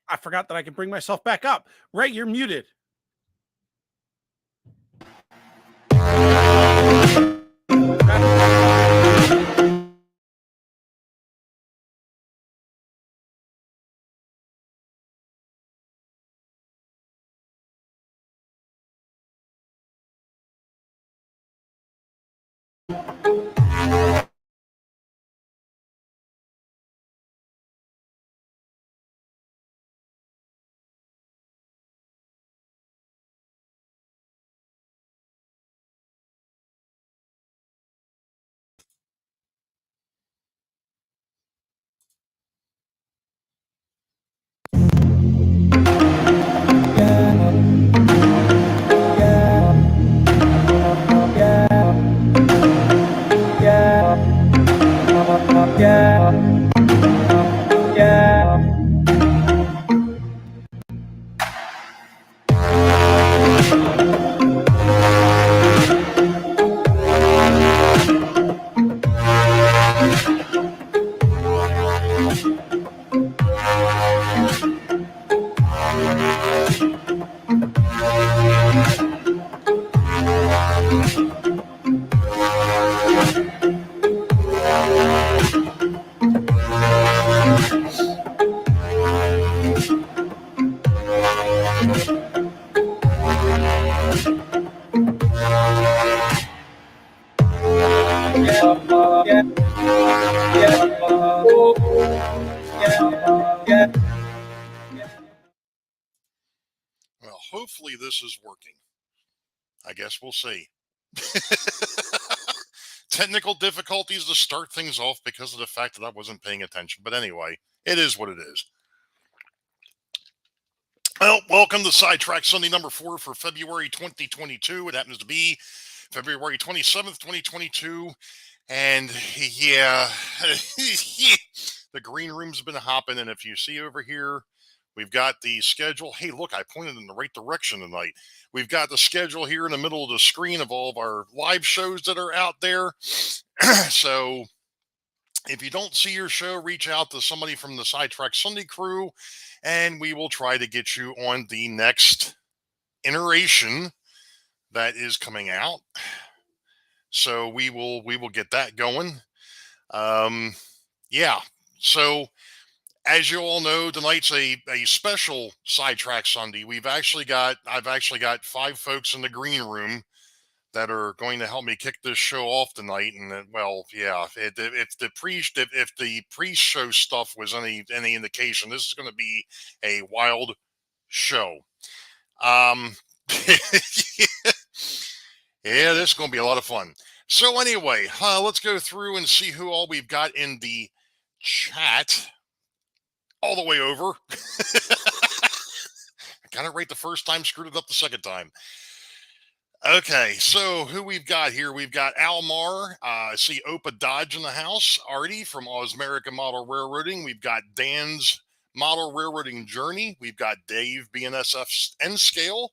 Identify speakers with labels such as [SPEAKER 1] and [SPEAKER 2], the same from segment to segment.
[SPEAKER 1] I forgot that I can bring myself back up. Ray, you're muted.
[SPEAKER 2] Well, hopefully this is working. I guess we'll see. Technical difficulties to start things off because of the fact that I wasn't paying attention. But anyway, it is what it is. Well, welcome to Sidetrack Sunday number 4 for February 2022. It happens to be February 27th, 2022. And yeah, the green room's been hopping. And if you see over here, we've got the schedule. Hey, look, I pointed in the right direction tonight. We've got the schedule here in the middle of the screen of all of our live shows that are out there. So if you don't see your show, reach out to somebody from the Sidetrack Sunday crew, and we will try to get you on the next iteration that is coming out. So we will get that going. Yeah. So as you all know, tonight's a special Sidetrack Sunday. I've actually got 5 folks in the green room that are going to help me kick this show off tonight. And well, yeah, if the pre-show stuff was any indication, this is going to be a wild show. Yeah, this is going to be a lot of fun. So anyway, let's go through and see who all we've got in the chat. All the way over. I got it right the first time, screwed it up the second time. Okay, so who we've got here? We've got Almar. I see Opa Dodge in the house. Artie from Osmerica Model Railroading. We've got Dan's Model Railroading Journey. We've got Dave, BNSF N-Scale.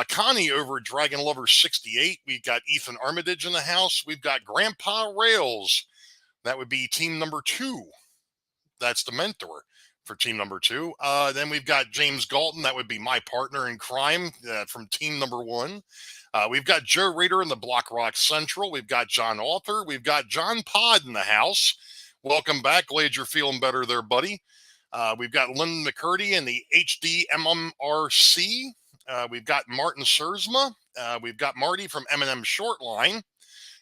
[SPEAKER 2] Connie over at Dragon Lover 68. We've got Ethan Armitage in the house. We've got Grandpa Rails. That would be team number 2. That's the mentor for team number 2. Then we've got James Galton. That would be my partner in crime from team number 1. We've got Joe Rader in the Block Rock Central. We've got John Author. We've got John Pod in the house. Welcome back. Glad you're feeling better there, buddy. We've got Lyndon McCurdy in the HD MMRC. We've got Martin Sersma. We've got Marty from M&M Shortline.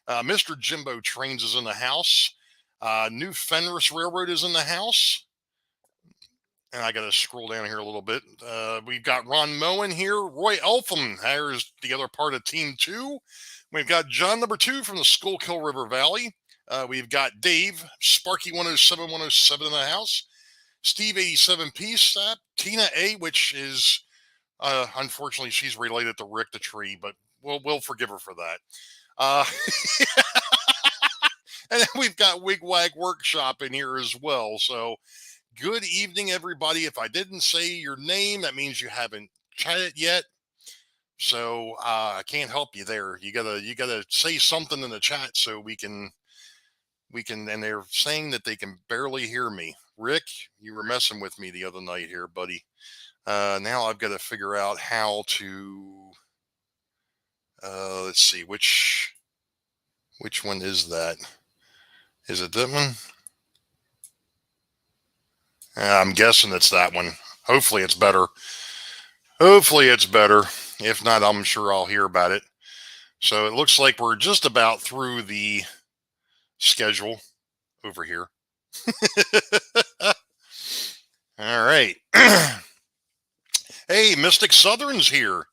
[SPEAKER 2] Mr. Jimbo Trains is in the house. New Fenris Railroad is in the house. And I got to scroll down here a little bit. We've got Ron Moen here. Roy Eltham is the other part of Team 2. We've got John number 2 from the Schuylkill River Valley. We've got Dave, Sparky 107 in the house. Steve 87 PSAP. Tina A, which is, unfortunately, she's related to Rick the Tree, but we'll forgive her for that. And then we've got Wigwag Workshop in here as well. So good evening, everybody. If I didn't say your name, that means you haven't chatted yet. So I can't help you there. You gotta say something in the chat so we can and they're saying that they can barely hear me. Rick, you were messing with me the other night here, buddy. Now I've got to figure out how to, let's see, which one is that? Is it that one? I'm guessing it's that one. Hopefully it's better. If not, I'm sure I'll hear about it. So it looks like we're just about through the schedule over here. All right. Hey, Mystic Southern's here.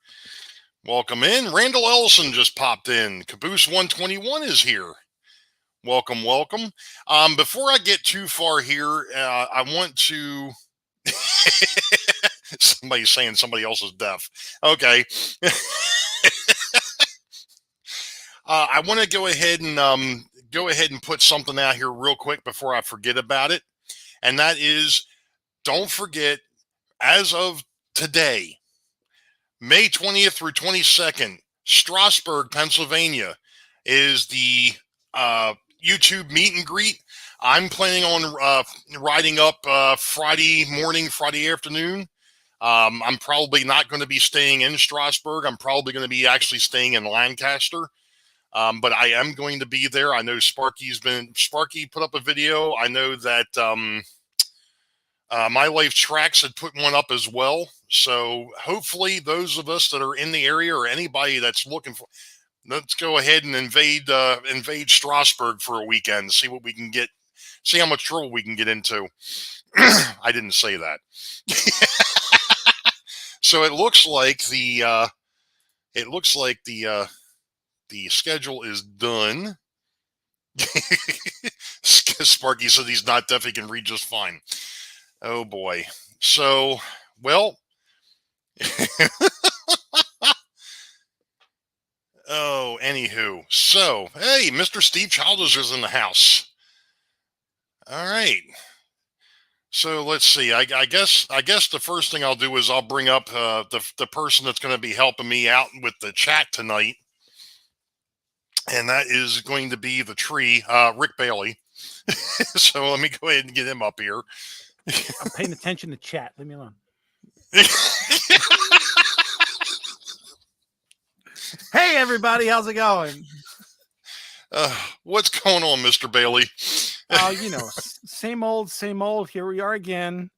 [SPEAKER 2] Welcome in. Randall Ellison just popped in. Caboose 121 is here. Welcome. Before I get too far here, I want to... Somebody's saying somebody else is deaf. Okay. I want to go ahead and put something out here real quick before I forget about it. And that is, don't forget, as of today, May 20th through 22nd, Strasburg, Pennsylvania, is the YouTube meet and greet. I'm planning on riding up Friday morning, Friday afternoon. I'm probably not going to be staying in Strasburg. I'm probably going to be actually staying in Lancaster. But I am going to be there. I know Sparky put up a video. I know that My Life Tracks had put one up as well. So hopefully those of us that are in the area or anybody that's looking for, let's go ahead and invade Strasburg for a weekend, see what we can get, see how much trouble we can get into. I didn't say that. So it looks like the schedule is done. Sparky said he's not deaf, he can read just fine. Oh boy. So, well, oh, anywho. So, hey, Mr. Steve Childers is in the house. All right. So let's see. I guess the first thing I'll do is I'll bring up the person that's going to be helping me out with the chat tonight, and that is going to be the tree, Rick Bailey. So let me go ahead and get him up here.
[SPEAKER 1] I'm paying attention to chat. Leave me alone. Hey, everybody. How's it going?
[SPEAKER 2] What's going on, Mr. Bailey?
[SPEAKER 1] You know, same old. Here we are again.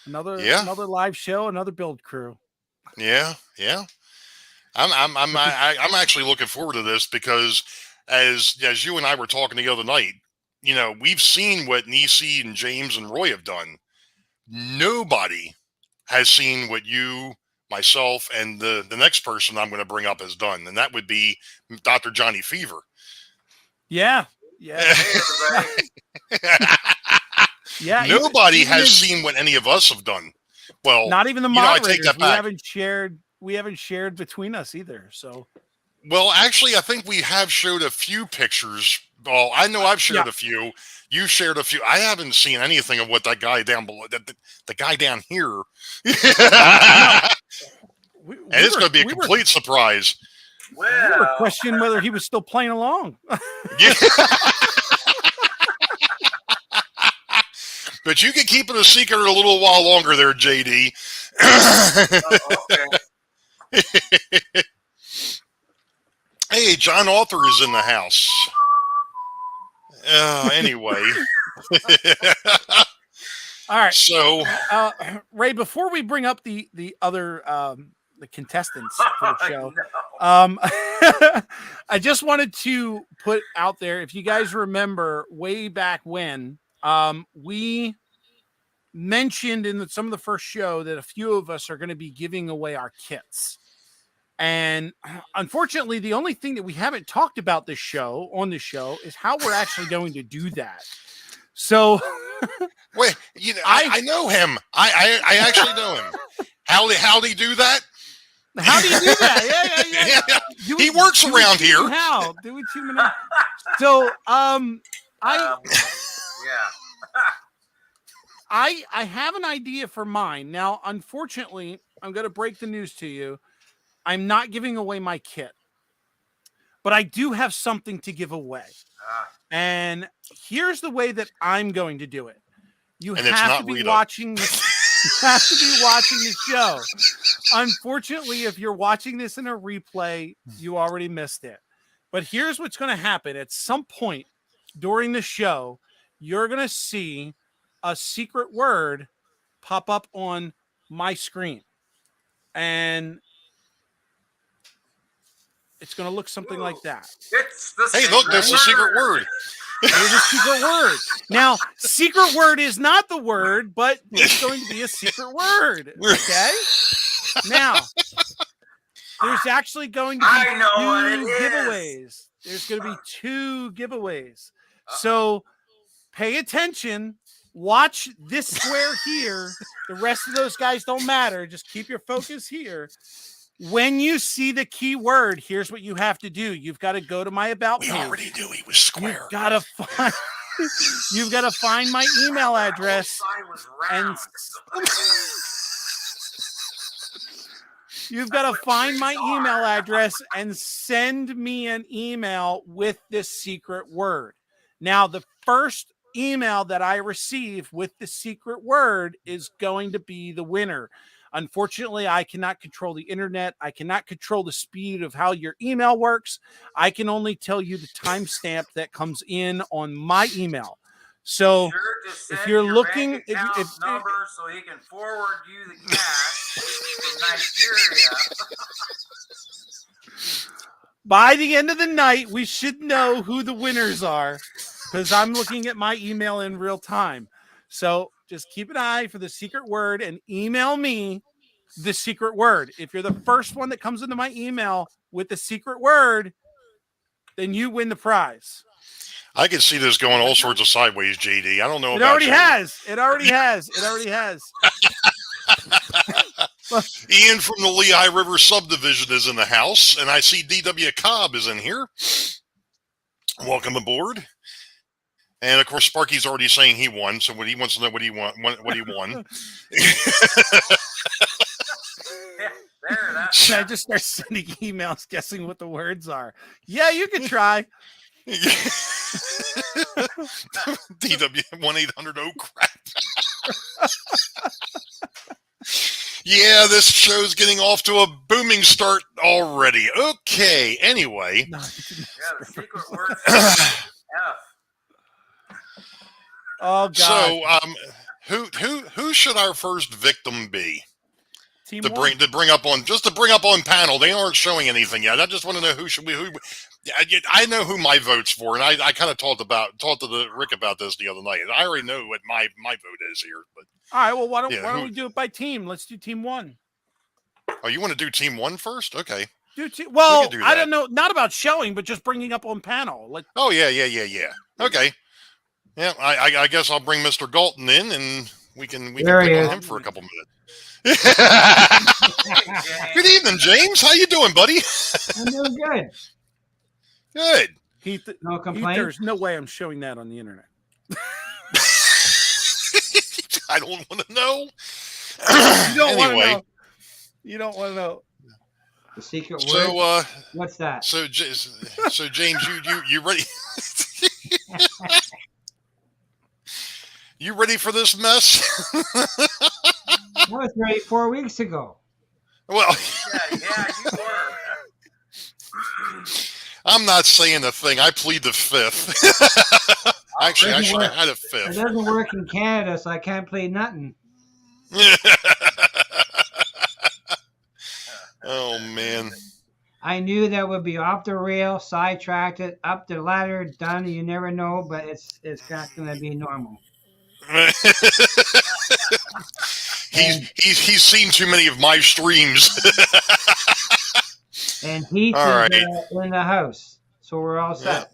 [SPEAKER 1] Another live show, another build crew.
[SPEAKER 2] Yeah. I'm actually looking forward to this because as you and I were talking the other night, you know, we've seen what Nisi and James and Roy have done. Nobody has seen what you, myself, and the next person I'm going to bring up has done, and that would be Dr. Johnny Fever.
[SPEAKER 1] Yeah. Yeah.
[SPEAKER 2] Nobody has seen what any of us have done. Well,
[SPEAKER 1] not even the moderators.
[SPEAKER 2] I take that back.
[SPEAKER 1] We haven't shared between us either. So,
[SPEAKER 2] well, actually, I think we have showed a few pictures. Well, I know I've shared a few. You shared a few. I haven't seen anything of what that guy down below, the guy down here. And it's going to be a complete surprise.
[SPEAKER 1] Well, we were questioning whether he was still playing along.
[SPEAKER 2] Yeah. But you can keep it a secret a little while longer there, JD. Okay. Hey, John Author is in the house. Anyway.
[SPEAKER 1] All right.
[SPEAKER 2] So,
[SPEAKER 1] Ray, before we bring up the other the contestants for the show, I just wanted to put out there, if you guys remember way back when, we mentioned in some of the first show that a few of us are going to be giving away our kits. And unfortunately, the only thing that we haven't talked about on this show is how we're actually going to do that. So
[SPEAKER 2] wait, you know, I know him. I actually know him. How do you do that?
[SPEAKER 1] How do you do that? Yeah.
[SPEAKER 2] He works around here.
[SPEAKER 1] How? Do it 2 minutes. So, I have an idea for mine. Now, unfortunately, I'm going to break the news to you. I'm not giving away my kit, but I do have something to give away. And here's the way that I'm going to do it. You
[SPEAKER 2] And it's
[SPEAKER 1] have
[SPEAKER 2] not
[SPEAKER 1] to be
[SPEAKER 2] Rita.
[SPEAKER 1] watching this. You have to be watching the show. Unfortunately, if you're watching this in a replay, you already missed it. But here's what's going to happen. At some point during the show, you're going to see a secret word pop up on my screen. And it's going to look something like that.
[SPEAKER 3] It's the
[SPEAKER 2] Hey, look, there's a secret word.
[SPEAKER 1] There's a secret word. Now, secret word is not the word, but it's going to be a secret word. Okay? Now, there's actually going to be two giveaways. There's going to be 2 giveaways. So pay attention. Watch this square here. The rest of those guys don't matter. Just keep your focus here. When you see the key word, here's what you have to do. You've got to go to my about page.
[SPEAKER 2] We already knew he was square.
[SPEAKER 1] You've got to find my email address and you've got to find my email address and send me an email with this secret word. Now, the first email that I receive with the secret word is going to be the winner. Unfortunately, I cannot control the internet. I cannot control the speed of how your email works. I can only tell you the timestamp that comes in on my email. So if you're looking, if
[SPEAKER 3] number so he can forward you the cash from Nigeria.
[SPEAKER 1] By the end of the night, we should know who the winners are because I'm looking at my email in real time. So just keep an eye for the secret word and email me the secret word. If you're the first one that comes into my email with the secret word, then you win the prize.
[SPEAKER 2] I can see this going all sorts of sideways, JD. I don't know
[SPEAKER 1] It
[SPEAKER 2] about
[SPEAKER 1] already
[SPEAKER 2] you.
[SPEAKER 1] has. It already has. It already has.
[SPEAKER 2] Ian from the Lehigh River subdivision is in the house, and I see DW Cobb is in here. Welcome aboard. And of course, Sparky's already saying he won, so he wants to know what he won.
[SPEAKER 1] Should I just start sending emails guessing what the words are? Yeah, you can try.
[SPEAKER 2] DW 1-800 oh crap. Yeah, this show's getting off to a booming start already. Okay, anyway.
[SPEAKER 3] Yeah, the secret word F.
[SPEAKER 1] Oh God.
[SPEAKER 2] So, who should our first victim be?
[SPEAKER 1] Team
[SPEAKER 2] to bring up on panel. They aren't showing anything yet. I just want to know who. I know who my vote's for, and I kind of talked to Rick about this the other night. I already know what my vote is here. But
[SPEAKER 1] all right, well, why don't we do it by team? Let's do team 1.
[SPEAKER 2] Oh, you want to do team 1 first? Okay.
[SPEAKER 1] Well, I don't know, not about showing, but just bringing up on panel.
[SPEAKER 2] Oh yeah. Okay. Yeah, I guess I'll bring Mr. Galton in, and we can pick on him for a couple minutes. Good evening, James. How you doing, buddy?
[SPEAKER 4] I'm doing good.
[SPEAKER 2] Good.
[SPEAKER 1] Heath,
[SPEAKER 4] no complaints.
[SPEAKER 1] There's no way I'm showing that on the internet.
[SPEAKER 2] I don't want to know.
[SPEAKER 1] You don't want to know. You don't want to know.
[SPEAKER 4] The secret word. What's that?
[SPEAKER 2] So James, you ready? You ready for this mess?
[SPEAKER 4] I was ready 4 weeks ago.
[SPEAKER 2] Well,
[SPEAKER 3] yeah, you were.
[SPEAKER 2] I'm not saying a thing. I plead the fifth. Actually, I should have had a fifth.
[SPEAKER 4] It doesn't work in Canada, so I can't plead nothing.
[SPEAKER 2] Oh man.
[SPEAKER 4] I knew that would be off the rail, sidetracked it, up the ladder, done. You never know, but it's not going to be normal.
[SPEAKER 2] He's seen too many of my streams.
[SPEAKER 4] And Heath is in the house, so we're all set.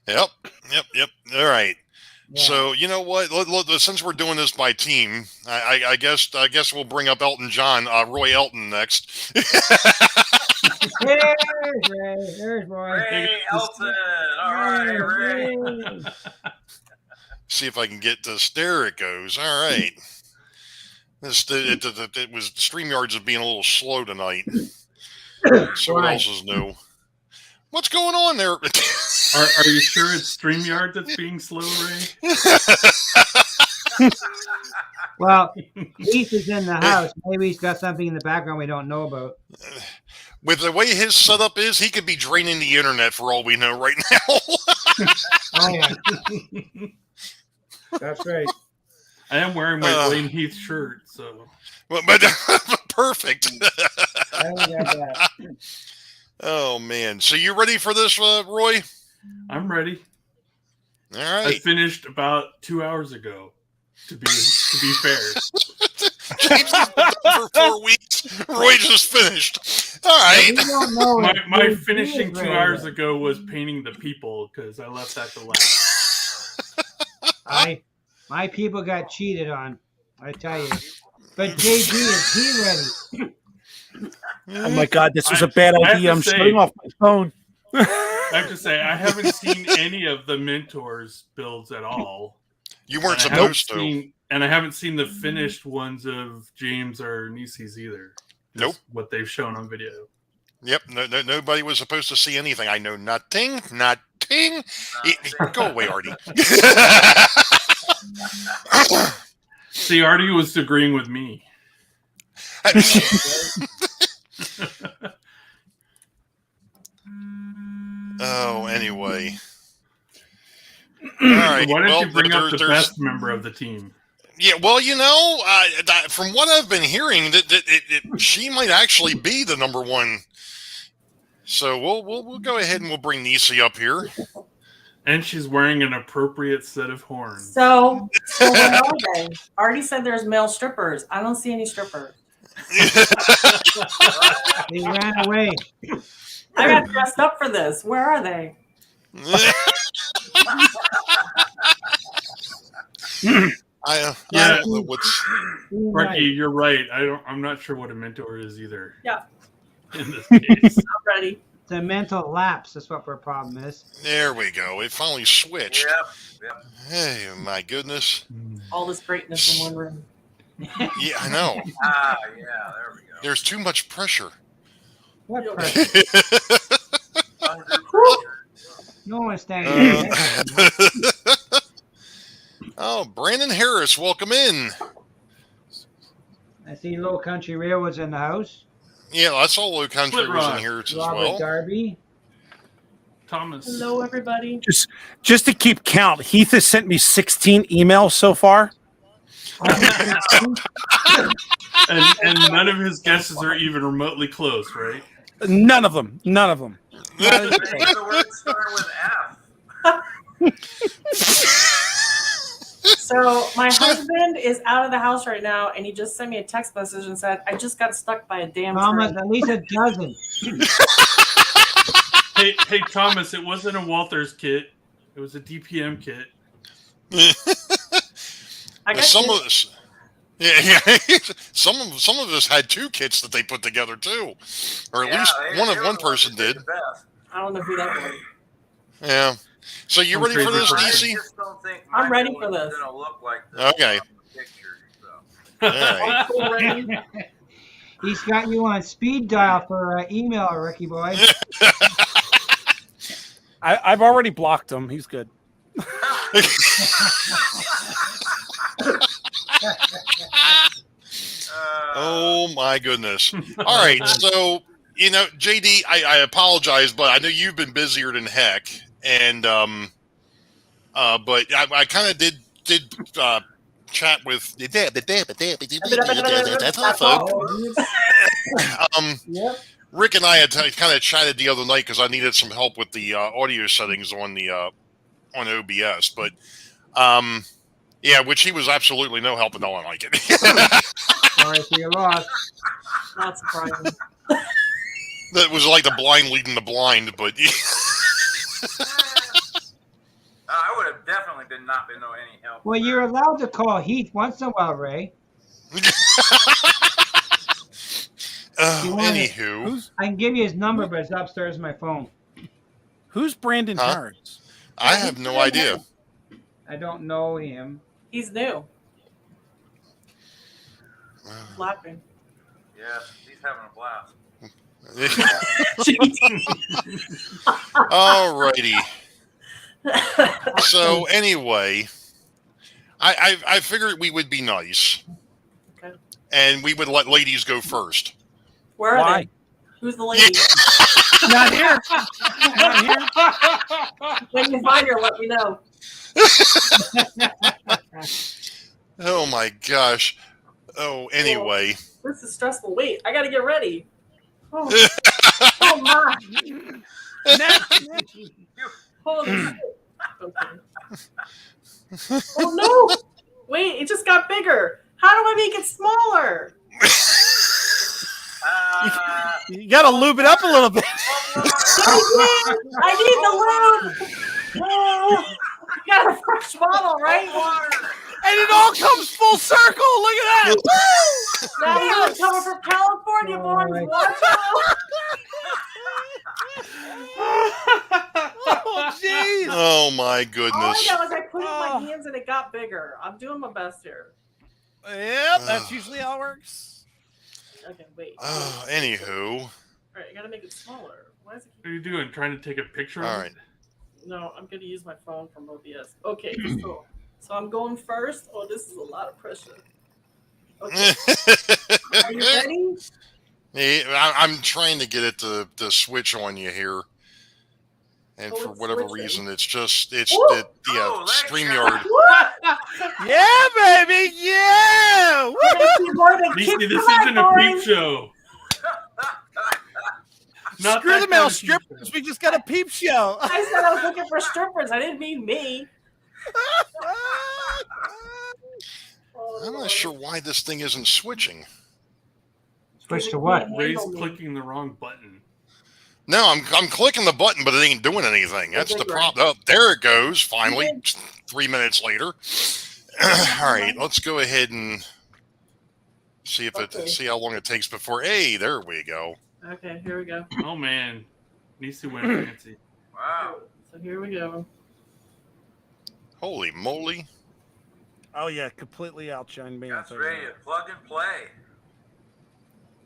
[SPEAKER 2] Yep. All right.
[SPEAKER 4] Yeah.
[SPEAKER 2] So you know what? Since we're doing this by team, I guess we'll bring up Elton John, Roy Elton next.
[SPEAKER 4] There's Roy.
[SPEAKER 3] Ray Elton. All right, Ray.
[SPEAKER 2] See if I can get this. There it goes. All right. It was StreamYards is being a little slow tonight. So what else is new? What's going on there?
[SPEAKER 5] Are you sure it's StreamYard that's being slow, Ray?
[SPEAKER 4] Well, Heath is in the house. Maybe he's got something in the background we don't know about.
[SPEAKER 2] With the way his setup is, he could be draining the internet for all we know right now.
[SPEAKER 4] Oh, yeah. That's right.
[SPEAKER 5] I am wearing my Blaine Heath shirt, so.
[SPEAKER 2] but perfect.
[SPEAKER 4] I don't get that.
[SPEAKER 2] Oh man! So you ready for this, Roy?
[SPEAKER 5] I'm ready.
[SPEAKER 2] All
[SPEAKER 5] I
[SPEAKER 2] right.
[SPEAKER 5] finished about 2 hours ago. To be fair.
[SPEAKER 2] James has been done for 4 weeks. Roy just finished. All right.
[SPEAKER 4] We don't know if
[SPEAKER 5] My
[SPEAKER 4] Heath
[SPEAKER 5] finishing
[SPEAKER 4] is
[SPEAKER 5] 2
[SPEAKER 4] ready
[SPEAKER 5] hours
[SPEAKER 4] yet.
[SPEAKER 5] ago was painting the people because I left that to last.
[SPEAKER 4] My people got cheated on. I tell you. But JD, is he ready?
[SPEAKER 1] Oh my God, this was a bad
[SPEAKER 5] I have
[SPEAKER 1] idea.
[SPEAKER 5] to
[SPEAKER 1] I'm
[SPEAKER 5] say-
[SPEAKER 1] shutting off my phone.
[SPEAKER 5] I have to say, I haven't seen any of the mentors builds at all.
[SPEAKER 2] You weren't
[SPEAKER 5] And I haven't
[SPEAKER 2] supposed to.
[SPEAKER 5] seen- And I haven't seen the finished ones of James or Nisi's either. Just
[SPEAKER 2] Nope.
[SPEAKER 5] what they've shown on video.
[SPEAKER 2] Yep. Nobody was supposed to see anything. I know nothing. Nothing. Go away, Artie.
[SPEAKER 5] See, Artie was agreeing with me.
[SPEAKER 2] Oh, anyway. All right.
[SPEAKER 5] Why don't
[SPEAKER 2] well,
[SPEAKER 5] you bring up the
[SPEAKER 2] there's-
[SPEAKER 5] best member of the team?
[SPEAKER 2] Yeah, well, from what I've been hearing, she might actually be the number one. So we'll go ahead and we'll bring Nisi up here.
[SPEAKER 5] And she's wearing an appropriate set of horns.
[SPEAKER 6] So where are they? Already said there's male strippers. I don't see any strippers.
[SPEAKER 4] They ran away.
[SPEAKER 6] I got dressed up for this. Where are they?
[SPEAKER 2] I
[SPEAKER 5] Yeah.
[SPEAKER 2] don't know what's.
[SPEAKER 5] Ricky, you're right. I'm not sure what a mentor is either.
[SPEAKER 6] Yeah.
[SPEAKER 5] In this case.
[SPEAKER 6] I'm ready.
[SPEAKER 4] It's a mental lapse. That's what our problem is.
[SPEAKER 2] There we go. It finally switched.
[SPEAKER 3] Yep.
[SPEAKER 2] Hey, my goodness.
[SPEAKER 6] All this greatness in one room.
[SPEAKER 2] Yeah, I know.
[SPEAKER 3] Ah, yeah, there we go.
[SPEAKER 2] There's too much pressure.
[SPEAKER 4] What pressure?
[SPEAKER 3] Under pressure.
[SPEAKER 4] No one's standing there.
[SPEAKER 2] Oh, Brandon Harris, welcome in.
[SPEAKER 4] I see Low Country Railroad's in the house.
[SPEAKER 2] Yeah, I saw Low Country
[SPEAKER 5] Split
[SPEAKER 2] was in
[SPEAKER 5] Rock.
[SPEAKER 2] here as
[SPEAKER 4] Robert
[SPEAKER 2] well.
[SPEAKER 4] Darby.
[SPEAKER 5] Thomas.
[SPEAKER 6] Hello, everybody.
[SPEAKER 1] Just to keep count, Heath has sent me 16 emails so far.
[SPEAKER 5] And none of his guesses are even remotely close, right?
[SPEAKER 1] None of them. None of them.
[SPEAKER 3] Maybe the word start with F.
[SPEAKER 6] So my husband is out of the house right now, and he just sent me a text message and said, "I just got stuck by a damn
[SPEAKER 4] Thomas,
[SPEAKER 6] tree."
[SPEAKER 4] at least a dozen.
[SPEAKER 5] Hey, Thomas, it wasn't a Walters kit. It was a DPM kit.
[SPEAKER 6] I got
[SPEAKER 2] Some
[SPEAKER 6] you.
[SPEAKER 2] of us, yeah. some of us had 2 kits that they put together too, or at least
[SPEAKER 3] they
[SPEAKER 2] one
[SPEAKER 3] were the
[SPEAKER 2] one
[SPEAKER 3] ones
[SPEAKER 2] person
[SPEAKER 3] that
[SPEAKER 2] did.
[SPEAKER 3] the best.
[SPEAKER 6] I don't know who that was.
[SPEAKER 2] Yeah. So you
[SPEAKER 5] I'm
[SPEAKER 2] ready for
[SPEAKER 5] crazy
[SPEAKER 2] this,
[SPEAKER 5] person.
[SPEAKER 3] I
[SPEAKER 2] DC?
[SPEAKER 3] just don't think
[SPEAKER 6] I'm
[SPEAKER 3] my
[SPEAKER 6] ready
[SPEAKER 3] boy
[SPEAKER 6] for
[SPEAKER 3] is
[SPEAKER 6] this.
[SPEAKER 3] gonna look like this
[SPEAKER 2] Okay.
[SPEAKER 3] on the picture, so.
[SPEAKER 2] All right.
[SPEAKER 6] I'm so ready.
[SPEAKER 4] He's got you on speed dial for email, Ricky boy.
[SPEAKER 1] I've already blocked him. He's good.
[SPEAKER 2] Oh my goodness! All right, so JD, I apologize, but I know you've been busier than heck, and but I kind of did chat with
[SPEAKER 4] Yep.
[SPEAKER 2] Rick and I had kind of chatted the other night because I needed some help with the audio settings on the on OBS, but yeah, which he was absolutely no help and no one like it.
[SPEAKER 4] Sorry for your loss.
[SPEAKER 6] Not surprising.
[SPEAKER 2] That was like the blind leading the blind, but
[SPEAKER 3] I would have definitely not been no any help.
[SPEAKER 4] Well, you're allowed to call Heath once in a while, Ray.
[SPEAKER 2] Anywho,
[SPEAKER 4] I can give you his number, but it's upstairs in my phone.
[SPEAKER 1] Who's Brandon
[SPEAKER 2] Huh?
[SPEAKER 1] Harris?
[SPEAKER 2] I have no idea.
[SPEAKER 4] I don't know him.
[SPEAKER 6] He's new. Laughing.
[SPEAKER 3] Yes, he's having a blast.
[SPEAKER 2] All righty. So anyway, I figured we would be nice,
[SPEAKER 6] Okay.
[SPEAKER 2] and we would let ladies go first.
[SPEAKER 6] Where are
[SPEAKER 1] Why?
[SPEAKER 6] they? Who's the lady?
[SPEAKER 1] Not here. Not here.
[SPEAKER 6] When you find her, let me know.
[SPEAKER 2] Oh my gosh. Oh, anyway.
[SPEAKER 6] This is stressful. Wait, I gotta get ready. Oh, oh my! Holy shit! Okay. Oh no! Wait, it just got bigger. How do I make it smaller?
[SPEAKER 1] You gotta lube it up a little bit.
[SPEAKER 6] I need the lube. Oh, you got a fresh bottle, right?
[SPEAKER 1] And it all comes full circle. Look at that. Woo!
[SPEAKER 6] Now you're coming from California, boys. Watch out.
[SPEAKER 1] Oh, jeez.
[SPEAKER 2] Oh my
[SPEAKER 6] All I
[SPEAKER 2] goodness.
[SPEAKER 6] know is I put it in my hands and it got bigger. I'm doing my best here.
[SPEAKER 1] Yep, that's usually how it works.
[SPEAKER 6] Okay, wait.
[SPEAKER 2] Anywho.
[SPEAKER 6] All right, I gotta make it smaller. Why is it?
[SPEAKER 5] What are you doing? Trying to take a picture
[SPEAKER 2] All
[SPEAKER 5] of
[SPEAKER 2] right.
[SPEAKER 5] it?
[SPEAKER 6] No, I'm gonna use my phone from OBS. Okay, so I'm going first. Oh, this is a lot of pressure. Okay, are you ready?
[SPEAKER 2] I'm trying to get it to switch on you here. And
[SPEAKER 6] Oh,
[SPEAKER 2] for
[SPEAKER 6] it's
[SPEAKER 2] whatever
[SPEAKER 6] switching.
[SPEAKER 2] reason, it's
[SPEAKER 6] Woo!
[SPEAKER 2] the
[SPEAKER 3] Oh, leg
[SPEAKER 2] StreamYard.
[SPEAKER 1] Yeah, baby. Yeah. Woo!
[SPEAKER 6] I'm gonna see more than
[SPEAKER 5] Nisi,
[SPEAKER 6] kids
[SPEAKER 5] this
[SPEAKER 6] tonight,
[SPEAKER 5] isn't a peep
[SPEAKER 6] boys.
[SPEAKER 5] show. Not
[SPEAKER 1] Screw
[SPEAKER 5] that
[SPEAKER 1] the
[SPEAKER 5] kind
[SPEAKER 1] male
[SPEAKER 5] of peep
[SPEAKER 1] strippers.
[SPEAKER 5] show.
[SPEAKER 1] We just got a peep show.
[SPEAKER 6] I said I was looking for strippers. I didn't mean me. Oh,
[SPEAKER 2] I'm
[SPEAKER 6] Lord.
[SPEAKER 2] not sure why this thing isn't switching.
[SPEAKER 4] Switch to what?
[SPEAKER 5] Ray's
[SPEAKER 6] Handle me.
[SPEAKER 5] clicking the wrong button.
[SPEAKER 2] No, I'm clicking the button, but it ain't doing anything. That's the problem. Oh, there it goes. Finally, 3 minutes later. All right, let's go ahead and see if
[SPEAKER 6] Okay.
[SPEAKER 2] see how long it takes before. Hey, there we go.
[SPEAKER 6] Okay, here we go.
[SPEAKER 5] Oh man, Nisi went fancy.
[SPEAKER 3] Wow.
[SPEAKER 6] So here we go.
[SPEAKER 2] Holy moly!
[SPEAKER 1] Oh yeah, completely outshined me.
[SPEAKER 3] That's ready to plug and play.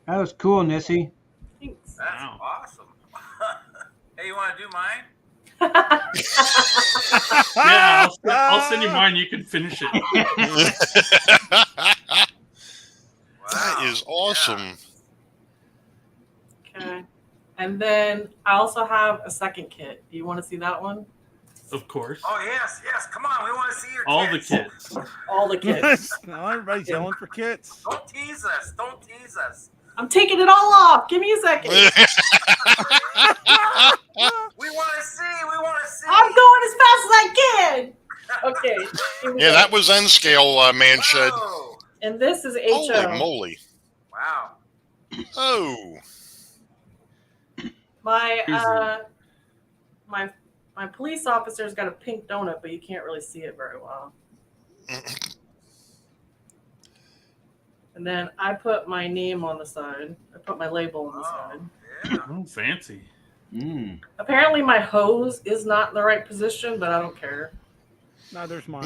[SPEAKER 4] That was cool, Nissy.
[SPEAKER 6] Thanks.
[SPEAKER 3] That's
[SPEAKER 5] Wow.
[SPEAKER 3] awesome. Hey, you want to do mine?
[SPEAKER 5] Yeah, I'll send you mine. You can finish it.
[SPEAKER 2] That is awesome.
[SPEAKER 6] Okay. And then I also have a second kit. Do you want to see that one?
[SPEAKER 5] Of course.
[SPEAKER 3] Oh, yes, yes. Come on. We want to see your
[SPEAKER 5] All the
[SPEAKER 3] kids.
[SPEAKER 5] kids.
[SPEAKER 6] All the kits.
[SPEAKER 1] No, everybody's yelling for kits.
[SPEAKER 3] Don't tease us. Don't tease us.
[SPEAKER 6] I'm taking it all off. Give me a second.
[SPEAKER 3] We want to see. We want to see.
[SPEAKER 6] I'm going as fast as I can. Okay. Here we
[SPEAKER 2] Yeah,
[SPEAKER 6] go.
[SPEAKER 2] that was N scale, man shed.
[SPEAKER 3] Whoa.
[SPEAKER 6] And this is
[SPEAKER 2] Holy
[SPEAKER 6] HO.
[SPEAKER 2] moly!
[SPEAKER 3] Wow.
[SPEAKER 2] Oh,
[SPEAKER 6] My my police officer's got a pink donut, but you can't really see it very well. And then I put my name on the side. I put my label on the side.
[SPEAKER 3] Yeah.
[SPEAKER 5] Oh, fancy.
[SPEAKER 4] Mm.
[SPEAKER 6] Apparently my hose is not in the right position, but I don't care.
[SPEAKER 1] No, there's mine.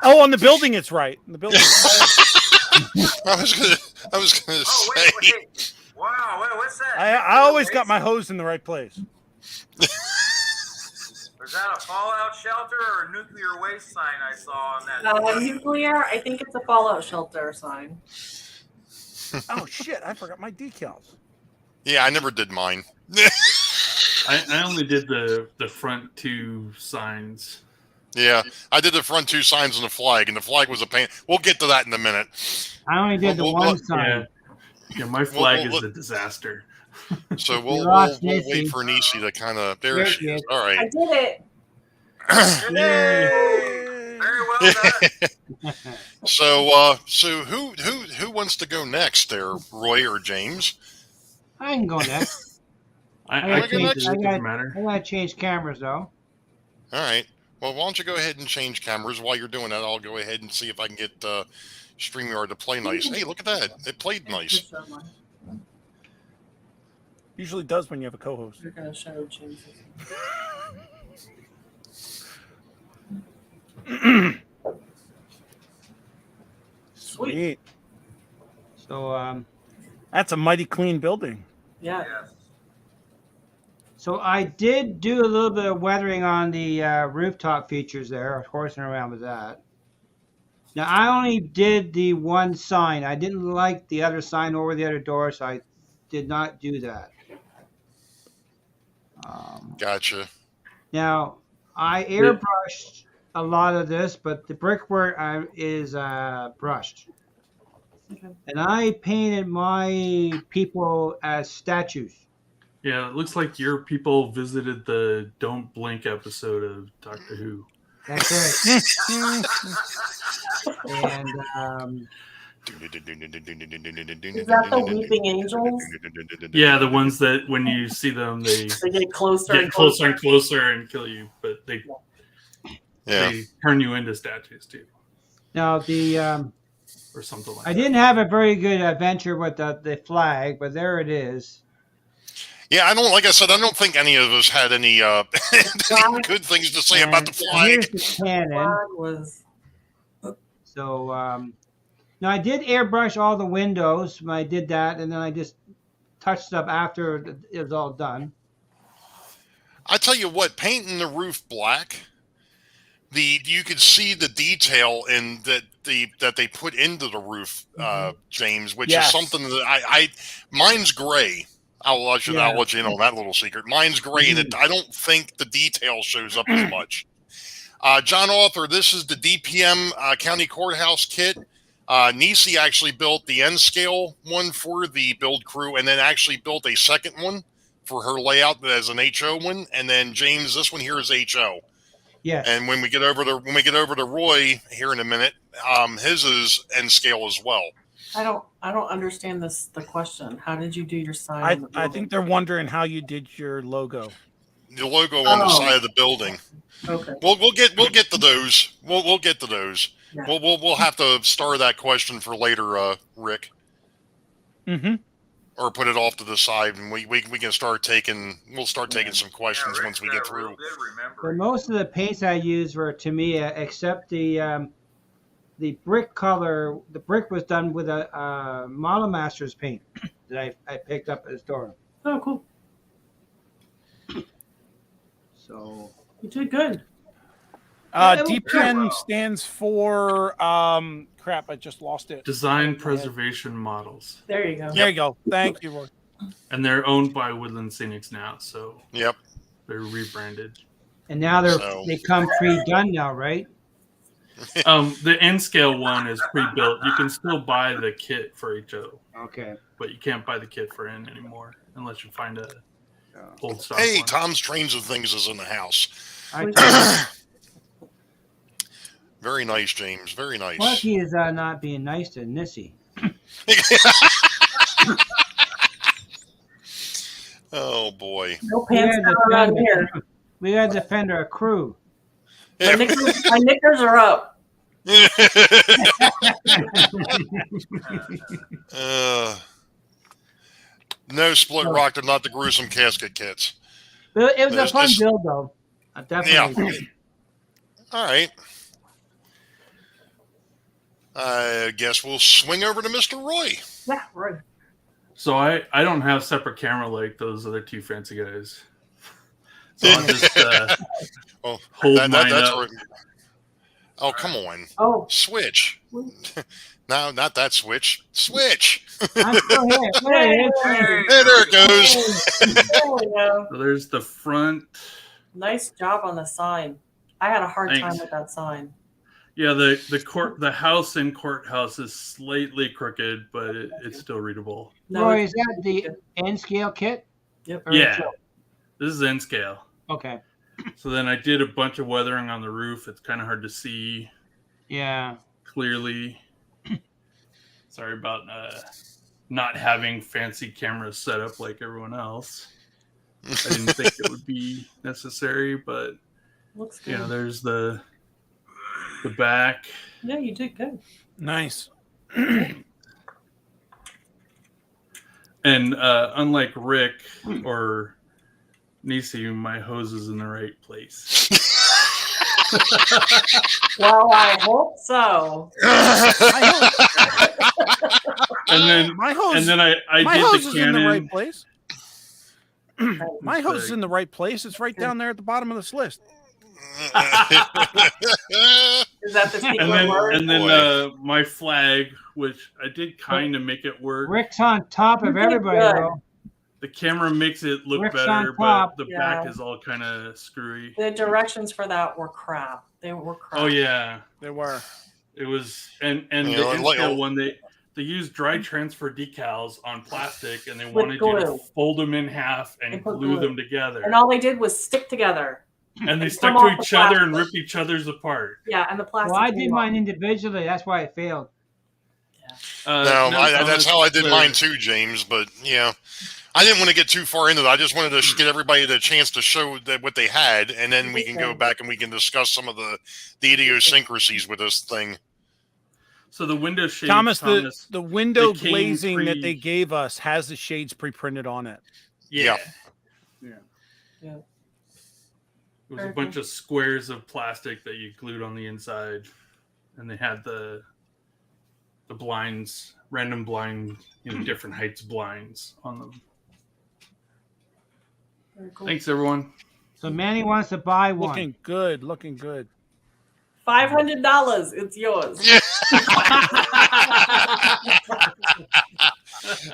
[SPEAKER 1] Oh, on the building, it's right. On the building.
[SPEAKER 2] I was gonna
[SPEAKER 3] Oh,
[SPEAKER 2] say.
[SPEAKER 3] wait. Wow. Wait, what's that?
[SPEAKER 1] I always got my hose in the right place.
[SPEAKER 3] Was that a fallout shelter or a nuclear waste sign I saw on that?
[SPEAKER 6] Nuclear, I think it's a fallout shelter sign.
[SPEAKER 1] Oh shit! I forgot my decals.
[SPEAKER 2] Yeah, I never did mine.
[SPEAKER 5] I only did the front two signs.
[SPEAKER 2] Yeah, I did the front two signs on the flag, and the flag was a pain. We'll get to that in a minute.
[SPEAKER 4] I only did the
[SPEAKER 2] Well,
[SPEAKER 4] one
[SPEAKER 2] well,
[SPEAKER 4] sign.
[SPEAKER 5] Yeah, my flag
[SPEAKER 2] well,
[SPEAKER 5] is a disaster.
[SPEAKER 2] So
[SPEAKER 4] We
[SPEAKER 2] we'll
[SPEAKER 4] lost
[SPEAKER 2] wait
[SPEAKER 4] Nisi.
[SPEAKER 2] for Nisi to kind of. There
[SPEAKER 4] There
[SPEAKER 2] she
[SPEAKER 4] she
[SPEAKER 2] is.
[SPEAKER 4] is.
[SPEAKER 2] All
[SPEAKER 6] I
[SPEAKER 2] right.
[SPEAKER 6] did it.
[SPEAKER 1] Yay!
[SPEAKER 3] Very well done.
[SPEAKER 2] So who wants to go next? There, Roy or James?
[SPEAKER 4] I can go next.
[SPEAKER 5] I
[SPEAKER 2] gotta
[SPEAKER 5] can't. It
[SPEAKER 2] change-
[SPEAKER 5] doesn't matter.
[SPEAKER 4] I gotta change cameras though.
[SPEAKER 2] All right. Well, why don't you go ahead and change cameras? While you're doing that, I'll go ahead and see if I can get StreamYard to play nice. Hey, look at that! It played nice.
[SPEAKER 1] Usually does when you have a co-host.
[SPEAKER 6] You're gonna show James.
[SPEAKER 1] Sweet.
[SPEAKER 4] So
[SPEAKER 1] That's a mighty clean building.
[SPEAKER 6] Yeah.
[SPEAKER 3] Yes.
[SPEAKER 4] So I did do a little bit of weathering on the rooftop features there, horsing around with that. Now I only did the one sign. I didn't like the other sign over the other door, so I did not do that.
[SPEAKER 2] Gotcha.
[SPEAKER 4] Now I airbrushed a lot of this, but the brickwork is brushed.
[SPEAKER 6] Okay.
[SPEAKER 4] And I painted my people as statues.
[SPEAKER 5] Yeah, it looks like your people visited the Don't Blink episode of Doctor Who.
[SPEAKER 4] That's right. And
[SPEAKER 6] Is that the weeping angels?
[SPEAKER 5] Yeah, the ones that when you see them, they
[SPEAKER 6] They get closer
[SPEAKER 5] get
[SPEAKER 6] and
[SPEAKER 5] closer and closer and kill you, but they
[SPEAKER 2] Yeah.
[SPEAKER 5] they turn you into statues too,
[SPEAKER 4] now
[SPEAKER 5] or something like
[SPEAKER 4] I
[SPEAKER 5] that.
[SPEAKER 4] didn't have a very good adventure with the flag, but there it is.
[SPEAKER 2] Yeah, like I said, I don't think any of us had any, any good things to say about the
[SPEAKER 4] Here's
[SPEAKER 2] flag.
[SPEAKER 4] the cannon.
[SPEAKER 6] Flag was
[SPEAKER 4] So now I did airbrush all the windows when I did that, and then I just touched up after it was all done.
[SPEAKER 2] I tell you what, painting the roof black, you could see the detail in that they put into the roof, James, which
[SPEAKER 1] Yes.
[SPEAKER 2] is something that mine's gray. I'll let you in on that little secret. Mine's gray, and I don't think the detail shows up as much. John Author, this is the DPM County Courthouse kit. Nisi actually built the N-scale one for the build crew, and then actually built a second one for her layout as an HO one. And then James, this one here is HO.
[SPEAKER 4] Yes.
[SPEAKER 2] And when we get over to Roy here in a minute, his is N-scale as well.
[SPEAKER 6] I don't understand the question. How did you do your sign? on the
[SPEAKER 1] I
[SPEAKER 6] building?
[SPEAKER 1] think they're wondering how you did your logo.
[SPEAKER 2] The logo on the side of the building.
[SPEAKER 6] Okay.
[SPEAKER 2] We'll get to those. We'll get to those.
[SPEAKER 6] Yeah.
[SPEAKER 2] We'll have to star that question for later, Rick,
[SPEAKER 1] Mm-hmm.
[SPEAKER 2] or put it off to the side, and we can start taking. We'll start taking some questions
[SPEAKER 3] Yeah,
[SPEAKER 2] once we
[SPEAKER 3] Rick's
[SPEAKER 2] get
[SPEAKER 3] got a real
[SPEAKER 2] through.
[SPEAKER 3] good
[SPEAKER 4] But
[SPEAKER 3] remembering.
[SPEAKER 4] most of the paints I used were Tamiya, except the brick color. The brick was done with a Model Masters paint that I picked up at the store.
[SPEAKER 6] Oh, cool.
[SPEAKER 4] So
[SPEAKER 6] You did good.
[SPEAKER 1] DPN stands for crap. I just lost it.
[SPEAKER 5] Design Preservation Models,
[SPEAKER 6] There you go.
[SPEAKER 1] There you go. Thank you, Roy.
[SPEAKER 5] and they're owned by Woodland Scenics now, so
[SPEAKER 2] Yep.
[SPEAKER 5] they're rebranded.
[SPEAKER 4] and now
[SPEAKER 2] So-
[SPEAKER 4] they come pre-done now, right?
[SPEAKER 5] The N-scale one is pre-built. You can still buy the kit for HO,
[SPEAKER 4] Okay.
[SPEAKER 5] but you can't buy the kit for N anymore unless you find a old stock
[SPEAKER 2] Hey,
[SPEAKER 5] one.
[SPEAKER 2] Tom's Trains and Things is in the house. Very nice, James. Very nice.
[SPEAKER 4] What he is not being nice to Nissy.
[SPEAKER 2] Oh boy.
[SPEAKER 6] No pants
[SPEAKER 4] Yeah,
[SPEAKER 6] down around here.
[SPEAKER 4] We gotta defend our crew.
[SPEAKER 6] My knickers are up.
[SPEAKER 2] No split rock to not the gruesome casket kits.
[SPEAKER 4] But it was
[SPEAKER 2] There's
[SPEAKER 4] a fun
[SPEAKER 2] this-
[SPEAKER 4] build, though. Definitely.
[SPEAKER 2] All right. I guess we'll swing over to Mr. Roy.
[SPEAKER 6] Yeah, right.
[SPEAKER 5] So I don't have separate camera like those other two fancy guys. So I'll just
[SPEAKER 2] Well,
[SPEAKER 5] hold
[SPEAKER 2] that-
[SPEAKER 5] mine
[SPEAKER 2] that's
[SPEAKER 5] up.
[SPEAKER 2] where- Oh, come on.
[SPEAKER 6] Oh,
[SPEAKER 2] Switch. No, not that switch. Switch.
[SPEAKER 4] I'm still here. There it is.
[SPEAKER 3] Hey,
[SPEAKER 2] Hey, there it goes.
[SPEAKER 6] there we go.
[SPEAKER 5] So there's the front.
[SPEAKER 6] Nice job on the sign. I had a hard time
[SPEAKER 5] Thanks.
[SPEAKER 6] with that sign.
[SPEAKER 5] Yeah, the house in Courthouse is slightly crooked, but it's still readable.
[SPEAKER 6] No,
[SPEAKER 4] Roy, is that the N-scale kit?
[SPEAKER 6] Yep.
[SPEAKER 4] Or
[SPEAKER 5] Yeah,
[SPEAKER 4] HO?
[SPEAKER 5] this is N scale.
[SPEAKER 4] Okay.
[SPEAKER 5] So then I did a bunch of weathering on the roof. It's kind of hard to see
[SPEAKER 4] Yeah.
[SPEAKER 5] clearly. Sorry about not having fancy cameras set up like everyone else. I didn't think it would be necessary, but
[SPEAKER 6] Looks good.
[SPEAKER 5] you know, there's the back.
[SPEAKER 6] Yeah, you did good.
[SPEAKER 1] Nice.
[SPEAKER 5] And unlike Rick or Nisi, my hose is in the right place.
[SPEAKER 6] Well, I hope so.
[SPEAKER 5] then
[SPEAKER 1] My hose,
[SPEAKER 5] and then I
[SPEAKER 1] my
[SPEAKER 5] did
[SPEAKER 1] hose
[SPEAKER 5] the
[SPEAKER 1] is in the
[SPEAKER 5] Canon.
[SPEAKER 1] right place. My hose is in the right place. It's right down there at the bottom of this list.
[SPEAKER 6] Is that the secret word?
[SPEAKER 5] And then my flag, which I did kind of make it work.
[SPEAKER 4] Rick's on top of
[SPEAKER 6] You did
[SPEAKER 4] everybody,
[SPEAKER 6] good.
[SPEAKER 4] though.
[SPEAKER 5] The camera makes it look
[SPEAKER 4] Rick's
[SPEAKER 5] better,
[SPEAKER 4] on top.
[SPEAKER 5] but the
[SPEAKER 6] Yeah.
[SPEAKER 5] back is all kind of screwy.
[SPEAKER 6] The directions for that were crap. They were crap.
[SPEAKER 5] Oh yeah,
[SPEAKER 1] They were.
[SPEAKER 5] it was, and
[SPEAKER 2] You
[SPEAKER 5] the
[SPEAKER 2] know, like-
[SPEAKER 5] Inscale one they used dry transfer decals on plastic, and they wanted you to
[SPEAKER 6] glue.
[SPEAKER 5] fold them in half and
[SPEAKER 6] And put
[SPEAKER 5] glue
[SPEAKER 6] glue.
[SPEAKER 5] them together.
[SPEAKER 6] And all they did was stick together.
[SPEAKER 5] And they
[SPEAKER 6] and
[SPEAKER 5] stuck
[SPEAKER 6] come
[SPEAKER 5] to
[SPEAKER 6] off the
[SPEAKER 5] each other and
[SPEAKER 6] plastic.
[SPEAKER 5] rip each other's apart.
[SPEAKER 6] Yeah, and the plastic.
[SPEAKER 4] Well, I
[SPEAKER 6] came
[SPEAKER 4] did
[SPEAKER 6] off.
[SPEAKER 4] mine individually. That's why it failed.
[SPEAKER 2] No, that's how I did
[SPEAKER 5] the-
[SPEAKER 2] mine too, James. But yeah, I didn't want to get too far into it. I just wanted to get everybody the chance to show that what they had, and then we can go back and we can discuss some of the idiosyncrasies with this thing.
[SPEAKER 5] So the window shades,
[SPEAKER 1] Thomas, the window
[SPEAKER 5] they came
[SPEAKER 1] glazing that they
[SPEAKER 5] pre-
[SPEAKER 1] gave us has the shades pre-printed on it.
[SPEAKER 5] yeah.
[SPEAKER 6] Yeah.
[SPEAKER 5] It was a bunch of squares of plastic that you glued on the inside, and they had the blinds, random blind, different heights blinds on them.
[SPEAKER 6] Very cool.
[SPEAKER 5] Thanks, everyone.
[SPEAKER 4] So Manny wants to buy one.
[SPEAKER 1] Looking good, looking good.
[SPEAKER 6] $500. It's yours.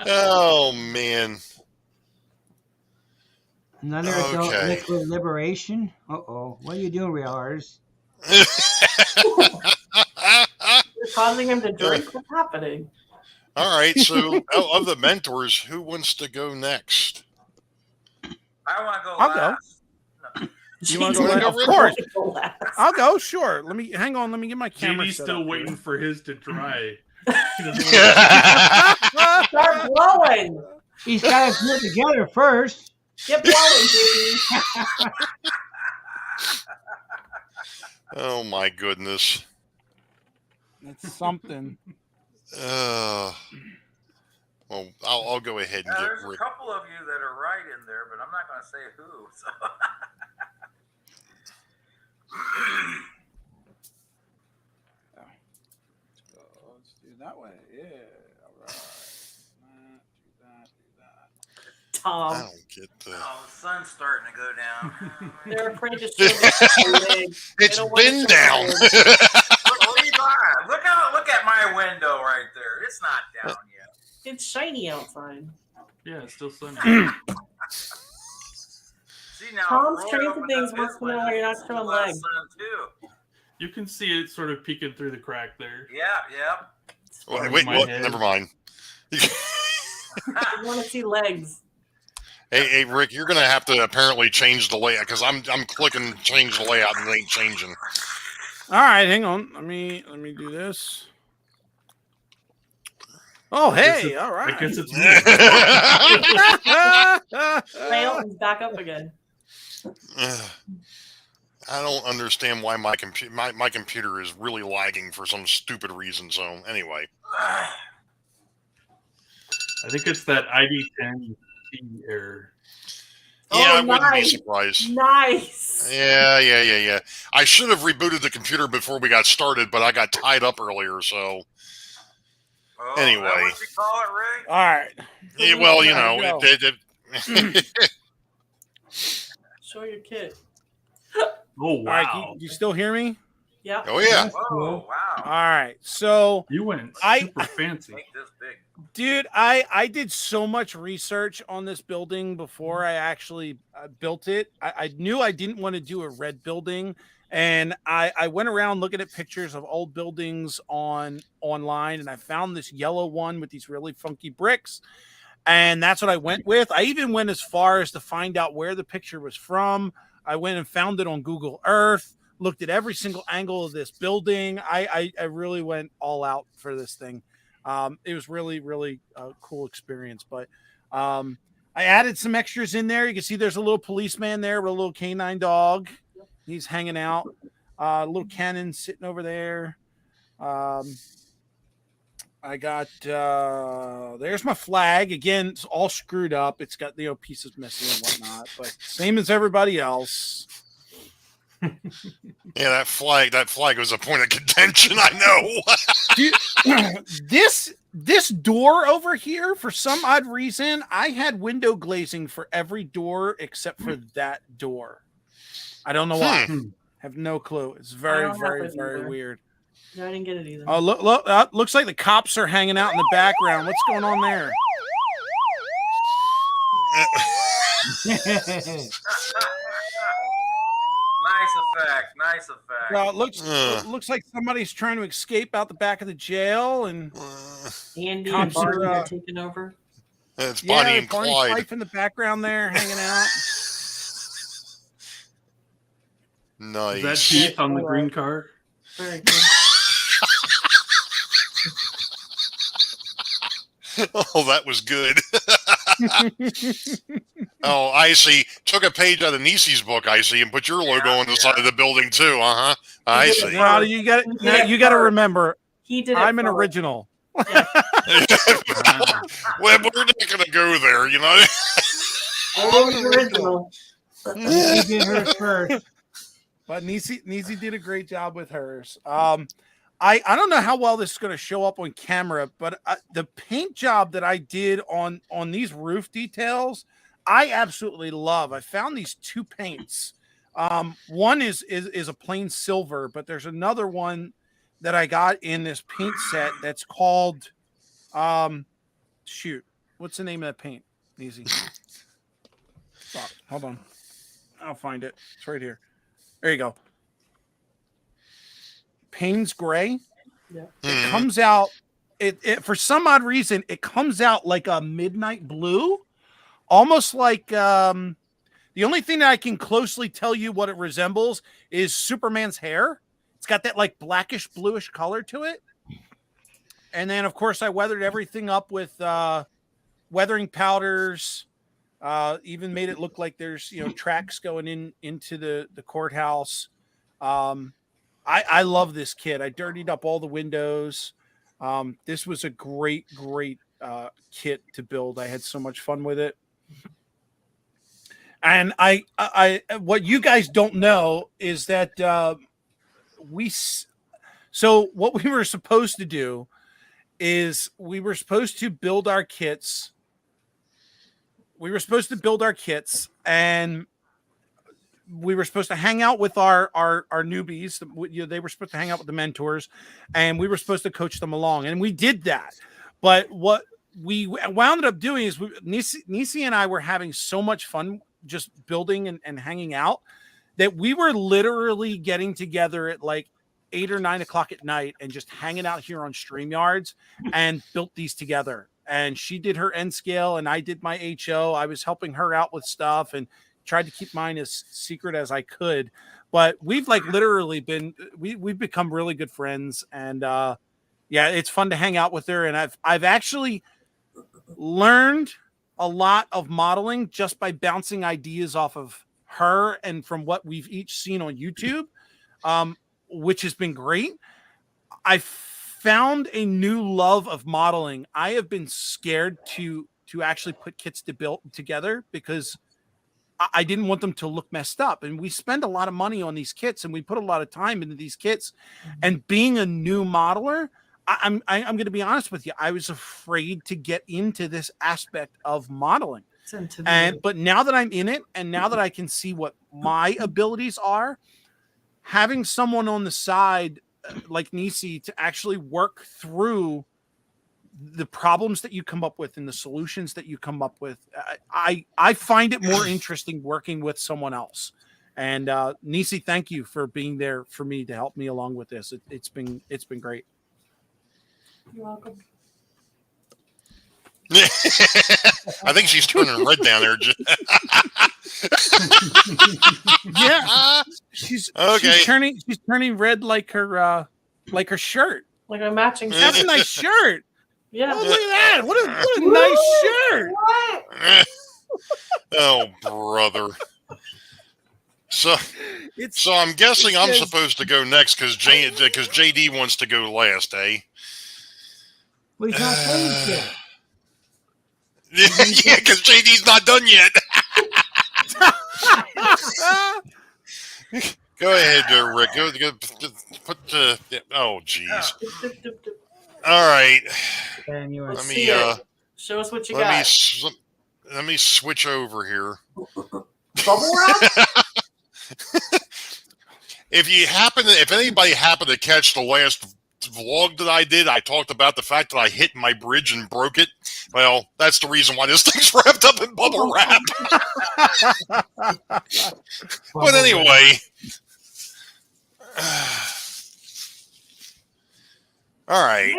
[SPEAKER 2] Oh man.
[SPEAKER 4] Another adult
[SPEAKER 2] Okay.
[SPEAKER 4] liquid liberation. Uh-oh. What are you doing, Reelers?
[SPEAKER 6] You're causing him to drink. What's happening?
[SPEAKER 2] All right. So of the mentors, who wants to go next?
[SPEAKER 3] I want to go
[SPEAKER 1] I'll go.
[SPEAKER 3] last.
[SPEAKER 1] You want to
[SPEAKER 2] You
[SPEAKER 1] go?
[SPEAKER 2] wanna
[SPEAKER 1] Of
[SPEAKER 2] go, Rick?
[SPEAKER 1] course.
[SPEAKER 6] Go last.
[SPEAKER 1] I'll go. Sure. Let me hang on. Let me get my camera.
[SPEAKER 5] JD's
[SPEAKER 1] set
[SPEAKER 5] still
[SPEAKER 1] up
[SPEAKER 5] waiting
[SPEAKER 1] here.
[SPEAKER 5] for his to dry. He doesn't wanna-
[SPEAKER 6] Start blowing.
[SPEAKER 4] He's got to put it together first.
[SPEAKER 6] Get blowing, JD.
[SPEAKER 2] Oh my goodness.
[SPEAKER 1] It's something.
[SPEAKER 2] Well, I'll go ahead and
[SPEAKER 3] Now,
[SPEAKER 2] get
[SPEAKER 3] there's a
[SPEAKER 2] Rick.
[SPEAKER 3] couple of you that are right in there, but I'm not going to say who. So.
[SPEAKER 1] Let's do it that way. Yeah. All right. Do that.
[SPEAKER 2] I
[SPEAKER 6] Tom.
[SPEAKER 2] don't get the.
[SPEAKER 3] Oh, the sun's starting to go down.
[SPEAKER 6] They're afraid to show their legs. They
[SPEAKER 2] It's
[SPEAKER 6] don't wanna
[SPEAKER 2] been
[SPEAKER 6] show
[SPEAKER 2] down.
[SPEAKER 6] their legs.
[SPEAKER 3] What are you buying? Look at my window right there. It's not down yet.
[SPEAKER 6] It's shiny outside.
[SPEAKER 5] Yeah, it's still sunny.
[SPEAKER 3] See now,
[SPEAKER 6] Tom's
[SPEAKER 3] Roy
[SPEAKER 6] trying to
[SPEAKER 3] opened
[SPEAKER 6] things
[SPEAKER 3] up
[SPEAKER 6] once
[SPEAKER 3] his
[SPEAKER 6] in a while
[SPEAKER 3] window.
[SPEAKER 6] you're not
[SPEAKER 3] It's
[SPEAKER 6] showing
[SPEAKER 3] a lot of
[SPEAKER 6] legs.
[SPEAKER 3] sun, too.
[SPEAKER 5] You can see it sort of peeking through the crack there.
[SPEAKER 3] Yeah.
[SPEAKER 2] Wait,
[SPEAKER 5] my
[SPEAKER 2] what?
[SPEAKER 5] head.
[SPEAKER 2] Never mind.
[SPEAKER 6] I want to see legs.
[SPEAKER 2] Hey, Rick, you're gonna have to apparently change the layout because I'm clicking change the layout and it ain't changing.
[SPEAKER 1] All right, hang on. Let me do this. Oh, hey, all
[SPEAKER 5] I
[SPEAKER 1] right.
[SPEAKER 5] guess it's me.
[SPEAKER 6] Elton's back up again.
[SPEAKER 2] I don't understand why my computer is really lagging for some stupid reason. So anyway,
[SPEAKER 5] I think it's that ID10 error.
[SPEAKER 2] yeah, I wouldn't be
[SPEAKER 6] nice.
[SPEAKER 2] surprised.
[SPEAKER 6] Nice.
[SPEAKER 2] Yeah. I should have rebooted the computer before we got started, but I got tied up earlier. So
[SPEAKER 3] Oh,
[SPEAKER 2] Anyway.
[SPEAKER 3] is that what you call it, Ray?
[SPEAKER 1] All right.
[SPEAKER 2] yeah, well, you
[SPEAKER 1] Gotta
[SPEAKER 2] know,
[SPEAKER 1] go.
[SPEAKER 6] Show your kid.
[SPEAKER 5] Oh,
[SPEAKER 1] All
[SPEAKER 5] wow.
[SPEAKER 1] right. You still hear me?
[SPEAKER 6] Yeah.
[SPEAKER 2] oh yeah.
[SPEAKER 3] Oh, wow.
[SPEAKER 1] All right. So,
[SPEAKER 5] You went
[SPEAKER 1] I-
[SPEAKER 5] super fancy.
[SPEAKER 3] Make this big.
[SPEAKER 1] dude, I did so much research on this building before I actually built it. I knew I didn't want to do a red building, and I went around looking at pictures of old buildings online, and I found this yellow one with these really funky bricks, and that's what I went with. I even went as far as to find out where the picture was from. I went and found it on Google Earth, looked at every single angle of this building. I really went all out for this thing. It was really, really a cool experience. But I added some extras in there. You can see there's a little policeman there with a little canine dog. He's hanging out. A little cannon sitting over there. I got there's my flag. Again, it's all screwed up. It's got pieces missing and whatnot, but same as everybody else.
[SPEAKER 2] Yeah, that flag was a point of contention. I know.
[SPEAKER 1] Dude, this this door over here, for some odd reason, I had window glazing for every door except for that door. I don't know why. Have no clue. It's very,
[SPEAKER 6] don't have
[SPEAKER 1] very,
[SPEAKER 6] it
[SPEAKER 1] very
[SPEAKER 6] either.
[SPEAKER 1] weird.
[SPEAKER 6] No, I didn't get it either.
[SPEAKER 1] Oh, look! Looks like the cops are hanging out in the background. What's going on there?
[SPEAKER 3] Nice effect.
[SPEAKER 1] Well, it looks like somebody's trying to escape out the back of the jail, and
[SPEAKER 6] Andy
[SPEAKER 1] cops
[SPEAKER 6] and Barney
[SPEAKER 1] are,
[SPEAKER 6] are taking over.
[SPEAKER 2] It's Bonnie and
[SPEAKER 1] Barney's
[SPEAKER 2] Clyde.
[SPEAKER 1] wife in the background there, hanging out.
[SPEAKER 2] Nice.
[SPEAKER 5] Is that teeth on the green car?
[SPEAKER 6] Very good.
[SPEAKER 2] Oh, that was good. Oh, I see. Took a page out of Nisi's book, I see, and put your logo on the side of the building too. I see.
[SPEAKER 1] Well, you got to remember,
[SPEAKER 6] He did it.
[SPEAKER 1] I'm an
[SPEAKER 6] first.
[SPEAKER 1] original.
[SPEAKER 2] Well, we're not going to go there, you know.
[SPEAKER 6] Always original.
[SPEAKER 4] He did hers first.
[SPEAKER 1] But Nisi did a great job with hers. I don't know how well this is going to show up on camera, but the paint job that I did on these roof details, I absolutely love. I found these two paints. One is a plain silver, but there's another one that I got in this paint set that's called, shoot, what's the name of that paint? Easy. Stop. Hold on. I'll find it. It's right here. There you go. Payne's Gray.
[SPEAKER 6] Yeah.
[SPEAKER 1] It comes out. It for some odd reason it comes out like a midnight blue, almost like the only thing that I can closely tell you what it resembles is Superman's hair. It's got that like blackish bluish color to it. And then of course I weathered everything up with weathering powders. Even made it look like there's tracks going into the courthouse. I love this kit. I dirtied up all the windows. This was a great kit to build. I had so much fun with it. And I what you guys don't know is that what we were supposed to do is we were supposed to build our kits. And we were supposed to hang out with our newbies. They were supposed to hang out with the mentors, and we were supposed to coach them along. And we did that. But what we wound up doing is Nisi and I were having so much fun just building and hanging out that we were literally getting together at like 8 or 9 o'clock at night and just hanging out here on StreamYards and built these together. And she did her N scale and I did my HO. I was helping her out with stuff and tried to keep mine as secret as I could. But we've like literally we've become really good friends. And it's fun to hang out with her. And I've actually learned a lot of modeling just by bouncing ideas off of her and from what we've each seen on YouTube, which has been great. I found a new love of modeling. I have been scared to actually put kits together because I didn't want them to look messed up. And we spend a lot of money on these kits and we put a lot of time into these kits. And being a new modeler, I'm going to be honest with you. I was afraid to get into this aspect of modeling. But now that I'm in it and now that I can see what my abilities are, having someone on the side like Nisi to actually work through the problems that you come up with and the solutions that you come up with, I find it more interesting working with someone else. And Nisi, thank you for being there for me to help me along with this. It's been great.
[SPEAKER 6] You're welcome.
[SPEAKER 2] I think she's turning red down there.
[SPEAKER 1] Yeah, she's turning red like her shirt.
[SPEAKER 6] Like a matching shirt.
[SPEAKER 1] That's a nice shirt.
[SPEAKER 6] Yeah.
[SPEAKER 1] Oh, look at that! What a nice shirt.
[SPEAKER 6] What?
[SPEAKER 2] Oh, brother. So I'm guessing I'm supposed to go next because JD wants to go last, eh?
[SPEAKER 4] Well, he's not finished yet.
[SPEAKER 2] Yeah, because JD's not done yet. Go ahead, Rick. Go put the. Oh, jeez. All right.
[SPEAKER 4] January.
[SPEAKER 6] Let's
[SPEAKER 2] Let
[SPEAKER 6] see
[SPEAKER 2] me
[SPEAKER 6] it. Show us what you
[SPEAKER 2] let me
[SPEAKER 6] got.
[SPEAKER 2] let me switch over here.
[SPEAKER 6] Bubble wrap?
[SPEAKER 2] If anybody happened to catch the last vlog that I did, I talked about the fact that I hit my bridge and broke it. Well, that's the reason why this thing's wrapped up in bubble wrap. But anyway, all right.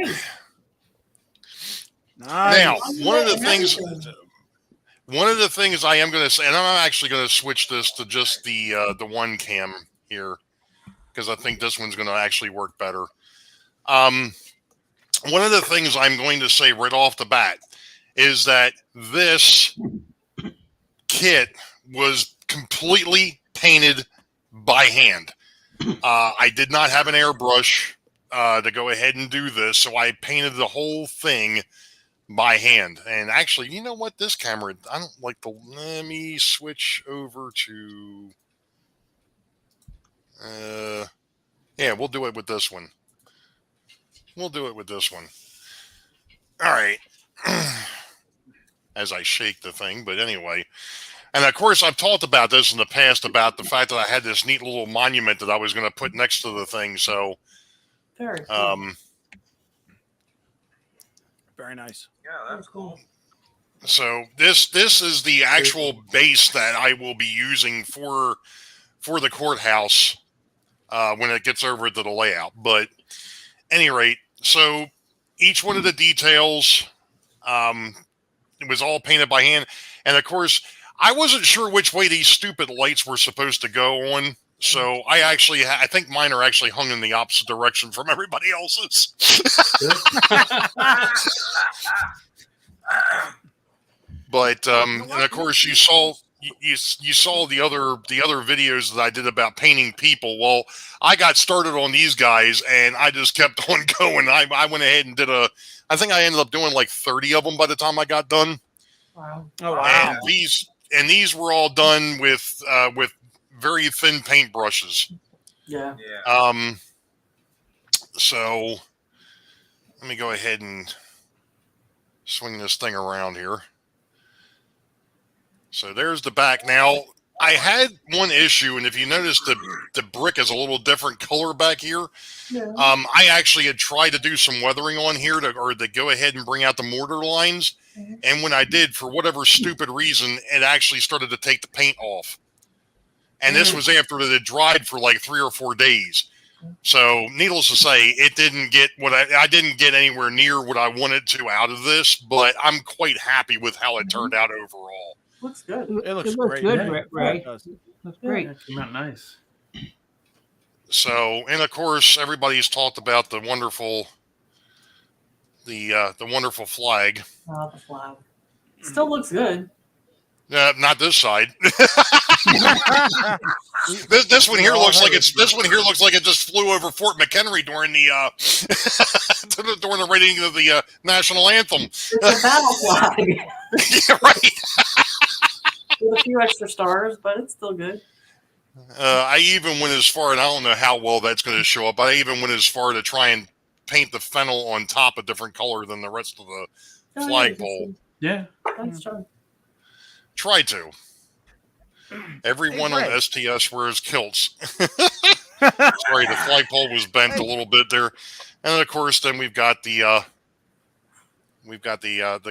[SPEAKER 1] Nice.
[SPEAKER 2] Now, one of the things I am going to say, and I'm actually going to switch this to just the one cam here, because I think this one's going to actually work better. One of the things I'm going to say right off the bat is that this kit was completely painted by hand. I did not have an airbrush to go ahead and do this, so I painted the whole thing by hand. And actually, you know what? This camera, I don't like the. Let me switch over to. Yeah, we'll do it with this one. All right. As I shake the thing, but anyway. And of course, I've talked about this in the past about the fact that I had this neat little monument that I was going to put next to the thing. So,
[SPEAKER 6] Very cool.
[SPEAKER 1] Very nice.
[SPEAKER 3] Yeah, that's cool.
[SPEAKER 2] So this is the actual base that I will be using for the courthouse when it gets over to the layout. But at any rate, so each one of the details, it was all painted by hand. And of course, I wasn't sure which way these stupid lights were supposed to go on. So I think mine are actually hung in the opposite direction from everybody else's. But and of course you saw the other videos that I did about painting people. Well, I got started on these guys and I just kept on going. I went ahead and did I think I ended up doing like 30 of them by the time I got done.
[SPEAKER 6] Wow.
[SPEAKER 1] Oh wow.
[SPEAKER 2] And these were all done with very thin paint brushes.
[SPEAKER 6] Yeah.
[SPEAKER 3] Yeah.
[SPEAKER 2] So let me go ahead and swing this thing around here. So there's the back. Now, I had one issue, and if you notice, the brick is a little different color back here.
[SPEAKER 6] Yeah.
[SPEAKER 2] I actually had tried to do some weathering on here to go ahead and bring out the mortar lines. And when I did, for whatever stupid reason, it actually started to take the paint off. And this was after it had dried for like 3 or 4 days. So, needless to say, it didn't get I didn't get anywhere near what I wanted to out of this, but I'm quite happy with how it turned out overall.
[SPEAKER 6] Looks good.
[SPEAKER 1] It looks great.
[SPEAKER 4] good,
[SPEAKER 1] Yeah.
[SPEAKER 4] Ray.
[SPEAKER 1] It does.
[SPEAKER 4] Looks great.
[SPEAKER 5] Yeah, it came out nice.
[SPEAKER 2] So, and of course, everybody's talked about the wonderful flag.
[SPEAKER 6] Oh, the flag. Still looks good.
[SPEAKER 2] Not this side. This one here looks like it just flew over Fort McHenry during the during the reading of the national anthem.
[SPEAKER 6] It's a battle flag
[SPEAKER 2] Yeah, right.
[SPEAKER 6] with a few extra stars, but it's still good.
[SPEAKER 2] I even went as far, and I don't know how well that's going to show up, but I even went as far to try and paint the fennel on top a different color than the rest of the flagpole.
[SPEAKER 5] Yeah.
[SPEAKER 6] Thanks, John.
[SPEAKER 2] Try to. Everyone on
[SPEAKER 1] Ray.
[SPEAKER 2] STS wears kilts. Sorry, the flagpole was bent a little bit there, and of course, then we've got the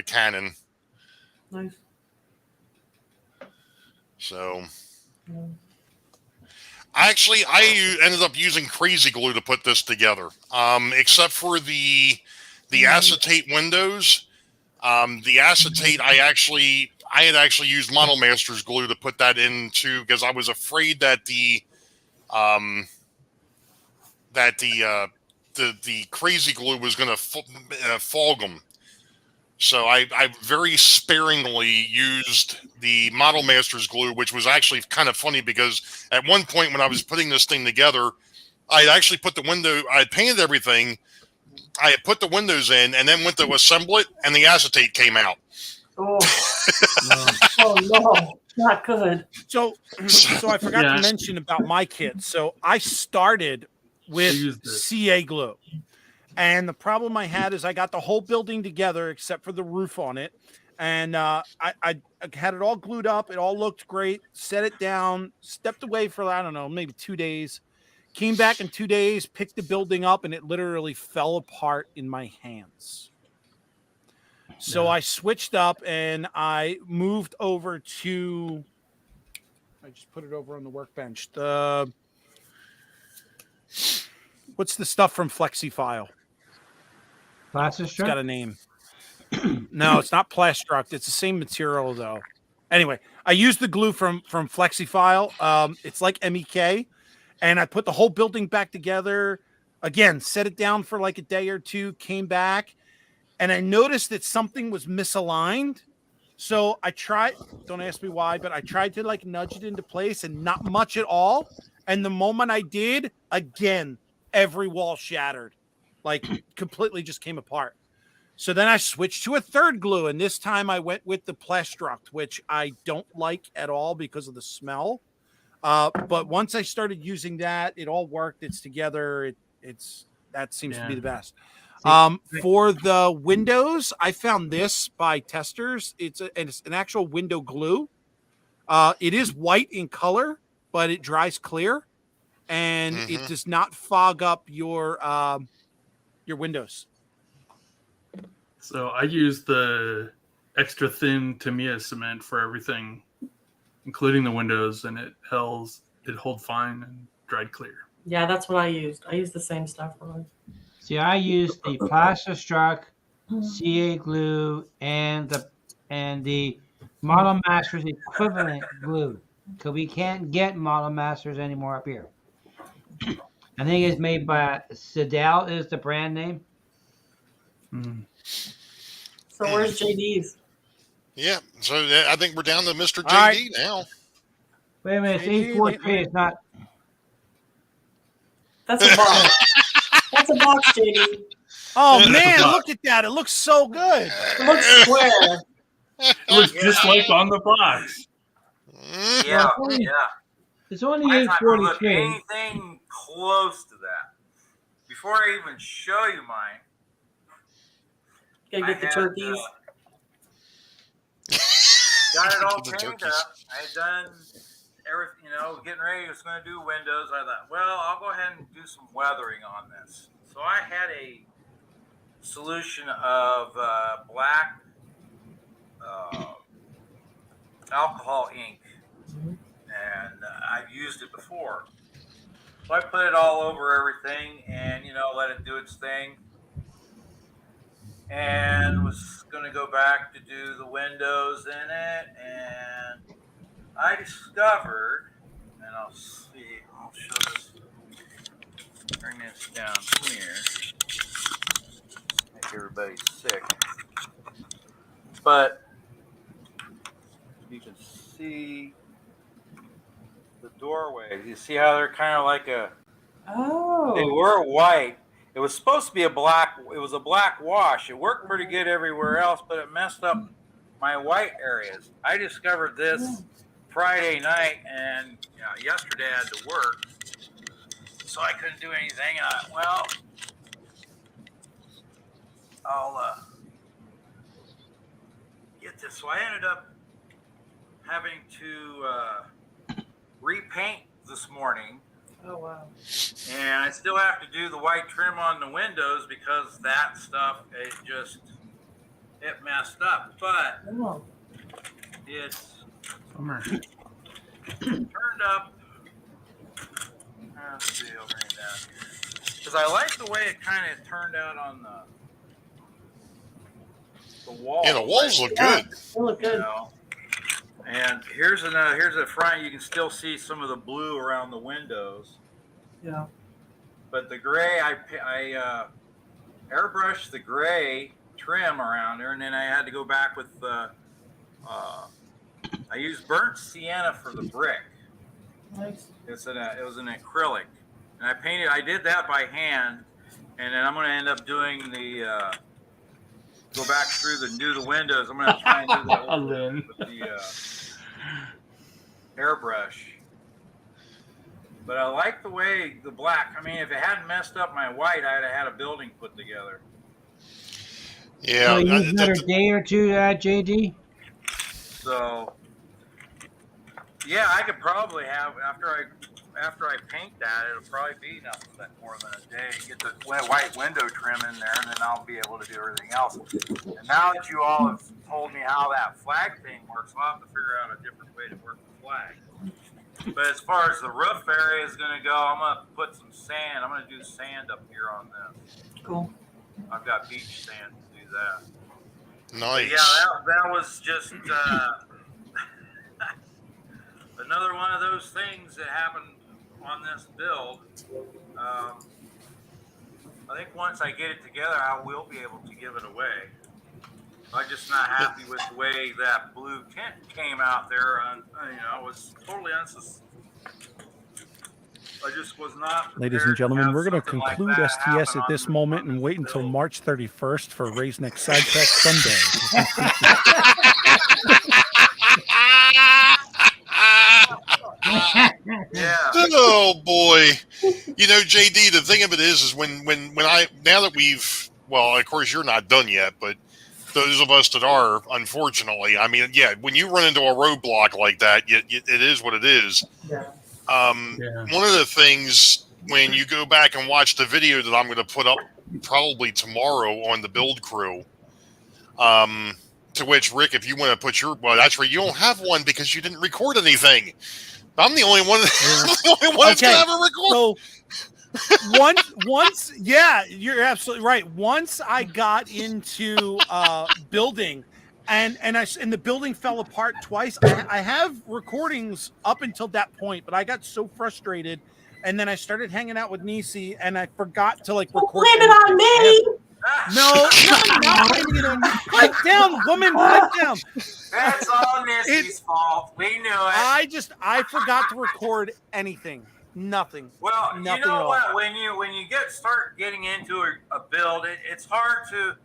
[SPEAKER 2] cannon.
[SPEAKER 6] Nice.
[SPEAKER 2] So,
[SPEAKER 6] Yeah.
[SPEAKER 2] actually, I ended up using crazy glue to put this together. Except for the acetate windows. The acetate, I had actually used Model Master's glue to put that into, because I was afraid that the crazy glue was going to fog them. So I very sparingly used the Model Master's glue, which was actually kind of funny because at one point when I was putting this thing together, I actually put I had painted everything, I had put the windows in, and then went to assemble it, and the acetate came out.
[SPEAKER 6] Oh. Oh no, not good.
[SPEAKER 1] So I forgot to mention about my kit. So I started with
[SPEAKER 5] used it.
[SPEAKER 1] CA glue. And the problem I had is I got the whole building together except for the roof on it. And I had it all glued up. It all looked great. Set it down, stepped away for, I don't know, maybe 2 days. Came back in 2 days, picked the building up, and it literally fell apart in my hands. So I switched up and I moved over to, I just put it over on the workbench. What's the stuff from FlexiFile? It's got a name. No, it's not Plastruct. It's the same material though. Anyway, I used the glue from FlexiFile. It's like MEK, and I put the whole building back together. Again, set it down for like a day or two. Came back, and I noticed that something was misaligned. So I tried. Don't ask me why, but I tried to like nudge it into place, and not much at all. And the moment I did, again, every wall shattered, like completely just came apart. So then I switched to a third glue, and this time I went with the Plastruct, which I don't like at all because of the smell. But once I started using that, it all worked. It's together. That seems to be the best. For the windows, I found this by Testers. It's an actual window glue. It is white in color, but it dries clear, and it does not fog up your windows.
[SPEAKER 5] So I use the extra thin Tamiya cement for everything, including the windows, and it holds fine and dried clear.
[SPEAKER 6] Yeah, that's what I used. I used the same stuff.
[SPEAKER 4] See, I used the Plastistruck, CA glue, and the Model Masters equivalent glue, because we can't get Model Masters anymore up here. I think it's made by Sidel is the brand name.
[SPEAKER 6] So where's JD's?
[SPEAKER 2] Yeah, so I think we're down to Mr. JD
[SPEAKER 1] right.
[SPEAKER 2] now.
[SPEAKER 4] Wait a minute, it's 843. It's not.
[SPEAKER 6] That's a box. That's a box, JD.
[SPEAKER 1] Oh man, look at that! It looks so good.
[SPEAKER 6] It looks square.
[SPEAKER 5] It looks just like on the box.
[SPEAKER 3] Yeah,
[SPEAKER 4] only-
[SPEAKER 3] yeah.
[SPEAKER 4] It's only
[SPEAKER 3] I thought we looked
[SPEAKER 4] 843.
[SPEAKER 3] anything close to that. Before I even show you mine,
[SPEAKER 6] Gotta get the
[SPEAKER 3] I had,
[SPEAKER 6] turkeys.
[SPEAKER 3] got it all
[SPEAKER 2] The
[SPEAKER 3] painted
[SPEAKER 2] turkeys.
[SPEAKER 3] up. I had done everything, getting ready. I was going to do windows. I thought, well, I'll go ahead and do some weathering on this. So I had a solution of black alcohol ink, and I've used it before. So I put it all over everything and, let it do its thing. And was going to go back to do the windows in it. And I discovered, and I'll show this, bring this down here. Make everybody sick. But you can see the doorway. You see how they're kind of like they
[SPEAKER 6] Oh.
[SPEAKER 3] were white. It was supposed to be it was a black wash. It worked pretty good everywhere else, but it messed up my white areas. I discovered this Friday night, and yesterday I had to work, so I couldn't do anything. And I, well, I'll get this. So I ended up having to repaint this morning.
[SPEAKER 6] Oh wow.
[SPEAKER 3] And I still have to do the white trim on the windows because that stuff, it messed up. But
[SPEAKER 6] Oh.
[SPEAKER 3] it's
[SPEAKER 5] Bummer.
[SPEAKER 3] turned up. Let's see, I'll bring it down here. Because I like the way it kind of turned out on the wall.
[SPEAKER 2] Yeah, the walls look
[SPEAKER 6] Yeah,
[SPEAKER 2] good.
[SPEAKER 6] they look good.
[SPEAKER 3] And here's a front. You can still see some of the blue around the windows.
[SPEAKER 6] Yeah.
[SPEAKER 3] But the gray, I airbrushed the gray trim around there, and then I had to go back with I used burnt sienna for the brick.
[SPEAKER 6] Nice.
[SPEAKER 3] It was an acrylic, and I did that by hand, and then I'm going to end up doing go back through do the windows. I'm going to try and do that with the airbrush. But I like the way the black. I mean, if it hadn't messed up my white, I'd have had a building put together.
[SPEAKER 2] Yeah.
[SPEAKER 4] So you got a day or two, JD?
[SPEAKER 3] So, yeah, I could probably have after I paint that, it'll probably be nothing but more than a day. Get the white window trim in there, and then I'll be able to do everything else. And now that you all have told me how that flag thing works, I'll have to figure out a different way to work the flag. But as far as the roof area is going to go, I'm going to put some sand. I'm going to do sand up here on this.
[SPEAKER 6] Cool.
[SPEAKER 3] I've got beach sand to do that.
[SPEAKER 2] Nice.
[SPEAKER 3] Yeah, that was just another one of those things that happened on this build. I think once I get it together, I will be able to give it away. I'm just not happy with the way that blue tint came out there. It was totally unsuspected. I just was not.
[SPEAKER 1] Ladies and gentlemen, we're going to
[SPEAKER 3] something like
[SPEAKER 1] conclude
[SPEAKER 3] that
[SPEAKER 1] STS
[SPEAKER 3] happen
[SPEAKER 1] at this
[SPEAKER 3] on
[SPEAKER 1] moment and
[SPEAKER 3] this
[SPEAKER 1] wait until
[SPEAKER 3] build.
[SPEAKER 1] March 31st for Ray's Next Side Track Sunday.
[SPEAKER 3] Yeah.
[SPEAKER 2] Oh boy. You know, JD, the thing of it is when now that of course you're not done yet, but those of us that are, unfortunately, I mean, yeah, when you run into a roadblock like that, it is what it is.
[SPEAKER 6] Yeah.
[SPEAKER 2] One of the things when you go back and watch the video that I'm going to put up probably tomorrow on the build crew, to which, Rick, if you want to put actually you don't have one because you didn't record anything. I'm the only one. That's going to have a record.
[SPEAKER 1] So once, yeah, you're absolutely right. Once I got into building, and the building fell apart twice. I have recordings up until that point, but I got so frustrated, and then I started hanging out with Nisi, and I forgot to record.
[SPEAKER 6] Blame it on me.
[SPEAKER 1] No, not blaming it on me. Pipe down, woman, pipe down.
[SPEAKER 3] That's all Nissy's fault. We knew it.
[SPEAKER 1] I forgot to record anything. Nothing.
[SPEAKER 3] Well,
[SPEAKER 1] Nothing
[SPEAKER 3] you know
[SPEAKER 1] at all.
[SPEAKER 3] what? When you start getting into a build, it's hard to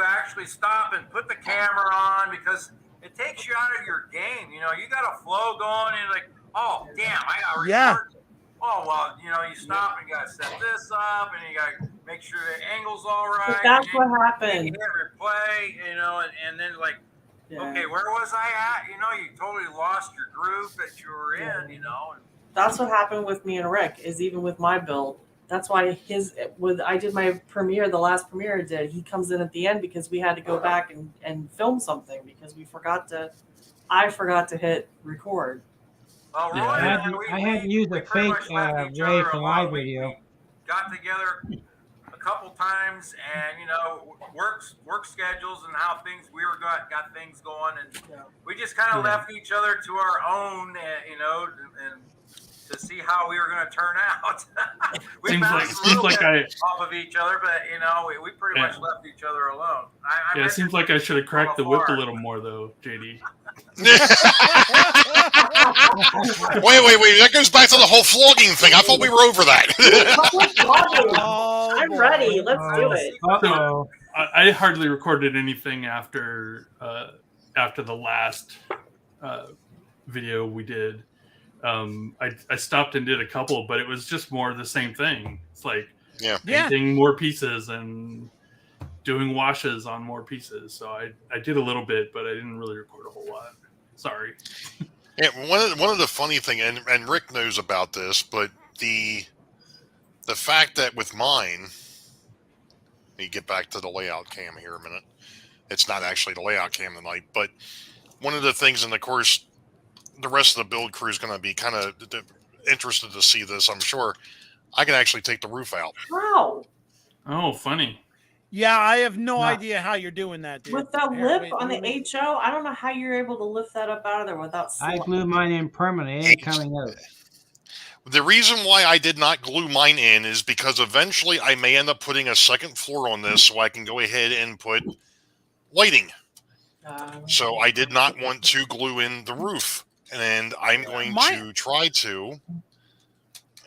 [SPEAKER 3] actually stop and put the camera on because it takes you out of your game. You know, you got a flow going, and you're like, oh damn, I got to record.
[SPEAKER 1] Yeah.
[SPEAKER 3] Oh well, you stop and you got to set this up, and you got to make sure the angle's all right.
[SPEAKER 6] But that's
[SPEAKER 3] and
[SPEAKER 6] what
[SPEAKER 3] you
[SPEAKER 6] happened.
[SPEAKER 3] hit replay, and then like.
[SPEAKER 6] Yeah.
[SPEAKER 3] Okay, where was I at? You totally lost your groove that you were in, And
[SPEAKER 6] That's what happened with me and Rick. Is even with my build. That's why I did my premiere. The last premiere I did. He comes in at the end because we had to go back and film something because I forgot to hit record.
[SPEAKER 3] Well, Roy,
[SPEAKER 4] Yeah. I had to use a
[SPEAKER 3] pretty
[SPEAKER 4] fake
[SPEAKER 3] much left each
[SPEAKER 4] Ray
[SPEAKER 3] other
[SPEAKER 4] for
[SPEAKER 3] alone.
[SPEAKER 4] live
[SPEAKER 3] We
[SPEAKER 4] video.
[SPEAKER 3] got together a couple times, and work schedules and how got things going, and we just kind of left each other to our own, and to see how we were going to turn out. We
[SPEAKER 5] Seems
[SPEAKER 3] bounced a little
[SPEAKER 5] like
[SPEAKER 3] bit off of each other, but we pretty much left each other alone.
[SPEAKER 5] It seems like I should have cracked the whip a
[SPEAKER 3] apart.
[SPEAKER 5] little more, though, JD.
[SPEAKER 2] Wait. That goes back to the whole flogging thing. I thought we were over that.
[SPEAKER 1] Oh,
[SPEAKER 6] I'm
[SPEAKER 1] boy.
[SPEAKER 6] ready. Let's do it.
[SPEAKER 4] Uh-oh.
[SPEAKER 5] I hardly recorded anything after the last video we did. I stopped and did a couple, but it was just more of the same thing. It's like painting more pieces and doing washes on more pieces. So I did a little bit, but I didn't really record a whole lot. Sorry.
[SPEAKER 2] Yeah, one of the funny thing, and Rick knows about this, but the fact that with mine, let me get back to the layout cam here a minute. It's not actually the layout cam tonight, but one of the things, and of course, the rest of the build crew is going to be kind of interested to see this, I'm sure. I can actually take the roof out.
[SPEAKER 6] How?
[SPEAKER 5] Oh, funny.
[SPEAKER 1] Yeah, I have no idea how you're doing that, dude.
[SPEAKER 6] With that
[SPEAKER 1] Here,
[SPEAKER 6] lip
[SPEAKER 1] wait,
[SPEAKER 6] on
[SPEAKER 1] let
[SPEAKER 6] the
[SPEAKER 1] me-
[SPEAKER 6] HO, I don't know how you're able to lift that up out of there without.
[SPEAKER 4] I glued mine in permanently. It ain't coming out.
[SPEAKER 2] The reason why I did not glue mine in is because eventually I may end up putting a second floor on this so I can go ahead and put lighting. So I did not want to glue in the roof. And I'm going to try to.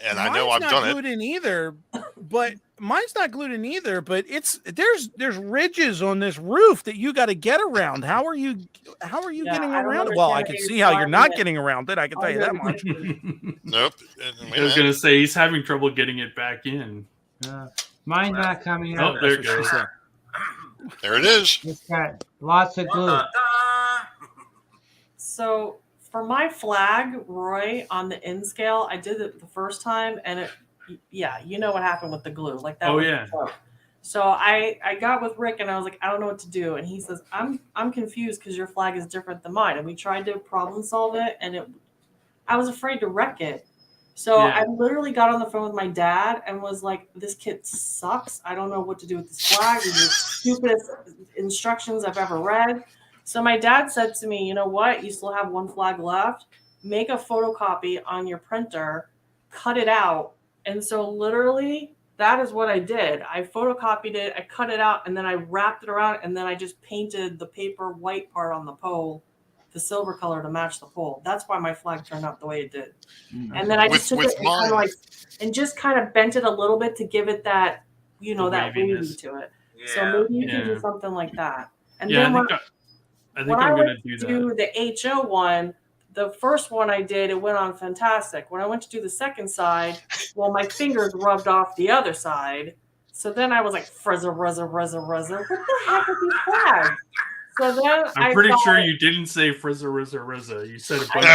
[SPEAKER 2] and I know I've
[SPEAKER 1] not
[SPEAKER 2] done
[SPEAKER 1] glued in either, but mine's not glued in either. But there's ridges on this roof that you got to get around. How are you
[SPEAKER 6] Yeah,
[SPEAKER 1] getting
[SPEAKER 6] I don't
[SPEAKER 1] around it? Well, I
[SPEAKER 6] understand
[SPEAKER 1] can
[SPEAKER 6] how
[SPEAKER 1] see
[SPEAKER 6] you're
[SPEAKER 1] how you're not
[SPEAKER 6] sliding it
[SPEAKER 1] getting around it. I can tell you that much.
[SPEAKER 2] Nope.
[SPEAKER 5] I was gonna say he's having trouble getting it back in.
[SPEAKER 4] Mine's not coming
[SPEAKER 5] Oh,
[SPEAKER 4] out.
[SPEAKER 5] there it goes.
[SPEAKER 2] There it is.
[SPEAKER 4] It's got lots of glue.
[SPEAKER 6] So for my flag, Roy, on the N scale, I did it the first time, and you know what happened with the glue, like that.
[SPEAKER 5] Oh,
[SPEAKER 6] was
[SPEAKER 5] yeah.
[SPEAKER 6] So I got with Rick, and I was like, I don't know what to do, and he says, I'm confused because your flag is different than mine, and we tried to problem solve it, and I was afraid to wreck it. So
[SPEAKER 5] Yeah.
[SPEAKER 6] I literally got on the phone with my dad and was like, this kit sucks. I don't know what to do with this flag. These are the stupidest instructions I've ever read. So my dad said to me, you know what? You still have one flag left. Make a photocopy on your printer, cut it out. And so literally that is what I did. I photocopied it, I cut it out, and then I wrapped it around, and then I just painted the paper white part on the pole, the silver color to match the pole. That's why my flag turned out the way it did. And then I just took it and just kind of bent it a little bit to give it that, that wavy to it.
[SPEAKER 3] Yeah.
[SPEAKER 6] So maybe you can do something like that. And
[SPEAKER 5] Yeah,
[SPEAKER 6] then
[SPEAKER 5] I think I'm gonna do that.
[SPEAKER 6] do the HO one, the first one I did, it went on fantastic. When I went to do the second side, well, my fingers rubbed off the other side. So then I was like, frizza, ruzza, ruzza, ruzza. What the heck are these flags? So then
[SPEAKER 5] I'm pretty sure you didn't say frizza, rizza, rizza. You said a bunch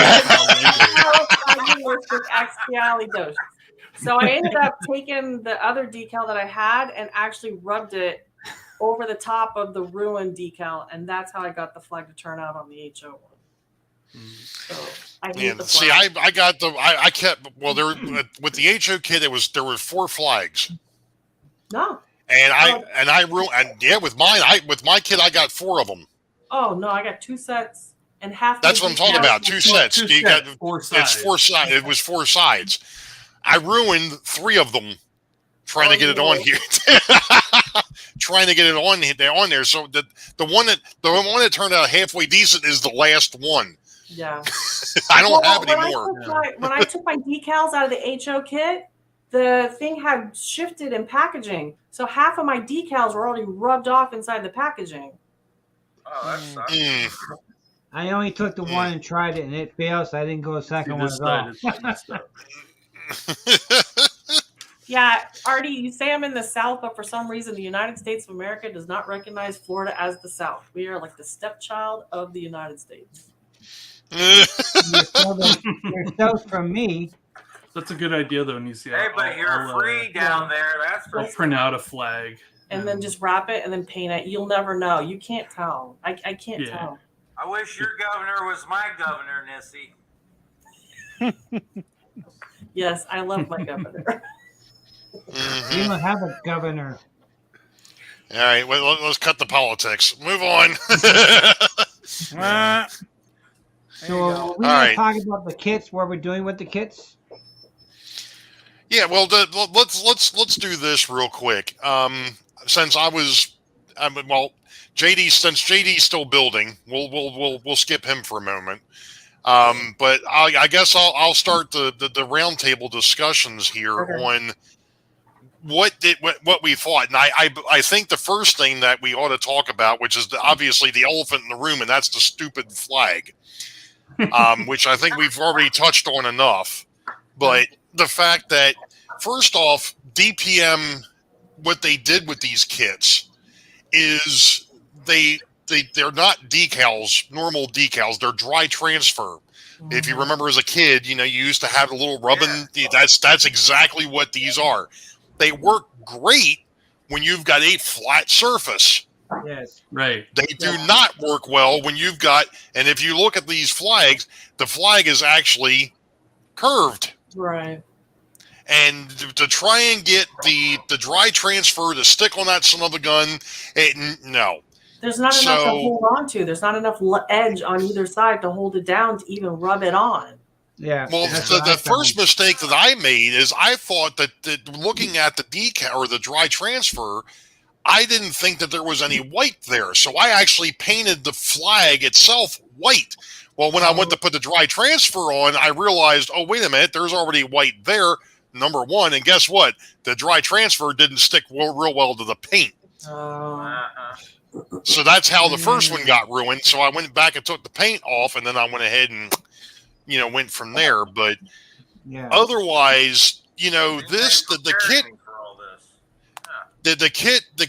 [SPEAKER 5] of
[SPEAKER 6] So I ended up taking the other decal that I had and actually rubbed it over the top of the ruined decal, and that's how I got the flag to turn out on the HO one. So I hate the
[SPEAKER 2] See,
[SPEAKER 6] flag.
[SPEAKER 2] I got I kept there with the HO kit. There were 4 flags.
[SPEAKER 6] No.
[SPEAKER 2] And with my kit I got 4 of them.
[SPEAKER 6] Oh no, I got 2 sets and half.
[SPEAKER 2] That's what I'm talking about. 2 sets.
[SPEAKER 5] Two
[SPEAKER 2] You
[SPEAKER 5] sets,
[SPEAKER 2] got
[SPEAKER 5] 4 sides.
[SPEAKER 2] It's 4 sides. It was 4 sides. I ruined 3 of them trying to get it on here. Trying to get it on there. So the one that turned out halfway decent is the last one.
[SPEAKER 6] Yeah.
[SPEAKER 2] I don't have any more.
[SPEAKER 6] When I took my decals out of the HO kit, the thing had shifted in packaging. So half of my decals were already rubbed off inside the packaging.
[SPEAKER 3] Oh, that sucks.
[SPEAKER 4] I only took the one and tried it, and it failed, so I didn't go a second one at all.
[SPEAKER 6] Yeah, Artie, you say I'm in the South, but for some reason the United States of America does not recognize Florida as the South. We are like the stepchild of the United States.
[SPEAKER 4] You're south from me.
[SPEAKER 5] That's a good idea, though, Nisi.
[SPEAKER 3] Hey, but you're free down there. That's for
[SPEAKER 5] I'll print out a flag.
[SPEAKER 6] And then just wrap it and then paint it. You'll never know. You can't tell. I can't tell.
[SPEAKER 3] I wish your governor was my governor, Nissy.
[SPEAKER 6] Yes, I love my governor.
[SPEAKER 4] You don't have a governor.
[SPEAKER 2] All right, well, let's cut the politics. Move on.
[SPEAKER 4] So we talking about the kits, what we're doing with the kits?
[SPEAKER 2] Yeah, well, let's do this real quick. Since JD's still building, we'll skip him for a moment. But I guess I'll start the roundtable discussions here on what we thought, and I think the first thing that we ought to talk about, which is obviously the elephant in the room, and that's the stupid flag, which I think we've already touched on enough. But the fact that, first off, DPM, what they did with these kits is they're not decals, normal decals. They're dry transfer. If you remember as a kid, you used to have a little rubbing. Yeah. That's exactly what these are. They work great when you've got a flat surface.
[SPEAKER 4] Yes.
[SPEAKER 5] Right.
[SPEAKER 2] They do not work well when you've got, and if you look at these flags, the flag is actually curved.
[SPEAKER 6] Right.
[SPEAKER 2] And to try and get the dry transfer to stick on that son of a gun, no.
[SPEAKER 6] There's not enough to hold on to. There's not enough edge on either side to hold it down to even rub it on.
[SPEAKER 4] Yeah.
[SPEAKER 2] Well, the first mistake that I made is I thought that looking at the decal or the dry transfer, I didn't think that there was any white there. So I actually painted the flag itself white. Well, when I went to put the dry transfer on, I realized, oh, wait a minute, there's already white there. number one. And guess what? The dry transfer didn't stick real well to the paint. So that's how the first one got ruined. So I went back and took the paint off, and then I went ahead and, went from there. But otherwise, the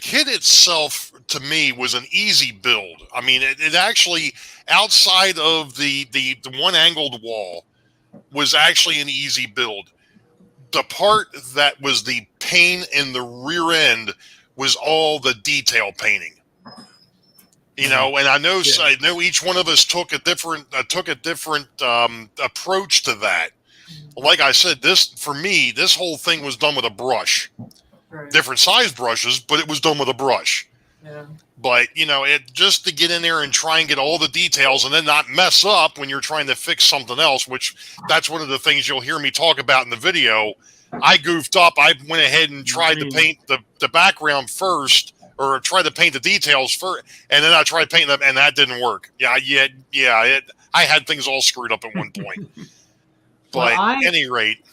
[SPEAKER 2] kit itself to me was an easy build. I mean, it actually, outside of the one angled wall, was actually an easy build. The part that was the pain in the rear end was all the detail painting. And I know each one of us took a different approach to that. Like I said, for me, this whole thing was done with a brush.
[SPEAKER 6] Right.
[SPEAKER 2] Different size brushes, but it was done with a brush.
[SPEAKER 6] Yeah.
[SPEAKER 2] But it just to get in there and try and get all the details and then not mess up when you're trying to fix something else, which that's one of the things you'll hear me talk about in the video. I goofed up. I went ahead and tried to paint the background first, or tried to paint the details first, and then I tried painting them, and that didn't work. I had things all screwed up at one point. But at any rate,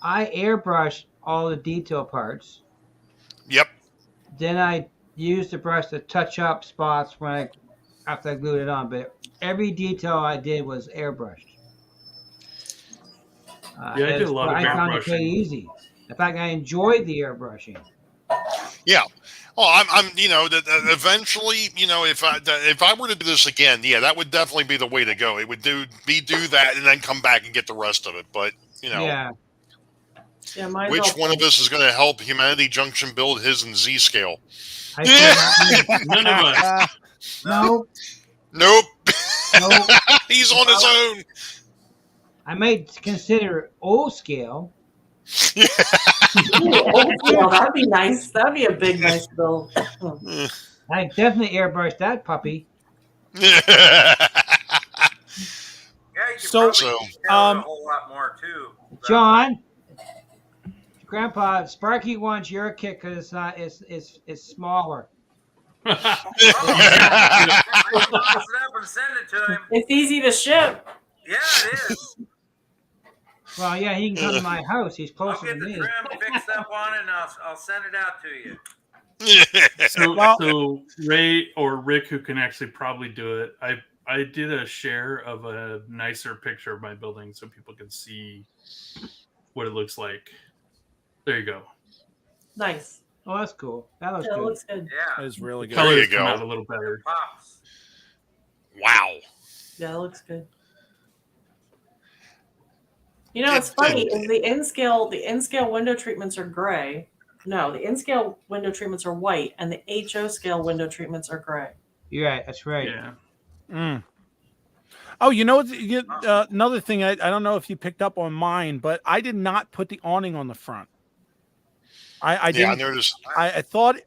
[SPEAKER 4] I airbrushed all the detail parts.
[SPEAKER 2] Yep.
[SPEAKER 4] Then I used the brush to touch up spots after I glued it on. But every detail I did was airbrushed.
[SPEAKER 5] I did a lot of airbrushing. I found it pretty easy.
[SPEAKER 4] In fact, I enjoyed the airbrushing.
[SPEAKER 2] Yeah. Well, I'm eventually, if I were to do this again, that would definitely be the way to go. It would do that and then come back and get the rest of it. But
[SPEAKER 4] yeah.
[SPEAKER 2] Which one of us is going to help Humanity Junction build his in Z scale?
[SPEAKER 5] None of us.
[SPEAKER 4] Nope.
[SPEAKER 2] Nope. He's on his own.
[SPEAKER 4] I may consider old scale.
[SPEAKER 6] Ooh, old scale, that'd be nice. That'd be a big, nice build.
[SPEAKER 4] I definitely airbrushed that puppy.
[SPEAKER 3] Yeah, you could probably a whole lot more too.
[SPEAKER 4] John, Grandpa, Sparky wants your kit because it's smaller.
[SPEAKER 3] Send it to him.
[SPEAKER 6] It's easy to ship.
[SPEAKER 3] Yeah, it is.
[SPEAKER 4] Well, yeah, he can come to my house. He's
[SPEAKER 3] I'll
[SPEAKER 4] closer
[SPEAKER 3] get
[SPEAKER 4] to
[SPEAKER 3] the
[SPEAKER 4] me.
[SPEAKER 3] trim fixed up on it, and I'll send it out to you.
[SPEAKER 5] So Ray or Rick, who can actually probably do it, I did a share of a nicer picture of my building so people can see what it looks like. There you go.
[SPEAKER 6] Nice.
[SPEAKER 4] Oh, that's cool. That looks
[SPEAKER 6] Yeah, it
[SPEAKER 4] good.
[SPEAKER 6] looks good.
[SPEAKER 3] Yeah.
[SPEAKER 1] That is really good.
[SPEAKER 5] Colors
[SPEAKER 2] There you
[SPEAKER 5] come
[SPEAKER 2] go.
[SPEAKER 5] out a little better.
[SPEAKER 3] Pops.
[SPEAKER 2] Wow.
[SPEAKER 6] Yeah, it looks good. It's funny is the in-scale window treatments are gray. No, the in-scale window treatments are white, and the HO scale window treatments are gray.
[SPEAKER 4] You're right. That's right.
[SPEAKER 5] Yeah.
[SPEAKER 1] Oh, another thing, I don't know if you picked up on mine, but I did not put the awning on the front. I didn't.
[SPEAKER 2] I noticed.
[SPEAKER 1] I thought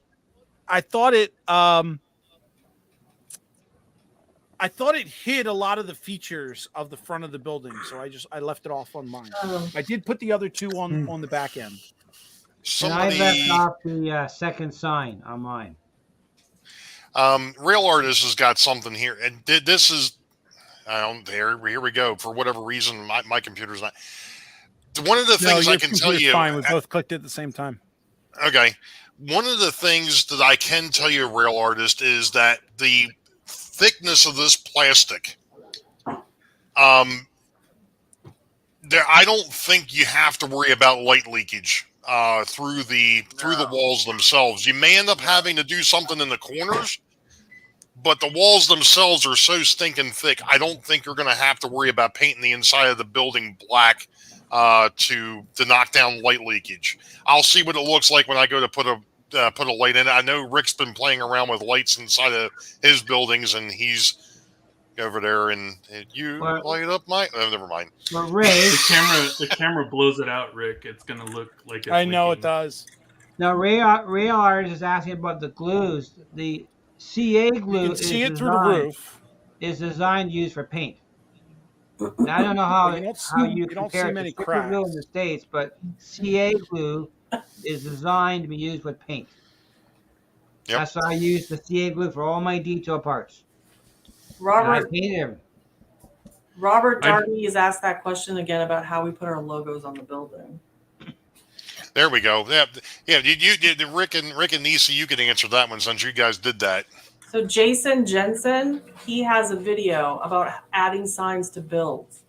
[SPEAKER 1] it hid a lot of the features of the front of the building, so I left it off on mine. I did put the other two on the back end.
[SPEAKER 4] And I left off the second sign on mine.
[SPEAKER 2] Real Artist has got something here, and this is, here we go. For whatever reason, my computer's not. One of the things I can tell you,
[SPEAKER 1] fine. We both clicked it at the same time.
[SPEAKER 2] Okay, one of the things that I can tell you, Real Artist, is that the thickness of this plastic, I don't think you have to worry about light leakage through the walls themselves. You may end up having to do something in the corners, but the walls themselves are so stinking thick, I don't think you're going to have to worry about painting the inside of the building black to knock down light leakage. I'll see what it looks like when I go to put a light in it. I know Rick's been playing around with lights inside of his buildings, and he's over there, and light up my. Oh, never mind.
[SPEAKER 4] Well, Ray,
[SPEAKER 5] the camera blows it out, Rick. It's gonna look like it's
[SPEAKER 1] I know
[SPEAKER 5] leaking.
[SPEAKER 1] it does.
[SPEAKER 4] now Real Artist is asking about the glues. The CA glue
[SPEAKER 1] You can see it through the roof.
[SPEAKER 4] is designed to use for paint. Now, I don't know how
[SPEAKER 1] You
[SPEAKER 4] you
[SPEAKER 1] don't
[SPEAKER 4] compare
[SPEAKER 1] see
[SPEAKER 4] it
[SPEAKER 1] many
[SPEAKER 4] to sticker glue
[SPEAKER 1] cracks.
[SPEAKER 4] in the States, but CA glue is designed to be used with paint.
[SPEAKER 2] Yep.
[SPEAKER 4] That's why I use the CA glue for all my detail parts. And I
[SPEAKER 6] Robert
[SPEAKER 4] painted everything.
[SPEAKER 6] Robert Darby has asked that question again about how we put our logos on the building.
[SPEAKER 2] There we go. Yeah. You did Rick and Nisi. You can answer that one since you guys did that.
[SPEAKER 6] So Jason Jensen, he has a video about adding signs to builds,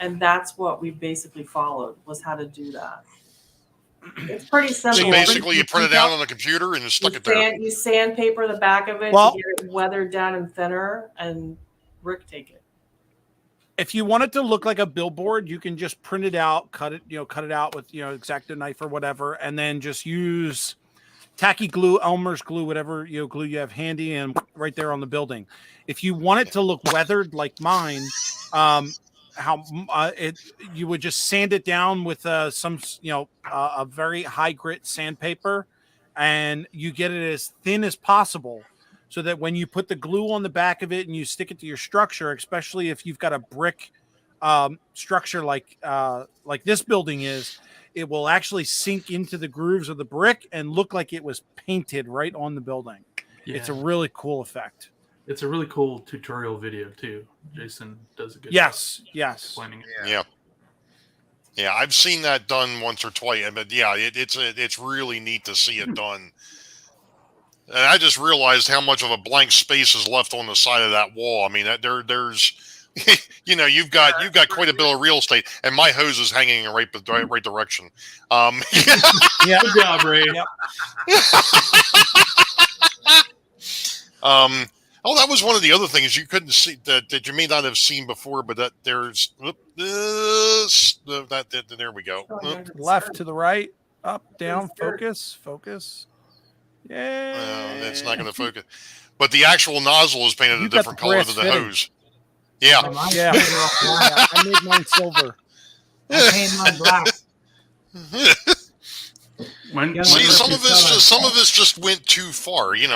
[SPEAKER 6] and that's what we basically followed, was how to do that. It's pretty simple.
[SPEAKER 2] So basically, you print it out on the computer and just stuck it there.
[SPEAKER 6] You sandpaper the back of it to get it weathered down and thinner, and Rick take it.
[SPEAKER 1] If you want it to look like a billboard, you can just print it out, cut it out with, X-Acto knife or whatever, and then just use tacky glue, Elmer's glue, whatever glue you have handy, and right there on the building. If you want it to look weathered like mine, you would just sand it down with a very high grit sandpaper, and you get it as thin as possible, so that when you put the glue on the back of it and you stick it to your structure, especially if you've got a brick structure like this building is, it will actually sink into the grooves of the brick and look like it was painted right on the building. Yeah. It's a really cool effect.
[SPEAKER 5] It's a really cool tutorial video too. Jason does a good job explaining it.
[SPEAKER 2] Yeah, I've seen that done once or twice, but yeah, it's really neat to see it done. And I just realized how much of a blank space is left on the side of that wall. I mean, there's, you've got quite a bit of real estate, and my hose is hanging in right direction.
[SPEAKER 5] Yeah, good job, Ray.
[SPEAKER 1] Yep.
[SPEAKER 2] Oh, that was one of the other things you couldn't see that you may not have seen before, but that there's this there we go.
[SPEAKER 1] Left to the right, up, down, focus. Yeah,
[SPEAKER 2] it's not going to focus. But the actual nozzle is painted a different color than the hose. Yeah.
[SPEAKER 1] I made mine silver.
[SPEAKER 4] I painted mine black.
[SPEAKER 2] See, some of this just went too far.
[SPEAKER 6] I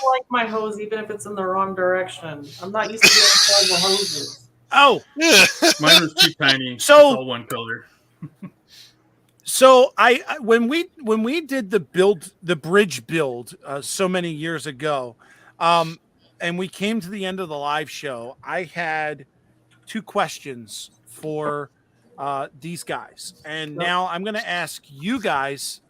[SPEAKER 6] like my hose, even if it's in the wrong direction. I'm not used to getting the hoses.
[SPEAKER 1] Oh,
[SPEAKER 5] mine was too tiny.
[SPEAKER 1] So
[SPEAKER 5] it's all one color.
[SPEAKER 1] So when we did the bridge build so many years ago, and we came to the end of the live show, I had 2 questions for these guys, and now I'm going to ask you guys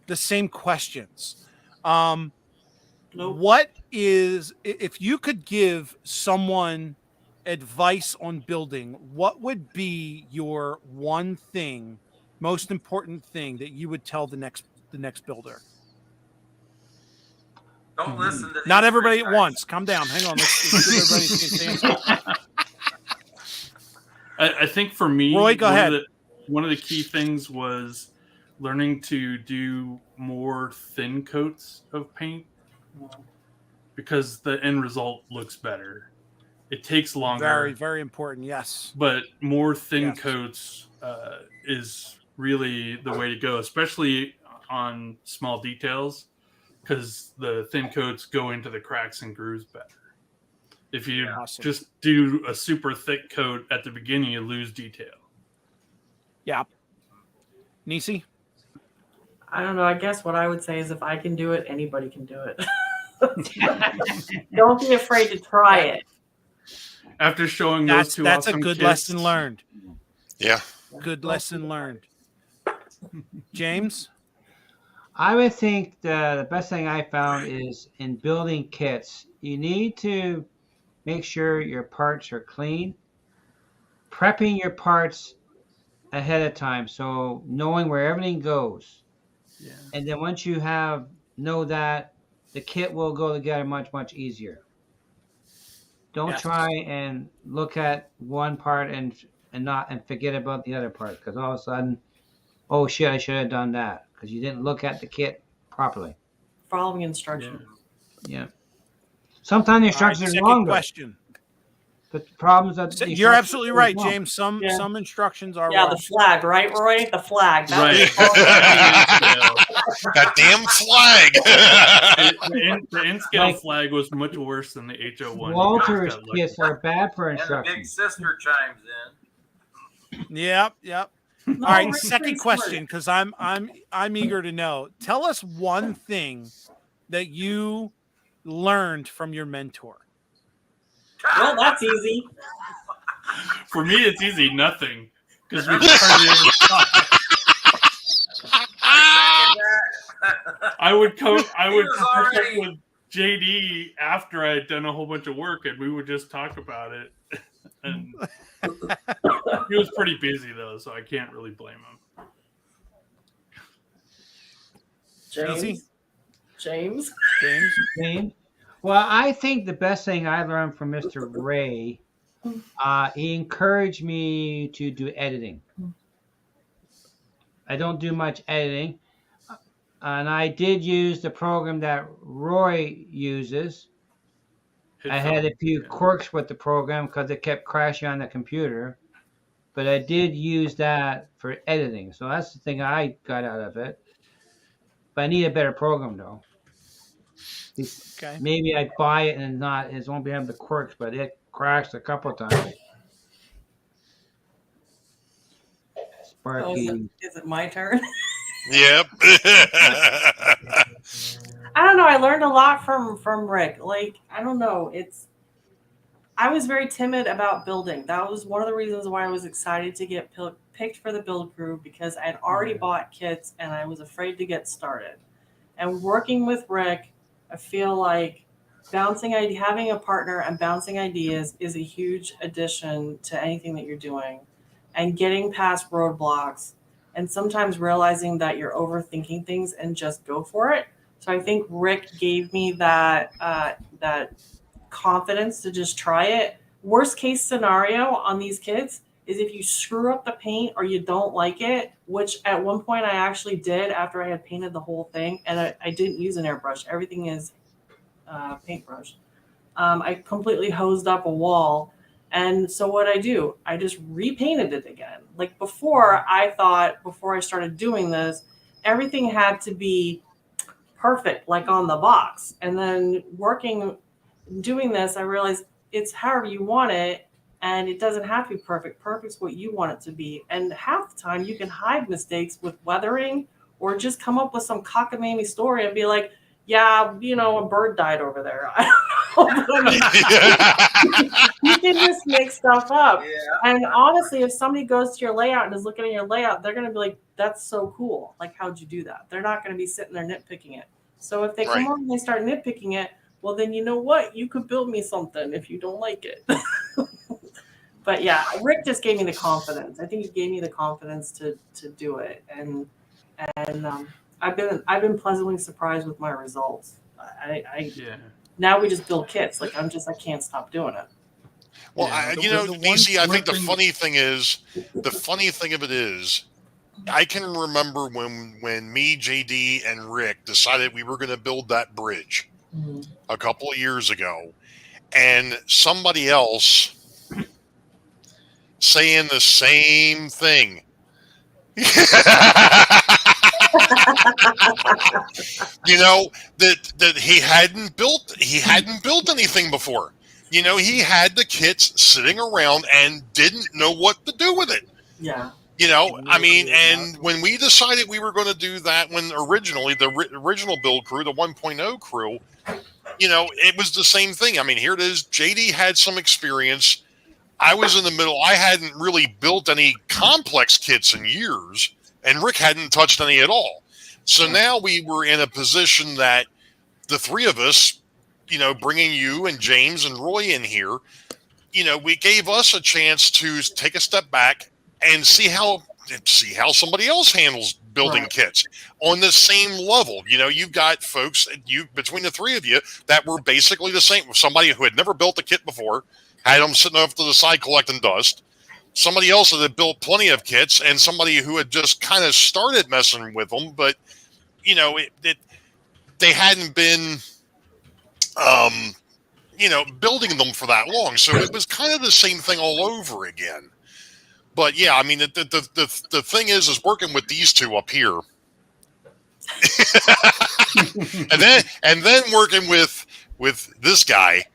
[SPEAKER 1] the same questions. What is, if you could give someone advice on building, what would be your one thing, most important thing that you would tell the next builder?
[SPEAKER 3] Don't listen to these
[SPEAKER 1] Not everybody
[SPEAKER 3] guys.
[SPEAKER 1] at once. Calm down. Hang on. Let's give everybody a chance.
[SPEAKER 5] I think for me,
[SPEAKER 1] Roy, go ahead.
[SPEAKER 5] One of the key things was learning to do more thin coats of paint, because the end result looks better. It takes longer.
[SPEAKER 1] Very, very important. Yes.
[SPEAKER 5] But more thin coats is really the way to go, especially on small details, because the thin coats go into the cracks and grooves better. If you just do a super thick coat at the beginning, you lose detail. Yeah.
[SPEAKER 1] Nisi?
[SPEAKER 6] I don't know. I guess what I would say is if I can do it, anybody can do it. Don't be afraid to try it.
[SPEAKER 5] After showing those two
[SPEAKER 1] that's
[SPEAKER 5] awesome
[SPEAKER 1] a good
[SPEAKER 5] kids,
[SPEAKER 1] lesson learned.
[SPEAKER 2] Yeah.
[SPEAKER 1] Good lesson learned. James?
[SPEAKER 4] I would think the best thing I found is in building kits, you need to make sure your parts are clean. Prepping your parts ahead of time, so knowing where everything goes.
[SPEAKER 5] Yeah.
[SPEAKER 4] And then once you know that, the kit will go together much, much easier. Don't try and look at one part and forget about the other part, because all of a sudden, oh shit, I should have done that because you didn't look at the kit properly.
[SPEAKER 6] Following instructions.
[SPEAKER 4] Yeah. Sometimes the instructions are wrong.
[SPEAKER 1] Question.
[SPEAKER 4] But the problem is that
[SPEAKER 1] you're absolutely right, James. Some instructions are wrong.
[SPEAKER 6] The flag, right, Roy? The flag.
[SPEAKER 5] Right.
[SPEAKER 2] That damn flag.
[SPEAKER 5] The N-scale flag was much worse than the HO1.
[SPEAKER 4] Walter's kits are bad for
[SPEAKER 3] And the
[SPEAKER 4] instructions.
[SPEAKER 3] big sister chimes in.
[SPEAKER 1] Yep. All right, second question, because I'm eager to know. Tell us one thing that you learned from your mentor.
[SPEAKER 6] Well, that's easy.
[SPEAKER 5] For me, it's easy, nothing, because we hardly ever talk. I would catch up with JD after I had done a whole bunch of work, and we would just talk about it. And he was pretty busy though, so I can't really blame him.
[SPEAKER 6] James.
[SPEAKER 4] Well, I think the best thing I learned from Mr. Ray, he encouraged me to do editing. I don't do much editing. And I did use the program that Roy uses. I had a few quirks with the program because it kept crashing on the computer. But I did use that for editing. So that's the thing I got out of it. But I need a better program, though.
[SPEAKER 1] Okay.
[SPEAKER 4] Maybe I buy it and it won't be having the quirks, but it crashed a couple of times. Sparky.
[SPEAKER 6] Is it my turn?
[SPEAKER 2] Yep.
[SPEAKER 6] I don't know. I learned a lot from Rick. Like, I don't know. I was very timid about building. That was one of the reasons why I was excited to get picked for the build crew, because I had already bought kits and I was afraid to get started. And working with Rick, I feel like having a partner and bouncing ideas is a huge addition to anything that you're doing, and getting past roadblocks and sometimes realizing that you're overthinking things and just go for it. So I think Rick gave me that confidence to just try it. Worst case scenario on these kits is if you screw up the paint or you don't like it, which at one point I actually did after I had painted the whole thing, and I didn't use an airbrush. Everything is paintbrush. I completely hosed up a wall. And so what I do, I just repainted it again. Like before, I thought before I started doing this, everything had to be perfect, like on the box. And then doing this, I realized it's however you want it, and it doesn't have to be perfect. Perfect's what you want it to be. And half the time you can hide mistakes with weathering, or just come up with some cockamamie story and be like, yeah, a bird died over there. I don't know. You can just make stuff up. Yeah. And honestly, if somebody goes to your layout and is looking at your layout, they're going to be like, that's so cool. Like, how'd you do that? They're not going to be sitting there nitpicking it. So if they come over and they start nitpicking it, well, then you know what? You could build me something if you don't like it. But yeah, Rick just gave me the confidence. I think he gave me the confidence to do it. And I've been pleasantly surprised with my results. Now we just build kits. Like I can't stop doing it.
[SPEAKER 2] Well, DC, I think the funny thing of it is, I can remember when me, JD, and Rick decided we were going to build that bridge a couple of years ago, and somebody else saying the same thing. that he hadn't built anything before. He had the kits sitting around and didn't know what to do with it.
[SPEAKER 6] Yeah.
[SPEAKER 2] And when we decided we were going to do that, when originally the original build crew, the 1.0 crew, it was the same thing. I mean, here it is. JD had some experience. I was in the middle. I hadn't really built any complex kits in years, and Rick hadn't touched any at all. So now we were in a position that the three of us, bringing you and James and Roy in here, we gave us a chance to take a step back and see how somebody else handles building kits on the same level. You've got folks between the three of you that were basically the same. Somebody who had never built a kit before, had them sitting off to the side collecting dust. Somebody else that had built plenty of kits, and somebody who had just kind of started messing with them, but they hadn't been building them for that long. So it was kind of the same thing all over again. But yeah, I mean, the thing is working with these two up here, and then working with this guy,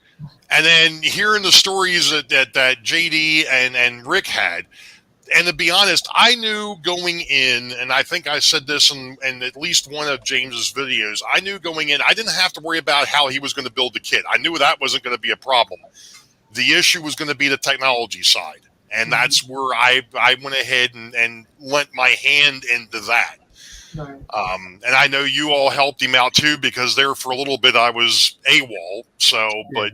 [SPEAKER 2] and then hearing the stories that JD and Rick had. And to be honest, I knew going in, and I think I said this in at least one of James's videos, I knew going in, I didn't have to worry about how he was going to build the kit. I knew that wasn't going to be a problem. The issue was going to be the technology side. And that's where I went ahead and lent my hand into that.
[SPEAKER 6] Right.
[SPEAKER 2] And I know you all helped him out too, because there for a little bit I was AWOL. So, but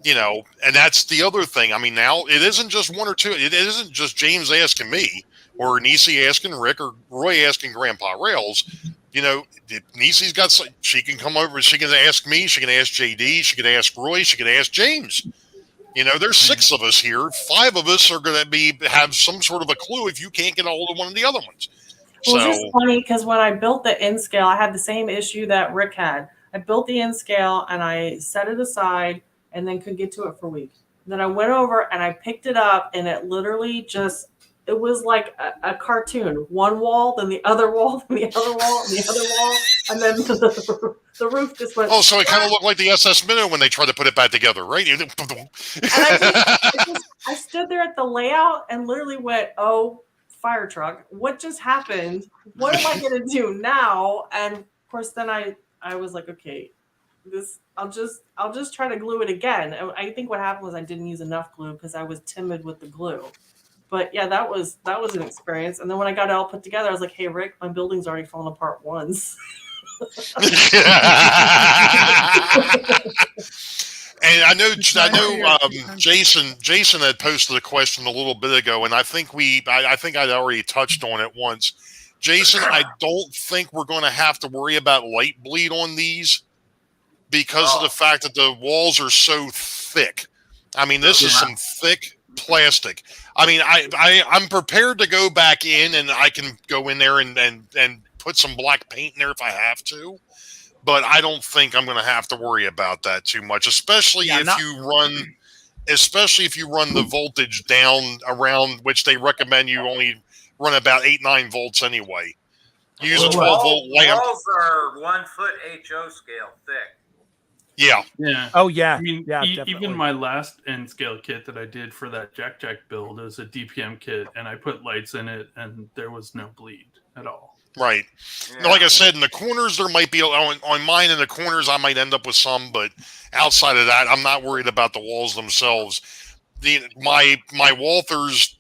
[SPEAKER 2] you know, and that's the other thing. I mean, now it isn't just one or two. It isn't just James asking me or Nisi asking Rick or Roy asking Grandpa Rails. You know, Nisi's got, she can come over, she can ask me, she can ask JD, she can ask Roy, she can ask James. You know, there's 6 of us here. 5 of us are going to have some sort of a clue if you can't get a hold of one of the other ones.
[SPEAKER 6] Well, it's just funny because when I built the N scale, I had the same issue that Rick had. I built the N scale and I set it aside and then could get to it for a week. Then I went over and I picked it up and it literally just, it was like a cartoon. One wall, then the other wall, then the other wall, and the other wall, and then the roof just went.
[SPEAKER 2] Oh, so it kind of looked like the SS Minnow when they tried to put it back together, right?
[SPEAKER 6] And I stood there at the layout and literally went, "Oh, fire truck! What just happened? What am I going to do now?" And of course, then I was like, "Okay, I'll just try to glue it again." And I think what happened was I didn't use enough glue because I was timid with the glue. But yeah, that was an experience. And then when I got it all put together, I was like, "Hey, Rick, my building's already fallen apart once."
[SPEAKER 2] And I know Jason had posted a question a little bit ago, and I think I'd already touched on it once. Jason, I don't think we're going to have to worry about light bleed on these because of the fact that the walls are so thick. I mean, this is some thick plastic. I mean, I'm prepared to go back in, and I can go in there and put some black paint in there if I have to. But I don't think I'm going to have to worry about that too much, especially if you run the voltage down around, which they recommend you only run about 8-9 volts anyway. Use a 12-volt lamp.
[SPEAKER 3] Walls are 1 foot HO scale thick.
[SPEAKER 2] Yeah.
[SPEAKER 5] Yeah.
[SPEAKER 1] Oh yeah.
[SPEAKER 5] I mean,
[SPEAKER 1] definitely.
[SPEAKER 5] even my last N scale kit that I did for that Jack build is a DPM kit, and I put lights in it, and there was no bleed at all.
[SPEAKER 2] Right. Yeah. Like I said, in the corners there might be on mine. In the corners, I might end up with some, but outside of that, I'm not worried about the walls themselves. My Walther's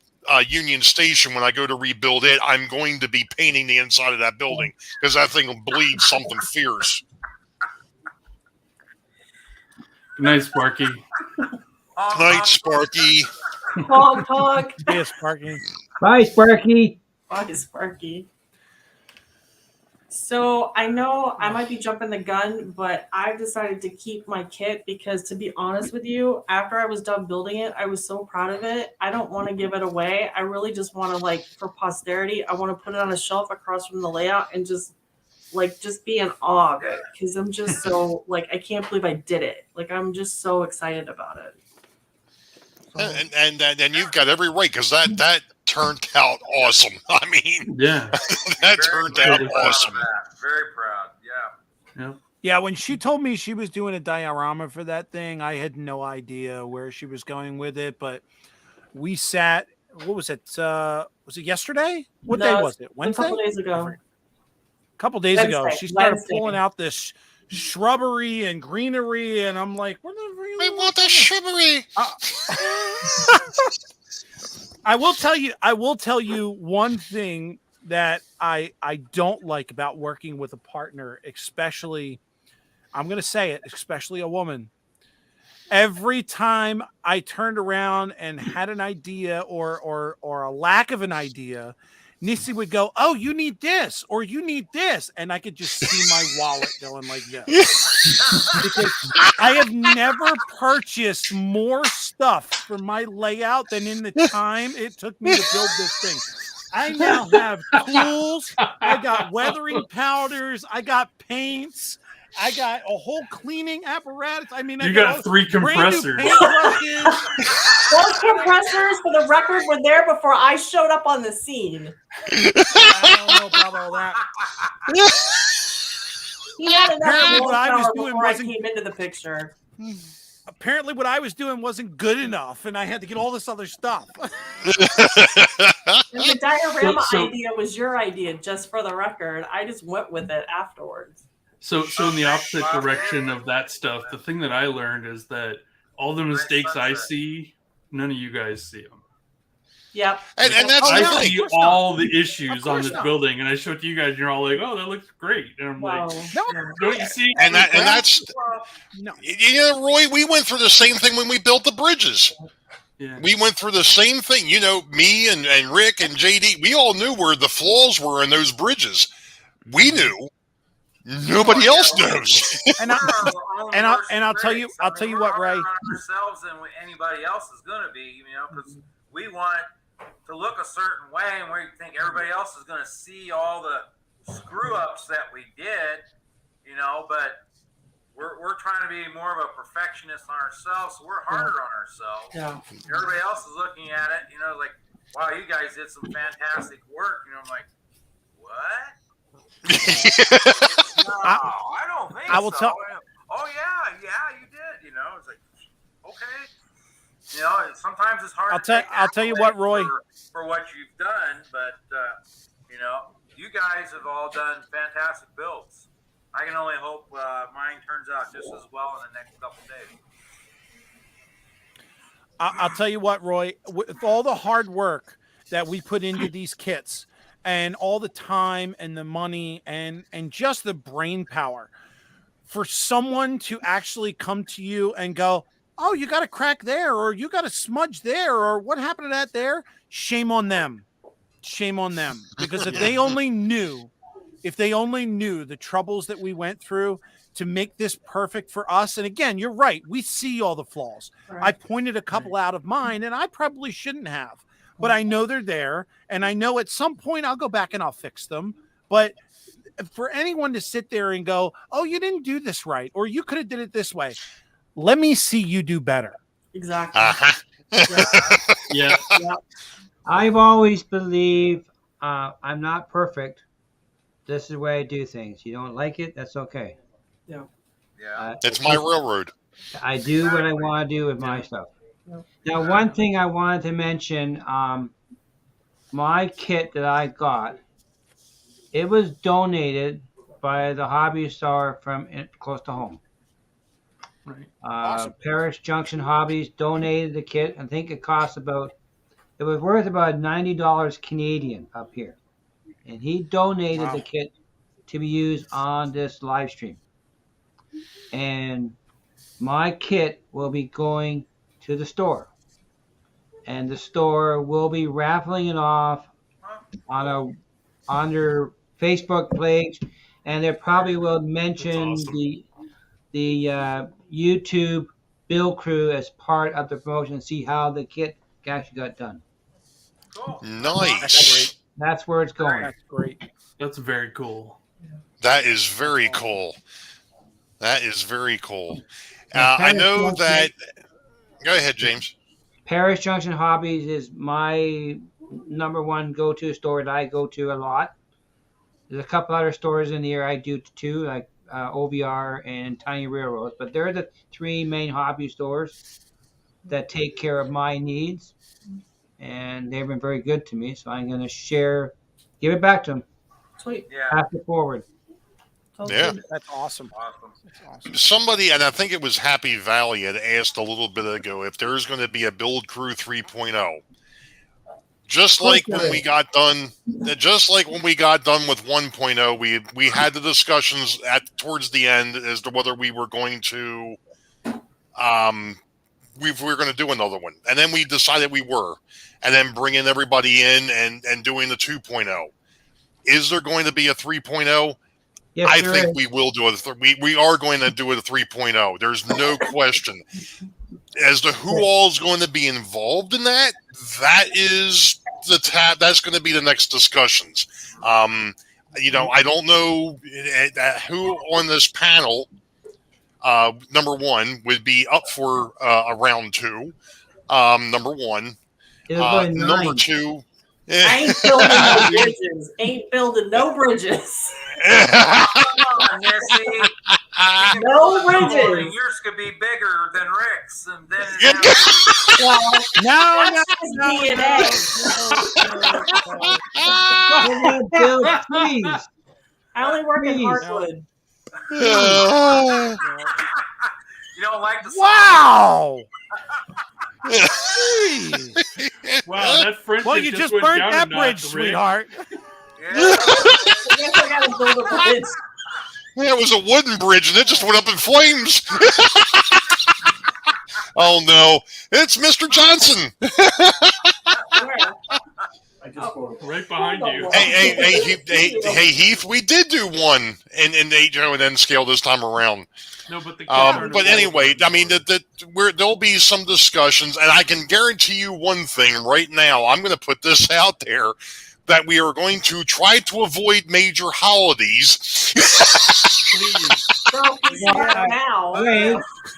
[SPEAKER 2] Union Station, when I go to rebuild it, I'm going to be painting the inside of that building because that thing will bleed something fierce.
[SPEAKER 5] Good night, Sparky.
[SPEAKER 2] Good night, Sparky.
[SPEAKER 6] Honk.
[SPEAKER 1] Yeah, Sparky.
[SPEAKER 4] Bye, Sparky.
[SPEAKER 6] Bye, Sparky. So I know I might be jumping the gun, but I've decided to keep my kit because, to be honest with you, after I was done building it, I was so proud of it. I don't want to give it away. I really just want to, like, for posterity, I want to put it on a shelf across from the layout and just be in awe of it because I'm just so, like, I can't believe I did it. Like, I'm just so excited about it.
[SPEAKER 2] And you've got every right because that turned out awesome. I mean,
[SPEAKER 5] yeah,
[SPEAKER 2] that turned out awesome.
[SPEAKER 3] Very proud. Yeah.
[SPEAKER 1] Yeah. When she told me she was doing a diorama for that thing, I had no idea where she was going with it. But we sat. What was it? Was it yesterday? What day was it? Wednesday?
[SPEAKER 6] A couple days ago.
[SPEAKER 1] A couple days ago, she started pulling out this shrubbery and greenery, and I'm like, "What the?
[SPEAKER 2] We want the shrubbery."
[SPEAKER 1] I will tell you one thing that I don't like about working with a partner, especially, I'm going to say it, especially a woman. Every time I turned around and had an idea or a lack of an idea, Nisi would go, "Oh, you need this, or you need this." And I could just see my wallet going like this. Because I have never purchased more stuff for my layout than in the time it took me to build this thing. I now have tools. I got weathering powders. I got paints. I got a whole cleaning apparatus. I mean,
[SPEAKER 5] you got 3 compressors.
[SPEAKER 6] Those compressors, for the record, were there before I showed up on the scene.
[SPEAKER 1] I don't know about all that.
[SPEAKER 6] He had enough
[SPEAKER 1] what I was doing
[SPEAKER 6] before I came into the picture.
[SPEAKER 1] Apparently, what I was doing wasn't good enough, and I had to get all this other stuff.
[SPEAKER 6] And the diorama idea was your idea, just for the record. I just went with it afterwards.
[SPEAKER 5] So in the opposite direction of that stuff, the thing that I learned is that all the mistakes I
[SPEAKER 3] sunset.
[SPEAKER 5] see, none of you guys see them.
[SPEAKER 6] Yep.
[SPEAKER 2] And that's the
[SPEAKER 5] I
[SPEAKER 2] thing.
[SPEAKER 5] see
[SPEAKER 1] course not.
[SPEAKER 5] all the issues on
[SPEAKER 1] course
[SPEAKER 5] this
[SPEAKER 1] not.
[SPEAKER 5] building, and I show it to you guys, and you're all like, "Oh, that looks great," and I'm
[SPEAKER 6] Wow.
[SPEAKER 5] like,
[SPEAKER 1] No,
[SPEAKER 5] "Don't you see?"
[SPEAKER 2] And that's
[SPEAKER 3] Well,
[SPEAKER 1] no.
[SPEAKER 2] you know, Roy. We went through the same thing when we built the bridges.
[SPEAKER 5] Yeah.
[SPEAKER 2] We went through the same thing. You know, me and Rick and JD. We all knew where the flaws were in those bridges. We knew. Nobody else knows.
[SPEAKER 1] And
[SPEAKER 3] we're
[SPEAKER 1] I,
[SPEAKER 3] our own
[SPEAKER 1] and I'll
[SPEAKER 3] worst
[SPEAKER 1] and I'll tell you
[SPEAKER 3] critics. I mean,
[SPEAKER 1] what,
[SPEAKER 3] we're harder
[SPEAKER 1] Ray.
[SPEAKER 3] on ourselves than anybody else is going to be, you know, because we want to look a certain way, and we think everybody else is going to see all the screw ups that we did, you know. But we're trying to be more of a perfectionist on ourselves, so we're harder on ourselves.
[SPEAKER 6] Yeah.
[SPEAKER 3] Everybody else is looking at it, you know, like, wow, you guys did some fantastic work. You know, I'm like, what? No, I don't think
[SPEAKER 1] I will
[SPEAKER 3] so.
[SPEAKER 1] tell-
[SPEAKER 3] Oh yeah, you did. You know, it's like, okay. You know, sometimes it's hard.
[SPEAKER 1] I'll tell you what, Roy.
[SPEAKER 3] For what you've done, but you know, you guys have all done fantastic builds. I can only hope mine turns out just as well in the next couple days.
[SPEAKER 1] I'll tell you what, Roy. With all the hard work that we put into these kits, and all the time and the money and just the brain power, for someone to actually come to you and go, "Oh, you got a crack there, or you got a smudge there, or what happened to that there?" Shame on them. Shame on them. Because if they only knew the troubles that we went through to make this perfect for us. And again, you're right. We see all the flaws.
[SPEAKER 6] Right.
[SPEAKER 1] I pointed a couple out of mine, and I probably shouldn't have, but I know they're there. And I know at some point I'll go back and I'll fix them. But for anyone to sit there and go, "Oh, you didn't do this right," or "You could have did it this way," let me see you do better.
[SPEAKER 6] Exactly.
[SPEAKER 5] Yeah.
[SPEAKER 6] Yeah.
[SPEAKER 4] I've always believed I'm not perfect. This is the way I do things. You don't like it, that's okay.
[SPEAKER 3] Yeah.
[SPEAKER 2] It's my railroad.
[SPEAKER 4] I do what I want to do with my stuff.
[SPEAKER 6] Yeah.
[SPEAKER 4] Now, one thing I wanted to mention, my kit that I got, it was donated by the hobby store from close to home.
[SPEAKER 5] Right.
[SPEAKER 1] Awesome.
[SPEAKER 4] Parish Junction Hobbies donated the kit. I think it was worth about $90 Canadian up here. And he donated the kit to be used on this live stream. And my kit will be going to the store. And the store will be raffling it off on their Facebook page. And they probably will mention
[SPEAKER 5] That's awesome.
[SPEAKER 4] the YouTube Bill Crew as part of the promotion, see how the kit actually got done.
[SPEAKER 3] Cool.
[SPEAKER 2] Nice.
[SPEAKER 4] That's where it's going.
[SPEAKER 1] That's great.
[SPEAKER 5] That's very cool.
[SPEAKER 2] That is very cool. That is very cool. I know that. Go ahead, James.
[SPEAKER 4] Parish Junction Hobbies is my number one go-to store that I go to a lot. There's a couple other stores in the area I do too, like OVR and Tiny Railroads, but they're the three main hobby stores that take care of my needs, and they've been very good to me. So I'm going to give it back to them,
[SPEAKER 6] Sweet.
[SPEAKER 3] Yeah.
[SPEAKER 4] pass it forward.
[SPEAKER 6] Totally.
[SPEAKER 2] Yeah.
[SPEAKER 1] That's awesome.
[SPEAKER 3] Awesome.
[SPEAKER 1] That's awesome.
[SPEAKER 2] Somebody, and I think it was Happy Valley, had asked a little bit ago if there's going to be a Build Crew 3.0. Just like when we got done with 1.0, we had the discussions towards the end as to whether we were going to we were going to do another one, and then we decided we were, and then bringing everybody in and doing the 2.0. Is there going to be a 3.0?
[SPEAKER 4] Yes,
[SPEAKER 2] I
[SPEAKER 4] there
[SPEAKER 2] think
[SPEAKER 4] is.
[SPEAKER 2] we will do it. We are going to do it a 3.0. There's no question. As to who all is going to be involved in that, that is that's going to be the next discussions. I don't know who on this panel, number one, would be up for a round two. Number one. Number two.
[SPEAKER 6] I ain't building no bridges. Ain't building no bridges.
[SPEAKER 3] Come on, Missy.
[SPEAKER 6] No bridges.
[SPEAKER 3] Yours could be bigger than Rick's, and then
[SPEAKER 6] Well,
[SPEAKER 1] No,
[SPEAKER 6] that's his DNA.
[SPEAKER 4] Bill, please.
[SPEAKER 6] I only work in
[SPEAKER 4] Please.
[SPEAKER 6] hardwood.
[SPEAKER 3] you You don't like the song?
[SPEAKER 1] Wow. Jeez.
[SPEAKER 5] Wow, that friendship
[SPEAKER 1] Well, you just
[SPEAKER 5] went
[SPEAKER 1] burnt
[SPEAKER 5] down
[SPEAKER 1] that
[SPEAKER 5] a notch,
[SPEAKER 1] bridge,
[SPEAKER 5] Rick.
[SPEAKER 1] sweetheart.
[SPEAKER 3] Yeah.
[SPEAKER 6] I guess I gotta build a bridge.
[SPEAKER 2] Yeah, it was a wooden bridge, and it just went up in flames. Oh no, it's Mr. Johnson.
[SPEAKER 6] Where?
[SPEAKER 5] I just right behind you.
[SPEAKER 2] Hey, Heath, we did do one in the N scale this time around.
[SPEAKER 5] No, but the kids aren't
[SPEAKER 2] But
[SPEAKER 5] available
[SPEAKER 2] anyway, I mean,
[SPEAKER 5] anymore.
[SPEAKER 2] there'll be some discussions, and I can guarantee you one thing right now. I'm going to put this out there that we are going to try to avoid major holidays.
[SPEAKER 5] Please.
[SPEAKER 6] Girl, we start now.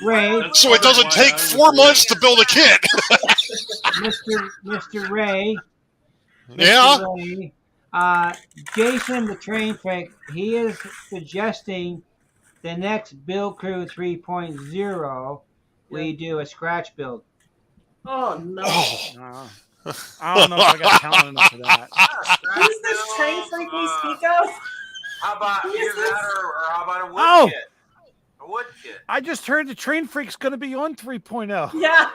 [SPEAKER 4] Ray,
[SPEAKER 5] That's
[SPEAKER 2] So it doesn't
[SPEAKER 5] why
[SPEAKER 2] take
[SPEAKER 5] I was
[SPEAKER 2] 4
[SPEAKER 5] there.
[SPEAKER 2] months to build a kit.
[SPEAKER 4] Mr. Ray.
[SPEAKER 2] Yeah.
[SPEAKER 4] Mr. Ray, Jason the Train Freak, he is suggesting the next Build Crew 3.0 we do a scratch build.
[SPEAKER 6] Oh no.
[SPEAKER 2] Oh.
[SPEAKER 1] I don't know if I got talent enough for that.
[SPEAKER 6] Who's this train freak we speak of?
[SPEAKER 3] How about
[SPEAKER 6] Who is
[SPEAKER 3] either
[SPEAKER 6] this?
[SPEAKER 3] that or how about a wood
[SPEAKER 1] Oh.
[SPEAKER 3] kit? A wood kit.
[SPEAKER 1] I just heard the Train Freak's going to be on 3.0.
[SPEAKER 6] Yeah.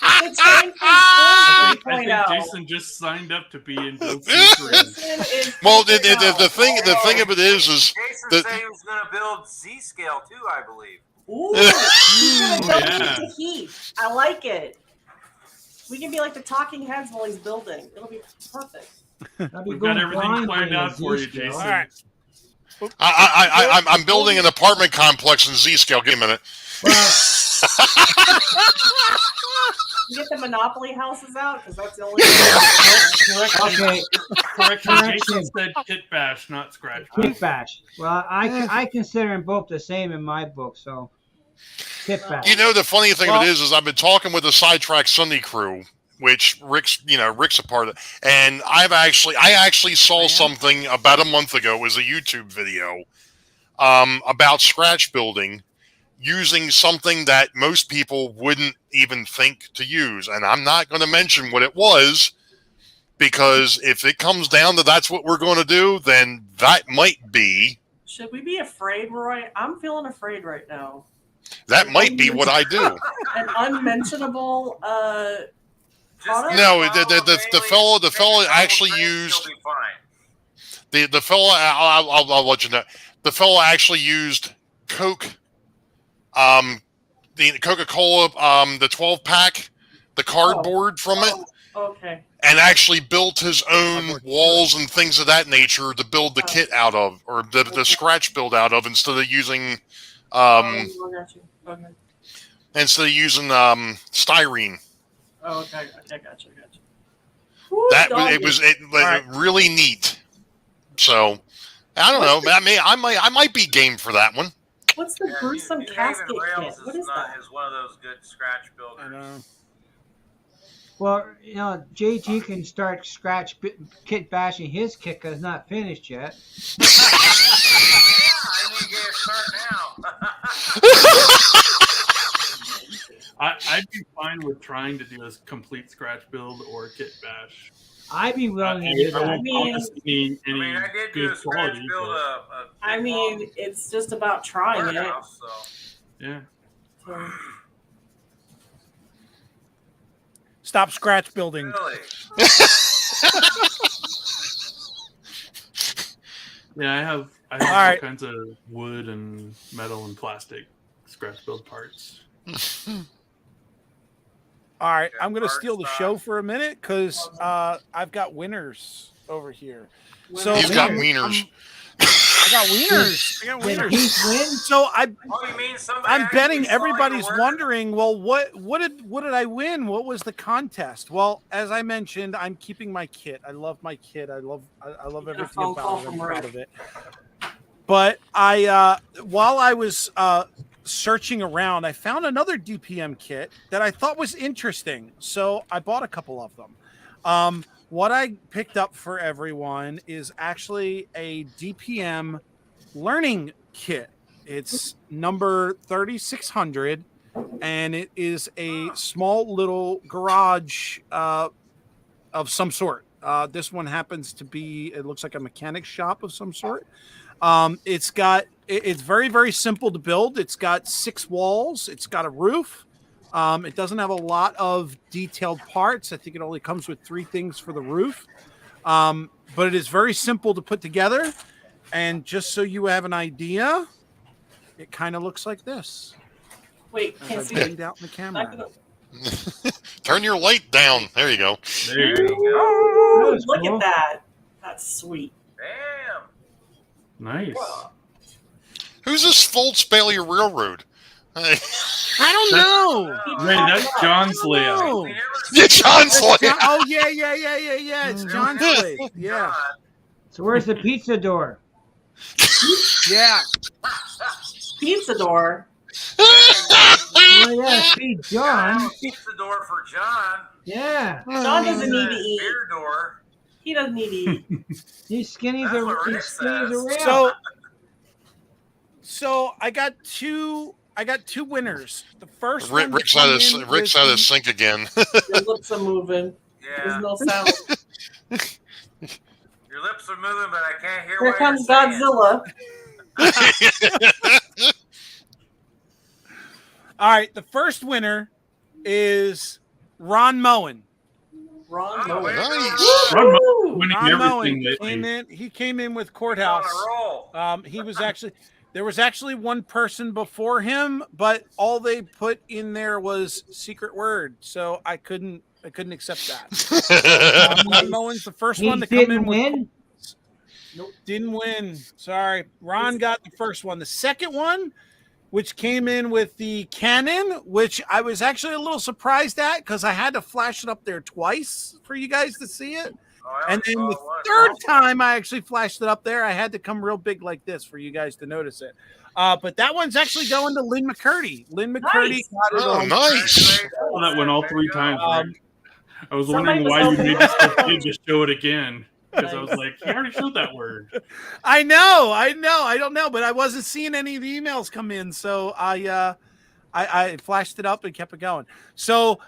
[SPEAKER 3] Ah,
[SPEAKER 6] The train freak
[SPEAKER 5] I
[SPEAKER 6] is
[SPEAKER 5] think
[SPEAKER 6] 3.0.
[SPEAKER 5] Jason just signed up to be in Build 3.
[SPEAKER 6] Jason is
[SPEAKER 2] Well,
[SPEAKER 6] 3.0.
[SPEAKER 2] the thing of it is
[SPEAKER 3] Jason
[SPEAKER 2] the-
[SPEAKER 3] said he was going to build Z-scale too, I believe.
[SPEAKER 6] Ooh, he's gonna
[SPEAKER 5] Ooh,
[SPEAKER 6] build
[SPEAKER 5] yeah.
[SPEAKER 6] it to heat. I like it. We can be like the talking heads while he's building. It'll be perfect.
[SPEAKER 4] I'll be
[SPEAKER 5] We've
[SPEAKER 4] going
[SPEAKER 5] got everything
[SPEAKER 4] blind
[SPEAKER 5] planned
[SPEAKER 4] with a
[SPEAKER 5] out for you,
[SPEAKER 4] Z-scale.
[SPEAKER 5] Jason.
[SPEAKER 1] All right.
[SPEAKER 2] I'm building an apartment complex in Z scale. Give me a minute.
[SPEAKER 4] Well,
[SPEAKER 6] You get the Monopoly houses out because that's the only.
[SPEAKER 5] Correction.
[SPEAKER 4] Okay,
[SPEAKER 5] Jason said kit bash, not scratch.
[SPEAKER 4] Kit Bash. Well, I consider them both the same in my book, so Kit Bash.
[SPEAKER 2] You know, the funny thing of
[SPEAKER 1] Well-
[SPEAKER 2] it is I've been talking with the Sidetrack Sunday crew, which Rick's a part of, and I actually saw something about a month ago. It was a YouTube video about scratch building using something that most people wouldn't even think to use, and I'm not going to mention what it was because if it comes down to that's what we're going to do, then that might be
[SPEAKER 6] Should we be afraid, Roy? I'm feeling afraid right now.
[SPEAKER 2] what I do.
[SPEAKER 6] An unmentionable product?
[SPEAKER 2] No, the fellow actually used the fellow. I'll let you know. The fellow actually used Coke, the Coca-Cola, the 12-pack, the cardboard from it,
[SPEAKER 6] Okay.
[SPEAKER 2] and actually built his own walls and things of that nature to build the kit out of, or the scratch build out of, instead of using
[SPEAKER 6] I got you. Okay.
[SPEAKER 2] styrene.
[SPEAKER 6] Oh, okay. I got you. Woo,
[SPEAKER 2] That
[SPEAKER 6] doggy.
[SPEAKER 2] it was really neat. So I don't know. I might be game for that one.
[SPEAKER 6] What's the gruesome casket kit? What is that?
[SPEAKER 3] Is one of those good scratch
[SPEAKER 1] I
[SPEAKER 3] builders.
[SPEAKER 1] know.
[SPEAKER 4] Well, JT can start Kit bashing his kit because it's not finished yet.
[SPEAKER 3] Yeah, I need to get a start now.
[SPEAKER 5] I'd be fine with trying to do a complete scratch build or kit bash.
[SPEAKER 4] I'd be willing to
[SPEAKER 5] I
[SPEAKER 4] do
[SPEAKER 5] won't
[SPEAKER 4] that.
[SPEAKER 5] promise any
[SPEAKER 3] I did do
[SPEAKER 5] good
[SPEAKER 3] a scratch
[SPEAKER 5] quality,
[SPEAKER 3] build.
[SPEAKER 5] but
[SPEAKER 6] I mean, it's just about trying it.
[SPEAKER 3] warehouse, so.
[SPEAKER 5] yeah.
[SPEAKER 6] So,
[SPEAKER 1] Stop scratch building.
[SPEAKER 3] Really?
[SPEAKER 5] Yeah, I have
[SPEAKER 1] All
[SPEAKER 5] all
[SPEAKER 1] right.
[SPEAKER 5] kinds of wood and metal and plastic scratch build parts.
[SPEAKER 1] All right,
[SPEAKER 3] Yeah,
[SPEAKER 1] I'm going to
[SPEAKER 3] parts
[SPEAKER 1] steal the
[SPEAKER 3] stock.
[SPEAKER 1] show for a minute because I've got winners over here. So
[SPEAKER 2] He's got
[SPEAKER 1] I'm-
[SPEAKER 2] wieners.
[SPEAKER 1] I got wieners. I got
[SPEAKER 4] Did
[SPEAKER 1] wieners.
[SPEAKER 4] Heath win?
[SPEAKER 1] So
[SPEAKER 3] Oh, you mean somebody
[SPEAKER 1] I'm
[SPEAKER 3] actually
[SPEAKER 1] betting
[SPEAKER 3] saw your
[SPEAKER 1] everybody's
[SPEAKER 3] work?
[SPEAKER 1] wondering, well, what did I win? What was the contest? Well, as I mentioned, I'm keeping my kit. I love my kit. I love everything
[SPEAKER 6] phone call
[SPEAKER 1] about it. I'm
[SPEAKER 6] from
[SPEAKER 1] proud
[SPEAKER 6] Rick.
[SPEAKER 1] of it. But I while I was searching around, I found another DPM kit that I thought was interesting. So I bought a couple of them. What I picked up for everyone is actually a DPM learning kit. It's number 3600, and it is a small little garage of some sort. This one happens to be, it looks like a mechanic shop of some sort. It's very, very simple to build. It's got 6 walls. It's got a roof. It doesn't have a lot of detailed parts. I think it only comes with 3 things for the roof. But it is very simple to put together. And just so you have an idea, it kind of looks like this.
[SPEAKER 6] Wait,
[SPEAKER 1] As
[SPEAKER 6] can't
[SPEAKER 1] I
[SPEAKER 6] see
[SPEAKER 1] laid
[SPEAKER 6] it.
[SPEAKER 1] out in the
[SPEAKER 6] Not
[SPEAKER 1] camera.
[SPEAKER 6] gonna-
[SPEAKER 2] Turn your light down. There you go.
[SPEAKER 5] There you go.
[SPEAKER 6] Oh,
[SPEAKER 4] That's
[SPEAKER 6] look
[SPEAKER 4] cool.
[SPEAKER 6] at that. That's sweet.
[SPEAKER 3] Damn.
[SPEAKER 5] Nice.
[SPEAKER 2] Who's this Foltz Bailey Railroad? Hey.
[SPEAKER 1] I don't know.
[SPEAKER 5] Ray, that's John's
[SPEAKER 1] I
[SPEAKER 5] layout.
[SPEAKER 1] don't know.
[SPEAKER 3] We never
[SPEAKER 2] Yeah,
[SPEAKER 3] see
[SPEAKER 2] John's
[SPEAKER 3] that.
[SPEAKER 2] like-
[SPEAKER 1] Oh yeah. It's John's place. Yeah.
[SPEAKER 4] So where's the pizza door?
[SPEAKER 1] Yeah.
[SPEAKER 6] Pizza door.
[SPEAKER 4] Oh yeah, see
[SPEAKER 3] Yeah,
[SPEAKER 4] John.
[SPEAKER 3] pizza door for John.
[SPEAKER 4] Yeah,
[SPEAKER 6] John doesn't need to eat.
[SPEAKER 3] Beer door.
[SPEAKER 6] He doesn't need to eat.
[SPEAKER 4] these skinnies
[SPEAKER 3] That's
[SPEAKER 4] are
[SPEAKER 3] what Rick
[SPEAKER 4] these skinnies
[SPEAKER 3] says.
[SPEAKER 4] are real.
[SPEAKER 1] So I got two winners. The first one to
[SPEAKER 2] Rick's
[SPEAKER 1] come
[SPEAKER 2] out of
[SPEAKER 1] in
[SPEAKER 2] Rick's
[SPEAKER 1] with
[SPEAKER 2] out of
[SPEAKER 1] the-
[SPEAKER 2] sync again.
[SPEAKER 6] Your lips are moving. There's
[SPEAKER 3] Yeah.
[SPEAKER 6] no sound.
[SPEAKER 3] Your lips are moving, but I can't hear
[SPEAKER 6] Here
[SPEAKER 3] what
[SPEAKER 6] comes
[SPEAKER 3] you're saying.
[SPEAKER 6] Godzilla.
[SPEAKER 1] All right, the first winner is Ron Moen.
[SPEAKER 6] Wrong.
[SPEAKER 3] Oh, way to go,
[SPEAKER 2] Nice.
[SPEAKER 3] Ron.
[SPEAKER 5] Ron
[SPEAKER 6] Woo!
[SPEAKER 5] winning
[SPEAKER 1] Ron
[SPEAKER 5] everything
[SPEAKER 1] Moen
[SPEAKER 5] lately.
[SPEAKER 1] came in. He came in with
[SPEAKER 3] He's on
[SPEAKER 1] Courthouse.
[SPEAKER 3] a roll.
[SPEAKER 1] He was actually there was actually one person before him, but all they put in there was secret word, so I couldn't accept that. Ron Moen's the first
[SPEAKER 4] He
[SPEAKER 1] one to come
[SPEAKER 4] didn't
[SPEAKER 1] in with.
[SPEAKER 4] win.
[SPEAKER 1] Nope, didn't win. Sorry. Ron got the first one. The second one, which came in with the Canon, which I was actually a little surprised at because I had to flash it up there twice for you guys to see it.
[SPEAKER 3] Oh, I
[SPEAKER 1] And
[SPEAKER 3] only
[SPEAKER 1] then the
[SPEAKER 3] saw one.
[SPEAKER 1] third time I actually flashed it up there, I had to come real big like this for you guys to notice it. But that one's actually going to Lynn McCurdy. Lynn McCurdy
[SPEAKER 6] Nice.
[SPEAKER 1] got it
[SPEAKER 2] Oh,
[SPEAKER 1] on.
[SPEAKER 2] nice.
[SPEAKER 5] Oh, that went all
[SPEAKER 3] There
[SPEAKER 5] 3
[SPEAKER 3] you go.
[SPEAKER 5] times. Rick. I was
[SPEAKER 6] Somebody
[SPEAKER 5] wondering
[SPEAKER 6] was
[SPEAKER 5] why you
[SPEAKER 6] hoping-
[SPEAKER 5] made us so big to show it again. Because I was
[SPEAKER 6] Nice.
[SPEAKER 5] like, he already showed that word.
[SPEAKER 1] I know. I don't know, but I wasn't seeing any of the emails come in, so I flashed it up and kept it going. So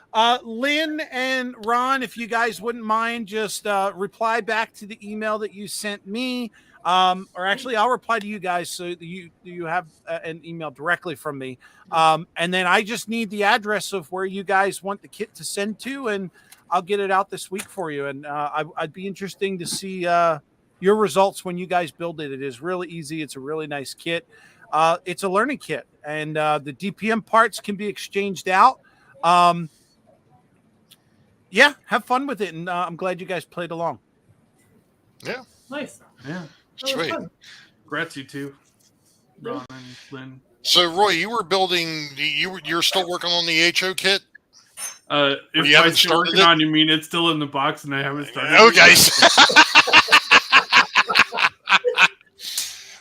[SPEAKER 1] Lynn and Ron, if you guys wouldn't mind, just reply back to the email that you sent me. Or actually, I'll reply to you guys so that you have an email directly from me. And then I just need the address of where you guys want the kit to send to, and I'll get it out this week for you. And I'd be interesting to see your results when you guys build it. It is really easy. It's a really nice kit. It's a learning kit, and the DPM parts can be exchanged out. Yeah, have fun with it, and I'm glad you guys played along.
[SPEAKER 6] Nice.
[SPEAKER 5] Yeah.
[SPEAKER 6] That was
[SPEAKER 2] Sweet.
[SPEAKER 6] fun.
[SPEAKER 5] Congrats, you two. Ron and Lynn.
[SPEAKER 2] So, Roy, you were building. You're still working on the HO kit.
[SPEAKER 5] If
[SPEAKER 2] you
[SPEAKER 5] I
[SPEAKER 2] haven't
[SPEAKER 5] still
[SPEAKER 2] started
[SPEAKER 5] working
[SPEAKER 2] it?
[SPEAKER 5] on, you mean it's still in the box and I haven't started it
[SPEAKER 2] Okay.
[SPEAKER 5] yet?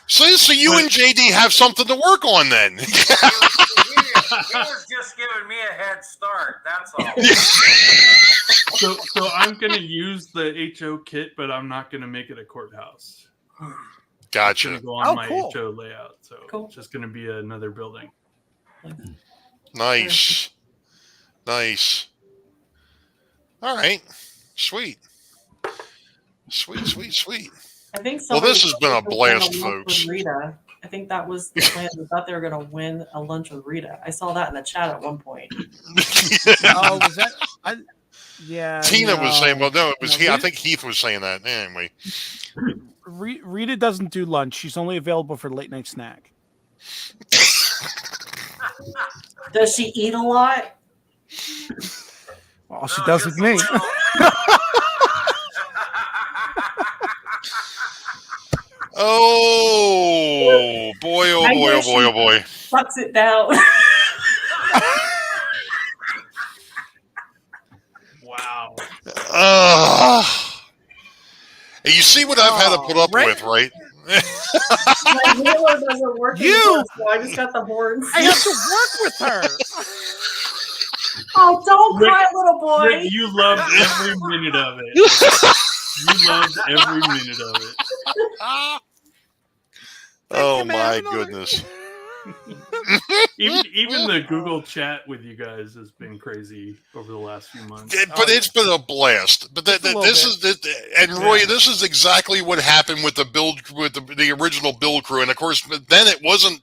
[SPEAKER 2] So you and JD have something to work on then.
[SPEAKER 3] He was just giving me a head start. That's all.
[SPEAKER 5] So I'm gonna use the HO kit, but I'm not gonna make it a courthouse. It's
[SPEAKER 2] Gotcha.
[SPEAKER 5] gonna go on
[SPEAKER 1] Oh,
[SPEAKER 5] my
[SPEAKER 1] cool.
[SPEAKER 5] HO layout. So
[SPEAKER 6] Cool.
[SPEAKER 5] it's just gonna be another building.
[SPEAKER 2] Nice. Nice. All right. Sweet. Sweet.
[SPEAKER 6] I think
[SPEAKER 2] Well, this has
[SPEAKER 6] somebody
[SPEAKER 2] been a
[SPEAKER 6] was gonna
[SPEAKER 2] blast,
[SPEAKER 6] lunch
[SPEAKER 2] folks.
[SPEAKER 6] with Rita. I think that was the plan. We thought they were going to win a lunch with Rita. I saw that in the chat at one point.
[SPEAKER 1] Oh, was that? Yeah.
[SPEAKER 2] Tina was saying, well, no, it was
[SPEAKER 1] No,
[SPEAKER 2] he. I
[SPEAKER 1] Rita-
[SPEAKER 2] think Heath was saying that. Anyway.
[SPEAKER 1] Rita doesn't do lunch. She's only available for late night snack.
[SPEAKER 6] Does she eat a lot?
[SPEAKER 1] All she
[SPEAKER 3] No,
[SPEAKER 1] does
[SPEAKER 3] just
[SPEAKER 1] with me.
[SPEAKER 3] a little.
[SPEAKER 2] Oh boy! Oh
[SPEAKER 6] I
[SPEAKER 2] boy!
[SPEAKER 6] know
[SPEAKER 2] Oh boy! Oh boy!
[SPEAKER 6] Sucks it down.
[SPEAKER 5] Wow.
[SPEAKER 2] You see what I've had to put up
[SPEAKER 1] Right.
[SPEAKER 2] with, right?
[SPEAKER 6] My halo doesn't work
[SPEAKER 1] You-
[SPEAKER 6] anymore, so I just got the horns.
[SPEAKER 1] I have to work with her.
[SPEAKER 6] Oh, don't
[SPEAKER 5] Rick-
[SPEAKER 6] cry, little boy.
[SPEAKER 5] Rick, you loved every minute of it. You loved every minute of it.
[SPEAKER 2] Oh
[SPEAKER 1] you, man.
[SPEAKER 2] my
[SPEAKER 1] Have another-
[SPEAKER 2] goodness!
[SPEAKER 5] Even the Google chat with you guys has been crazy over the last few months.
[SPEAKER 2] But it's been a blast. But Roy, this is exactly what happened with the build with the original build crew. And of course, then it wasn't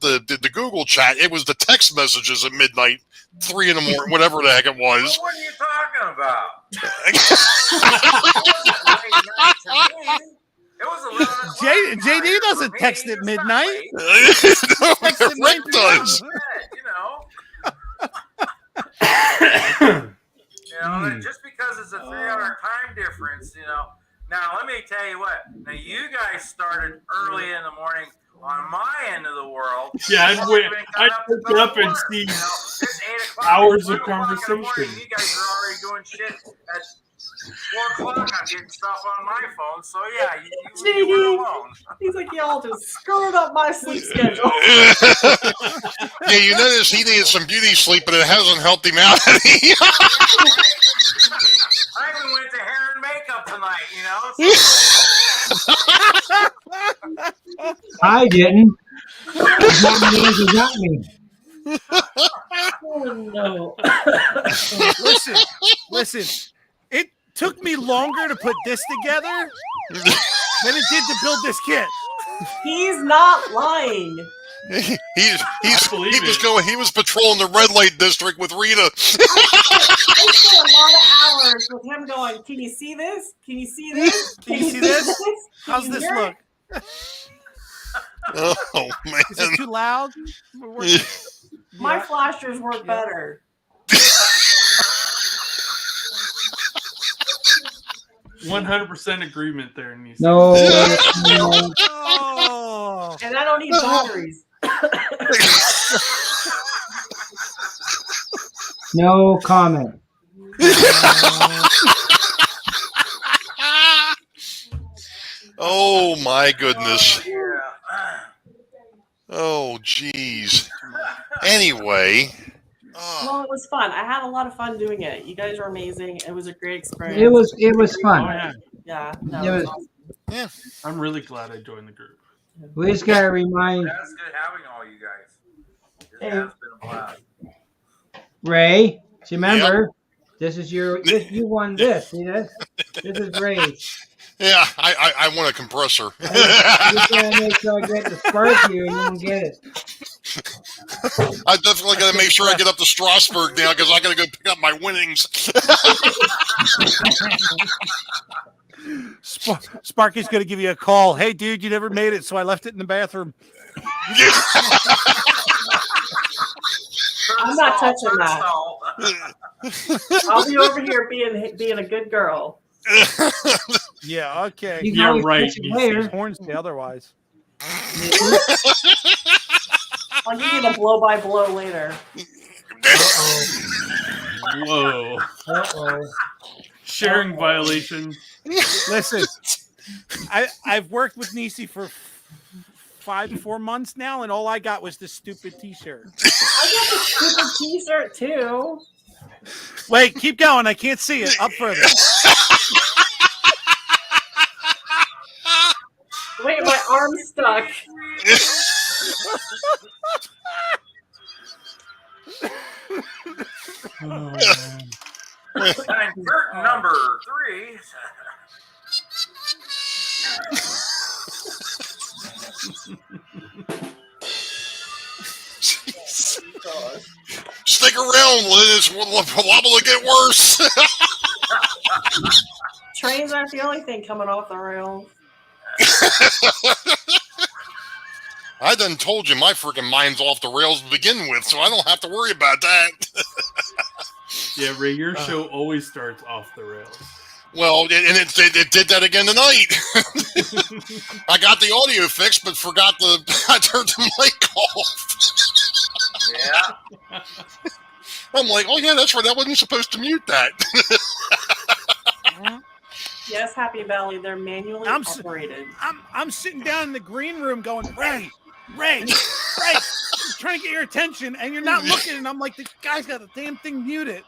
[SPEAKER 2] the Google chat. It was the text messages at midnight, 3 a.m, whatever the heck it was.
[SPEAKER 3] What are you talking about? It was 11 o'clock.
[SPEAKER 1] JD doesn't text at midnight.
[SPEAKER 2] Rick does.
[SPEAKER 3] Just because it's a 3-hour time difference, Now, let me tell you what. Now, you guys started early in the morning on my end of the world.
[SPEAKER 5] Yeah, I'd wake up and see hours of conversation.
[SPEAKER 3] You guys are already doing shit at 4 o'clock. I'm getting stuff on my phone. So, yeah, you were alone.
[SPEAKER 6] He's like, y'all just screwed up my sleep schedule.
[SPEAKER 2] Yeah, you notice he needed some beauty sleep, but it hasn't helped him out any.
[SPEAKER 3] I even went to hair and makeup tonight,
[SPEAKER 4] I didn't. You got me.
[SPEAKER 6] Oh, no.
[SPEAKER 1] Listen. It took me longer to put this together than it did to build this kit.
[SPEAKER 6] He's not lying.
[SPEAKER 2] He was patrolling the red light district with Rita.
[SPEAKER 6] I spent a lot of hours with him going, can you see this? Can you see this?
[SPEAKER 1] Can you see this? How's this look?
[SPEAKER 2] Oh, man.
[SPEAKER 1] Is it too loud?
[SPEAKER 6] My flashers work better.
[SPEAKER 5] 100% agreement there, Nisa.
[SPEAKER 4] No.
[SPEAKER 1] Oh.
[SPEAKER 6] And I don't need batteries.
[SPEAKER 4] No comment.
[SPEAKER 2] Oh my goodness.
[SPEAKER 3] Oh, yeah.
[SPEAKER 2] Oh geez. Anyway.
[SPEAKER 6] Well, it was fun. I had a lot of fun doing it. You guys were amazing. It was a great experience.
[SPEAKER 4] It was fun.
[SPEAKER 5] Oh, yeah.
[SPEAKER 6] Yeah. No,
[SPEAKER 4] It
[SPEAKER 6] it was
[SPEAKER 4] was-
[SPEAKER 6] awesome.
[SPEAKER 2] Yeah.
[SPEAKER 5] I'm really glad I joined the group.
[SPEAKER 4] We just gotta remind
[SPEAKER 3] That's good having all you guys. It
[SPEAKER 6] Hey.
[SPEAKER 3] has been a blast.
[SPEAKER 4] Ray. So remember, this is you won this. See this? This is Ray.
[SPEAKER 2] Yeah, I want a compressor.
[SPEAKER 4] I just gotta make sure I get the spark here and you don't get it.
[SPEAKER 2] I definitely got to make sure I get up to Strasbourg now because I got to go pick up my winnings.
[SPEAKER 1] Sparky's going to give you a call. Hey, dude, you never made it, so I left it in the bathroom.
[SPEAKER 6] I'm not touching that. I'll be over here being a good girl.
[SPEAKER 1] Yeah, okay.
[SPEAKER 4] You can
[SPEAKER 5] Yeah,
[SPEAKER 4] always
[SPEAKER 5] right.
[SPEAKER 4] fix it later.
[SPEAKER 1] Hornsby otherwise.
[SPEAKER 6] I'll give you the blow-by-blow later.
[SPEAKER 5] Whoa.
[SPEAKER 4] Uh-oh.
[SPEAKER 5] Sharing violation.
[SPEAKER 1] Listen, I've worked with Nisi for 4 months now, and all I got was this stupid T-shirt.
[SPEAKER 6] I got the stupid T-shirt too.
[SPEAKER 1] Wait, keep going. I can't see it. Up further.
[SPEAKER 6] Wait, my arm's stuck.
[SPEAKER 5] Oh, man.
[SPEAKER 3] And curtain number 3.
[SPEAKER 2] Stick around, Liz. We're liable to get worse.
[SPEAKER 6] Trains aren't the only thing coming off the rails.
[SPEAKER 2] I done told you my freaking mind's off the rails to begin with, so I don't have to worry about that.
[SPEAKER 5] Yeah, Ray, your show always starts off the rails.
[SPEAKER 2] Well, it did that again tonight. I got the audio fixed, but forgot I turned the mic off.
[SPEAKER 3] Yeah.
[SPEAKER 2] I'm like, oh yeah, that's right. I wasn't supposed to mute that.
[SPEAKER 6] Yes, Happy Valley, they're manually
[SPEAKER 1] I'm
[SPEAKER 6] operated.
[SPEAKER 1] I'm sitting down in the green room going, Ray, I'm trying to get your attention, and you're not looking, and I'm like, the guy's got the damn thing muted.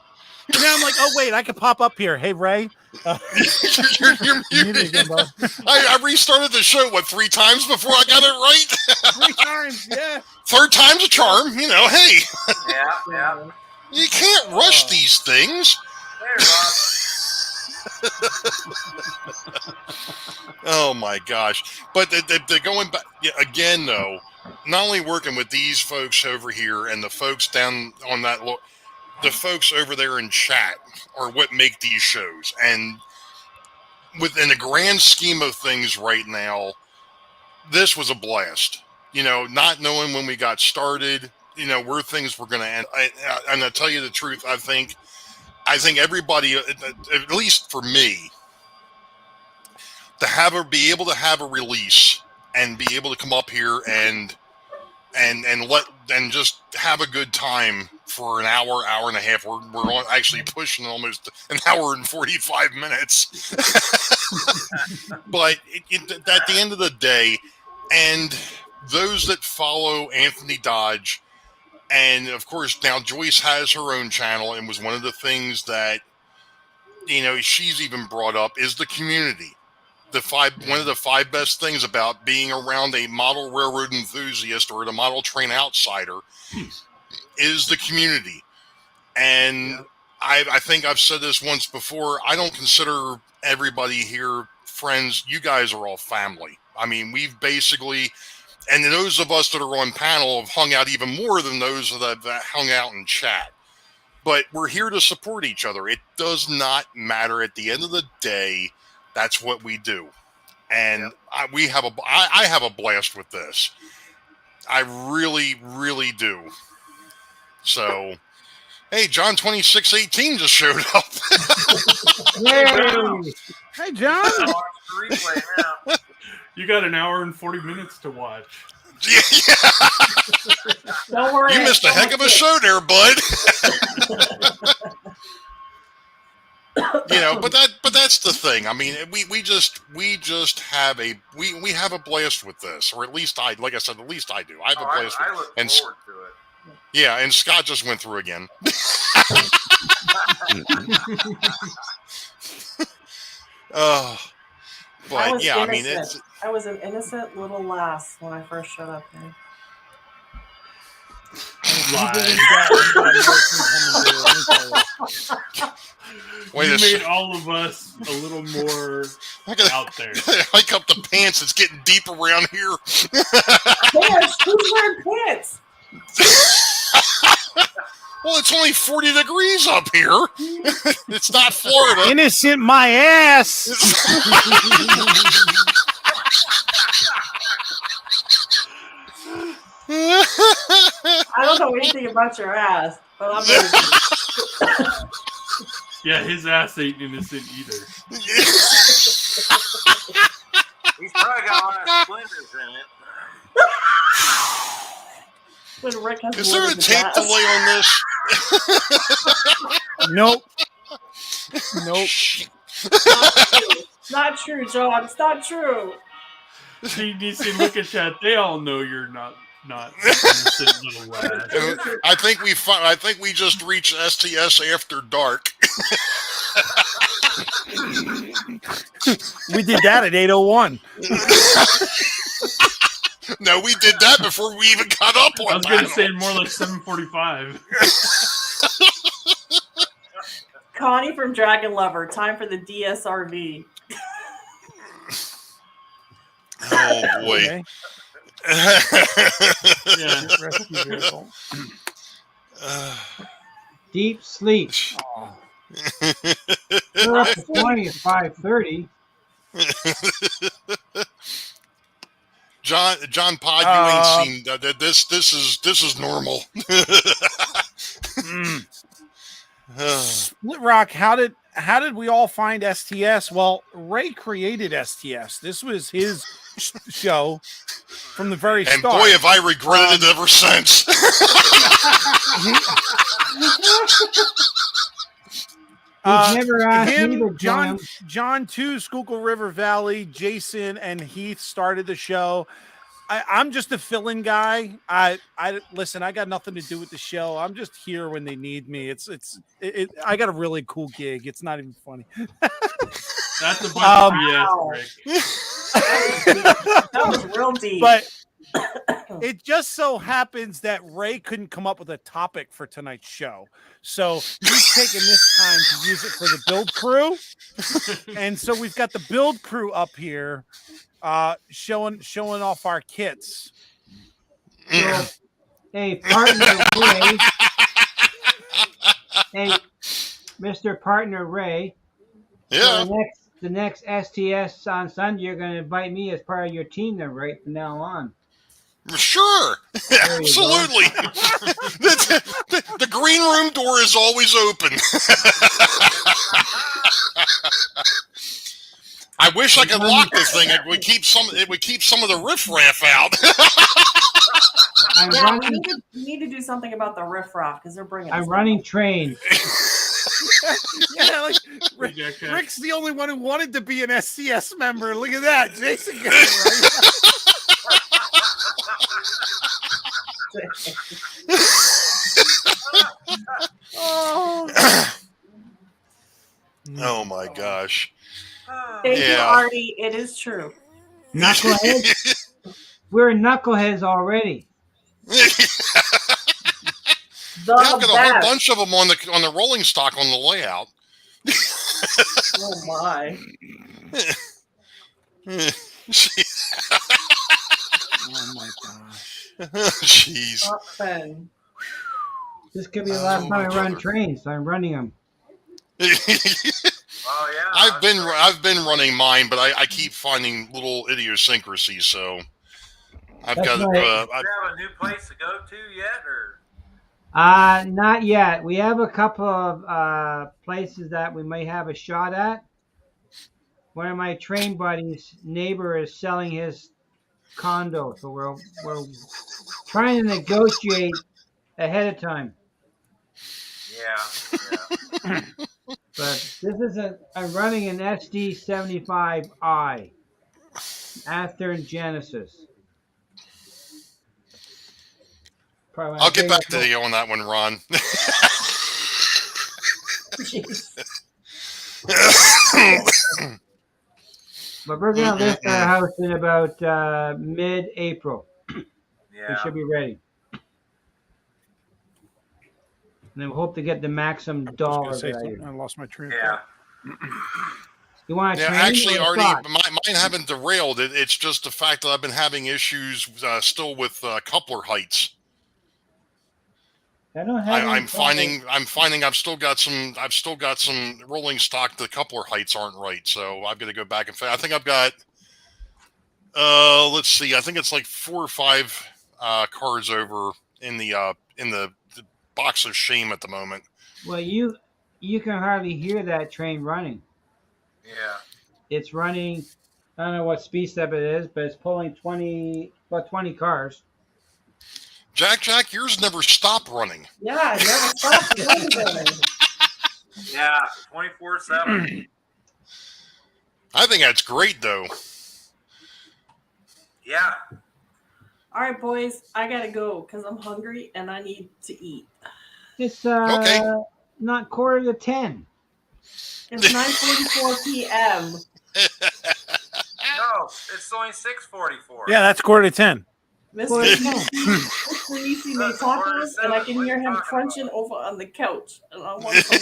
[SPEAKER 1] And now I'm like, oh wait, I could pop up here. Hey Ray,
[SPEAKER 2] You're muted.
[SPEAKER 1] again, bud.
[SPEAKER 2] I restarted the show, 3 times before I got it right?
[SPEAKER 1] 3 times, yeah.
[SPEAKER 2] Third time's a charm, hey.
[SPEAKER 3] Yeah.
[SPEAKER 2] You can't rush these things.
[SPEAKER 3] There,
[SPEAKER 2] Oh my gosh. But they're going back again, though, not only working with these folks over here and the folks down on that, the folks over there in chat are what make these shows. And within the grand scheme of things right now, this was a blast. Not knowing when we got started, where things were going to end. And I'll tell you the truth, I think everybody, at least for me, to be able to have a release and be able to come up here and just have a good time for an hour and a half. We're actually pushing almost an hour and 45 minutes. But at the end of the day, and those that follow Anthony Dodge, and of course now Joyce has her own channel, and was one of the things that she's even brought up is the community. One of the 5 best things about being around a model railroad enthusiast or the model train outsider is the community. And I think I've said this once before. I don't consider everybody here friends. You guys are all family. I mean, we've basically, and those of us that are on panel have hung out even more than those that hung out in chat. But we're here to support each other. It does not matter. At the end of the day, that's what we do. And I have a blast with this. I really, really do. So, hey, John 2618 just showed up.
[SPEAKER 1] Hey, John.
[SPEAKER 5] You got an hour and 40 minutes to watch.
[SPEAKER 6] Don't worry.
[SPEAKER 2] You missed a heck of a show there, bud. But that's the thing. I mean, we just have a blast with this, or at least I do. I have a blast.
[SPEAKER 3] I look forward to it.
[SPEAKER 2] Yeah, and Scott just went through again. But yeah, I mean,
[SPEAKER 6] I was an innocent little lass when I first showed up here.
[SPEAKER 5] You made all of us a little more out there.
[SPEAKER 2] Hike up the pants. It's getting deep around here.
[SPEAKER 6] Pants? Who's wearing pants?
[SPEAKER 2] Well, it's only 40 degrees up here. It's not Florida.
[SPEAKER 1] Innocent my ass.
[SPEAKER 6] I don't know anything about your ass, but I'm innocent.
[SPEAKER 5] Yeah, his ass ain't innocent either.
[SPEAKER 3] He's probably got a lot of splinters in it.
[SPEAKER 6] When Rick has
[SPEAKER 2] Is there a tape delay on this?
[SPEAKER 1] Nope.
[SPEAKER 6] Not true, John. It's not true.
[SPEAKER 5] You need to look at chat. They all know you're not innocent little ass.
[SPEAKER 2] I think we just reached STS after dark.
[SPEAKER 1] We did that at 8:01.
[SPEAKER 2] No, we did that before we even got up on.
[SPEAKER 5] I was going to say more like 7:45.
[SPEAKER 6] Connie from Dragon Lover. Time for the DSRV.
[SPEAKER 2] Oh boy.
[SPEAKER 1] Okay.
[SPEAKER 5] Yeah.
[SPEAKER 1] Rescue vehicle.
[SPEAKER 4] Deep sleep.
[SPEAKER 1] Oh.
[SPEAKER 4] We're up to 20 at 5:30.
[SPEAKER 2] John Pod, you ain't seen that. This is normal.
[SPEAKER 1] Split Rock, how did we all find STS? Well, Ray created STS. This was his show from the very
[SPEAKER 2] and
[SPEAKER 1] start.
[SPEAKER 2] boy, have I regretted it ever since.
[SPEAKER 4] Never asked me to join
[SPEAKER 1] John 2, Schuylkill River Valley, Jason and Heath started the show. I'm just a fill-in guy. I listen. I got nothing to do with the show. I'm just here when they need me. I got a really cool gig. It's not even funny.
[SPEAKER 5] That's a bunch of BS,
[SPEAKER 6] Wow.
[SPEAKER 5] Rick.
[SPEAKER 6] That was real deep.
[SPEAKER 1] But it just so happens that Ray couldn't come up with a topic for tonight's show, so he's taking this time to use it for the build crew. And so we've got the build crew up here, showing off our kits.
[SPEAKER 4] So, hey, partner Ray. Hey, Mr. Partner Ray.
[SPEAKER 2] Yeah.
[SPEAKER 4] So the next STS on Sunday, you're going to invite me as part of your team, then, right from now on.
[SPEAKER 2] Sure.
[SPEAKER 4] There you go.
[SPEAKER 2] Absolutely. The green room door is always open. I wish I could lock this thing. It would keep some of the riffraff out.
[SPEAKER 6] We need to do something about the riffraff because they're bringing.
[SPEAKER 4] I'm running trains.
[SPEAKER 1] Yeah, like Rick's the only one who wanted to be an SCS member. Look at that, Jason got it right.
[SPEAKER 2] Oh my gosh.
[SPEAKER 6] Thank you, Artie. It is true.
[SPEAKER 4] Knuckleheads? We're knuckleheads already.
[SPEAKER 6] The
[SPEAKER 2] I've got a whole
[SPEAKER 6] best.
[SPEAKER 2] bunch of them on the rolling stock on the layout.
[SPEAKER 6] Oh my.
[SPEAKER 1] Oh my gosh.
[SPEAKER 2] Jeez.
[SPEAKER 6] Top 10.
[SPEAKER 4] This could be the last time I run trains, so I'm running them.
[SPEAKER 3] Oh yeah.
[SPEAKER 2] I've been running mine, but I keep finding little idiosyncrasies. So I've
[SPEAKER 4] That's
[SPEAKER 2] got.
[SPEAKER 4] right.
[SPEAKER 3] Do you have a new place to go to yet, or?
[SPEAKER 4] Not yet. We have a couple of places that we might have a shot at. One of my train buddies' neighbor is selling his condo, so we're trying to negotiate ahead of time.
[SPEAKER 3] Yeah.
[SPEAKER 4] But this is I'm running an SD75i Athearn Genesis. Probably
[SPEAKER 2] I'll get back to you on that one, Ron.
[SPEAKER 4] But we're going to list our house in about mid-April. We
[SPEAKER 3] Yeah.
[SPEAKER 4] should be ready. And then we hope to get the Maxim dollar value.
[SPEAKER 1] I lost my train of
[SPEAKER 3] Yeah.
[SPEAKER 1] thought.
[SPEAKER 4] You want to
[SPEAKER 2] Yeah,
[SPEAKER 4] train
[SPEAKER 2] actually,
[SPEAKER 4] or
[SPEAKER 2] Artie,
[SPEAKER 4] stock?
[SPEAKER 2] mine haven't derailed. It's just the fact that I've been having issues still with coupler heights.
[SPEAKER 4] I don't have any
[SPEAKER 2] I'm
[SPEAKER 4] problem.
[SPEAKER 2] finding I've still got some rolling stock. The coupler heights aren't right, so I've got to go back and I think I've got let's see, I think it's like 4 or 5 cars over in the box of shame at the moment.
[SPEAKER 4] Well, you can hardly hear that train running.
[SPEAKER 3] Yeah.
[SPEAKER 4] It's running. I don't know what speed step it is, but it's pulling about 20 cars.
[SPEAKER 2] Jack, yours never stopped running.
[SPEAKER 6] Yeah, it never stops running.
[SPEAKER 3] Yeah. 24/7.
[SPEAKER 2] I think that's great, though.
[SPEAKER 3] Yeah.
[SPEAKER 6] All right, boys, I gotta go because I'm hungry and I need to eat.
[SPEAKER 4] It's
[SPEAKER 2] Okay.
[SPEAKER 4] not 9:45.
[SPEAKER 6] It's 9:44 p.m.
[SPEAKER 3] No, it's only 6:44.
[SPEAKER 1] Yeah, that's 9:45.
[SPEAKER 6] Mr. Nisi made tacos, and I can hear him crunching over on the couch. And I want some.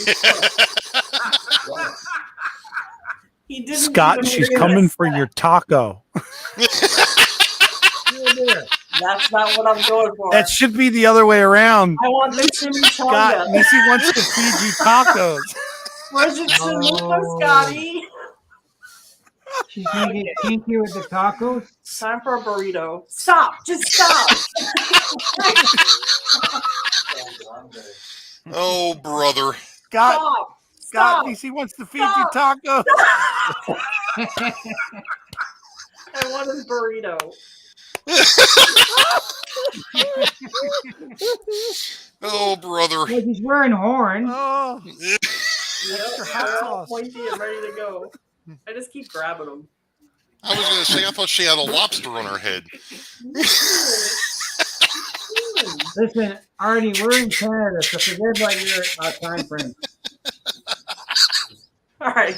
[SPEAKER 6] He didn't.
[SPEAKER 1] Scott,
[SPEAKER 6] even
[SPEAKER 1] she's
[SPEAKER 6] hear
[SPEAKER 1] coming
[SPEAKER 6] this.
[SPEAKER 1] for your taco.
[SPEAKER 6] That's not what I'm going for.
[SPEAKER 1] That should be the other way around.
[SPEAKER 6] I want the
[SPEAKER 1] Scott,
[SPEAKER 6] chimichanga.
[SPEAKER 1] Missy wants to feed you tacos.
[SPEAKER 6] Where's your chimichanga, Scotty?
[SPEAKER 4] She's gonna get kinky with the tacos.
[SPEAKER 6] Time for a burrito. Stop! Just stop!
[SPEAKER 2] Oh, brother.
[SPEAKER 1] Scott,
[SPEAKER 6] Stop!
[SPEAKER 1] Scott,
[SPEAKER 6] Stop!
[SPEAKER 1] Missy wants to feed you tacos.
[SPEAKER 6] I want his burrito.
[SPEAKER 2] Oh, brother.
[SPEAKER 4] Well, he's wearing horns.
[SPEAKER 1] Oh,
[SPEAKER 6] Yep,
[SPEAKER 1] Extra hot
[SPEAKER 6] they're all
[SPEAKER 1] sauce.
[SPEAKER 6] pointy and ready to go. I just keep grabbing them.
[SPEAKER 2] I was going to say, I thought she had a lobster on her head.
[SPEAKER 4] Listen, Artie, we're in Canada, so forget about your time frame.
[SPEAKER 6] All right.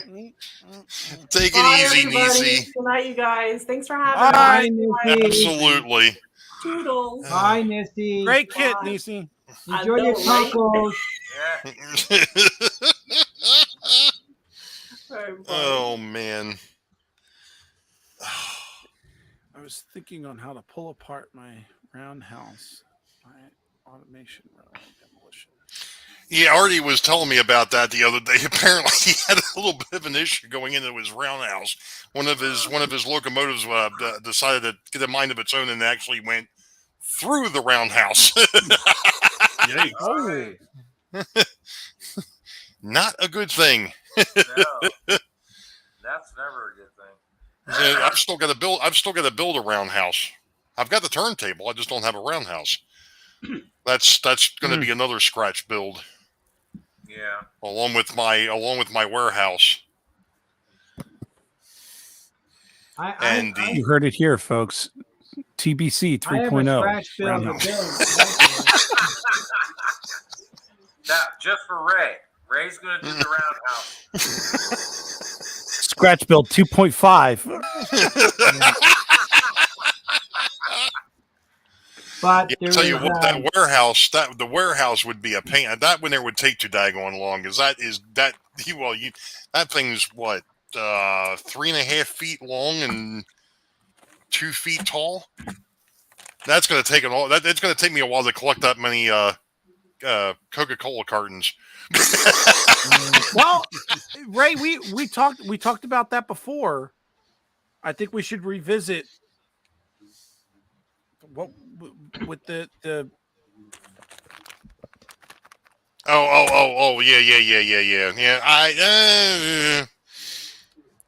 [SPEAKER 2] Take
[SPEAKER 6] Bye,
[SPEAKER 2] it easy,
[SPEAKER 6] everybody.
[SPEAKER 2] Nisi.
[SPEAKER 6] Good night, you guys. Thanks for having
[SPEAKER 4] Bye,
[SPEAKER 6] me.
[SPEAKER 4] Nisi.
[SPEAKER 2] Absolutely.
[SPEAKER 6] Toodles.
[SPEAKER 4] Bye, Nisi.
[SPEAKER 1] Great kid,
[SPEAKER 6] Bye.
[SPEAKER 1] Nisi.
[SPEAKER 4] Enjoy your
[SPEAKER 6] right?
[SPEAKER 4] tacos.
[SPEAKER 3] Yeah.
[SPEAKER 6] All right, bye.
[SPEAKER 2] Oh, man.
[SPEAKER 1] I was thinking on how to pull apart my roundhouse, my automation demolition.
[SPEAKER 2] Yeah, Artie was telling me about that the other day. Apparently, he had a little bit of an issue going into his roundhouse. One of his locomotives decided to get a mind of its own and actually went through the roundhouse.
[SPEAKER 5] Yikes.
[SPEAKER 1] Oh,
[SPEAKER 2] Not a good thing.
[SPEAKER 3] No, that's never a good thing.
[SPEAKER 2] I've still got to build a roundhouse. I've got the turntable. I just don't have a roundhouse. That's going to be another scratch build.
[SPEAKER 3] Yeah.
[SPEAKER 2] Along with my warehouse.
[SPEAKER 1] you heard it here, folks. TBC 3.0.
[SPEAKER 4] Scratch build to
[SPEAKER 1] roundhouse.
[SPEAKER 4] build.
[SPEAKER 3] Now, just for Ray. Ray's going to do the roundhouse.
[SPEAKER 1] Scratch build 2.5.
[SPEAKER 4] But
[SPEAKER 2] Yeah,
[SPEAKER 4] there
[SPEAKER 2] tell you
[SPEAKER 4] is,
[SPEAKER 2] what, the warehouse would be a pain. That one there would take too daggone long. That thing's what 3.5 feet long and 2 feet tall. That's going to take it's going to take me a while to collect that many Coca-Cola cartons.
[SPEAKER 1] Well, Ray, we talked about that before. I think we should revisit what with the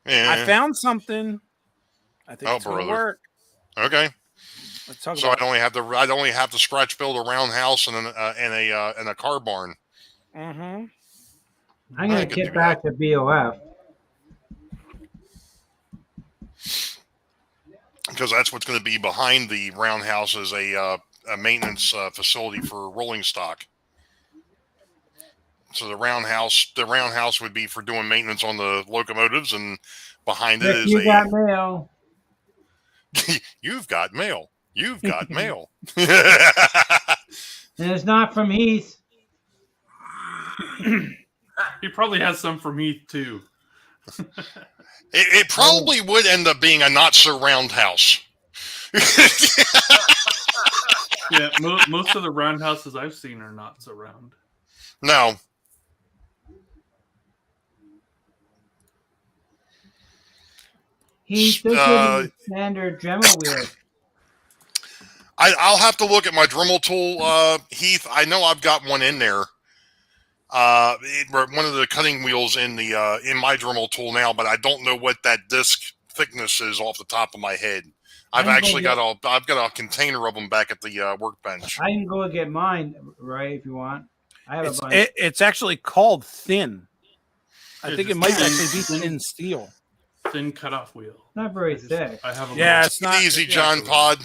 [SPEAKER 2] yeah.
[SPEAKER 1] I found something. I think it's going to
[SPEAKER 2] brother.
[SPEAKER 1] work.
[SPEAKER 2] Okay.
[SPEAKER 1] Let's talk
[SPEAKER 2] So
[SPEAKER 1] about
[SPEAKER 2] I'd only have to scratch build a roundhouse and a car barn.
[SPEAKER 1] Mm-hmm.
[SPEAKER 4] I'm going to get back to BOF.
[SPEAKER 2] Because that's what's going to be behind the roundhouse is a maintenance facility for rolling stock. So the roundhouse would be for doing maintenance on the locomotives, and behind it is
[SPEAKER 4] you got mail.
[SPEAKER 2] You've got mail. You've got mail.
[SPEAKER 4] And it's not from Heath.
[SPEAKER 5] He probably has some from Heath too.
[SPEAKER 2] It probably would end up being a not so roundhouse.
[SPEAKER 5] Yeah, most of the roundhouses I've seen are not so round.
[SPEAKER 2] No.
[SPEAKER 4] Heath, this is standard Dremel wheel.
[SPEAKER 2] I'll have to look at my Dremel tool, Heath. I know I've got one in there. One of the cutting wheels in my Dremel tool now, but I don't know what that disc thickness is off the top of my head. I've got a container of them back at the workbench.
[SPEAKER 4] I can go and get mine, Ray, if you want. I have a bunch.
[SPEAKER 1] It's actually called thin. I
[SPEAKER 5] It's
[SPEAKER 1] think it
[SPEAKER 5] just
[SPEAKER 1] might
[SPEAKER 5] thin-
[SPEAKER 1] actually be thin steel.
[SPEAKER 5] Thin cutoff wheel.
[SPEAKER 4] Not very thick.
[SPEAKER 5] I have a
[SPEAKER 1] Yeah,
[SPEAKER 5] little,
[SPEAKER 1] it's not
[SPEAKER 2] Easy, John Pod.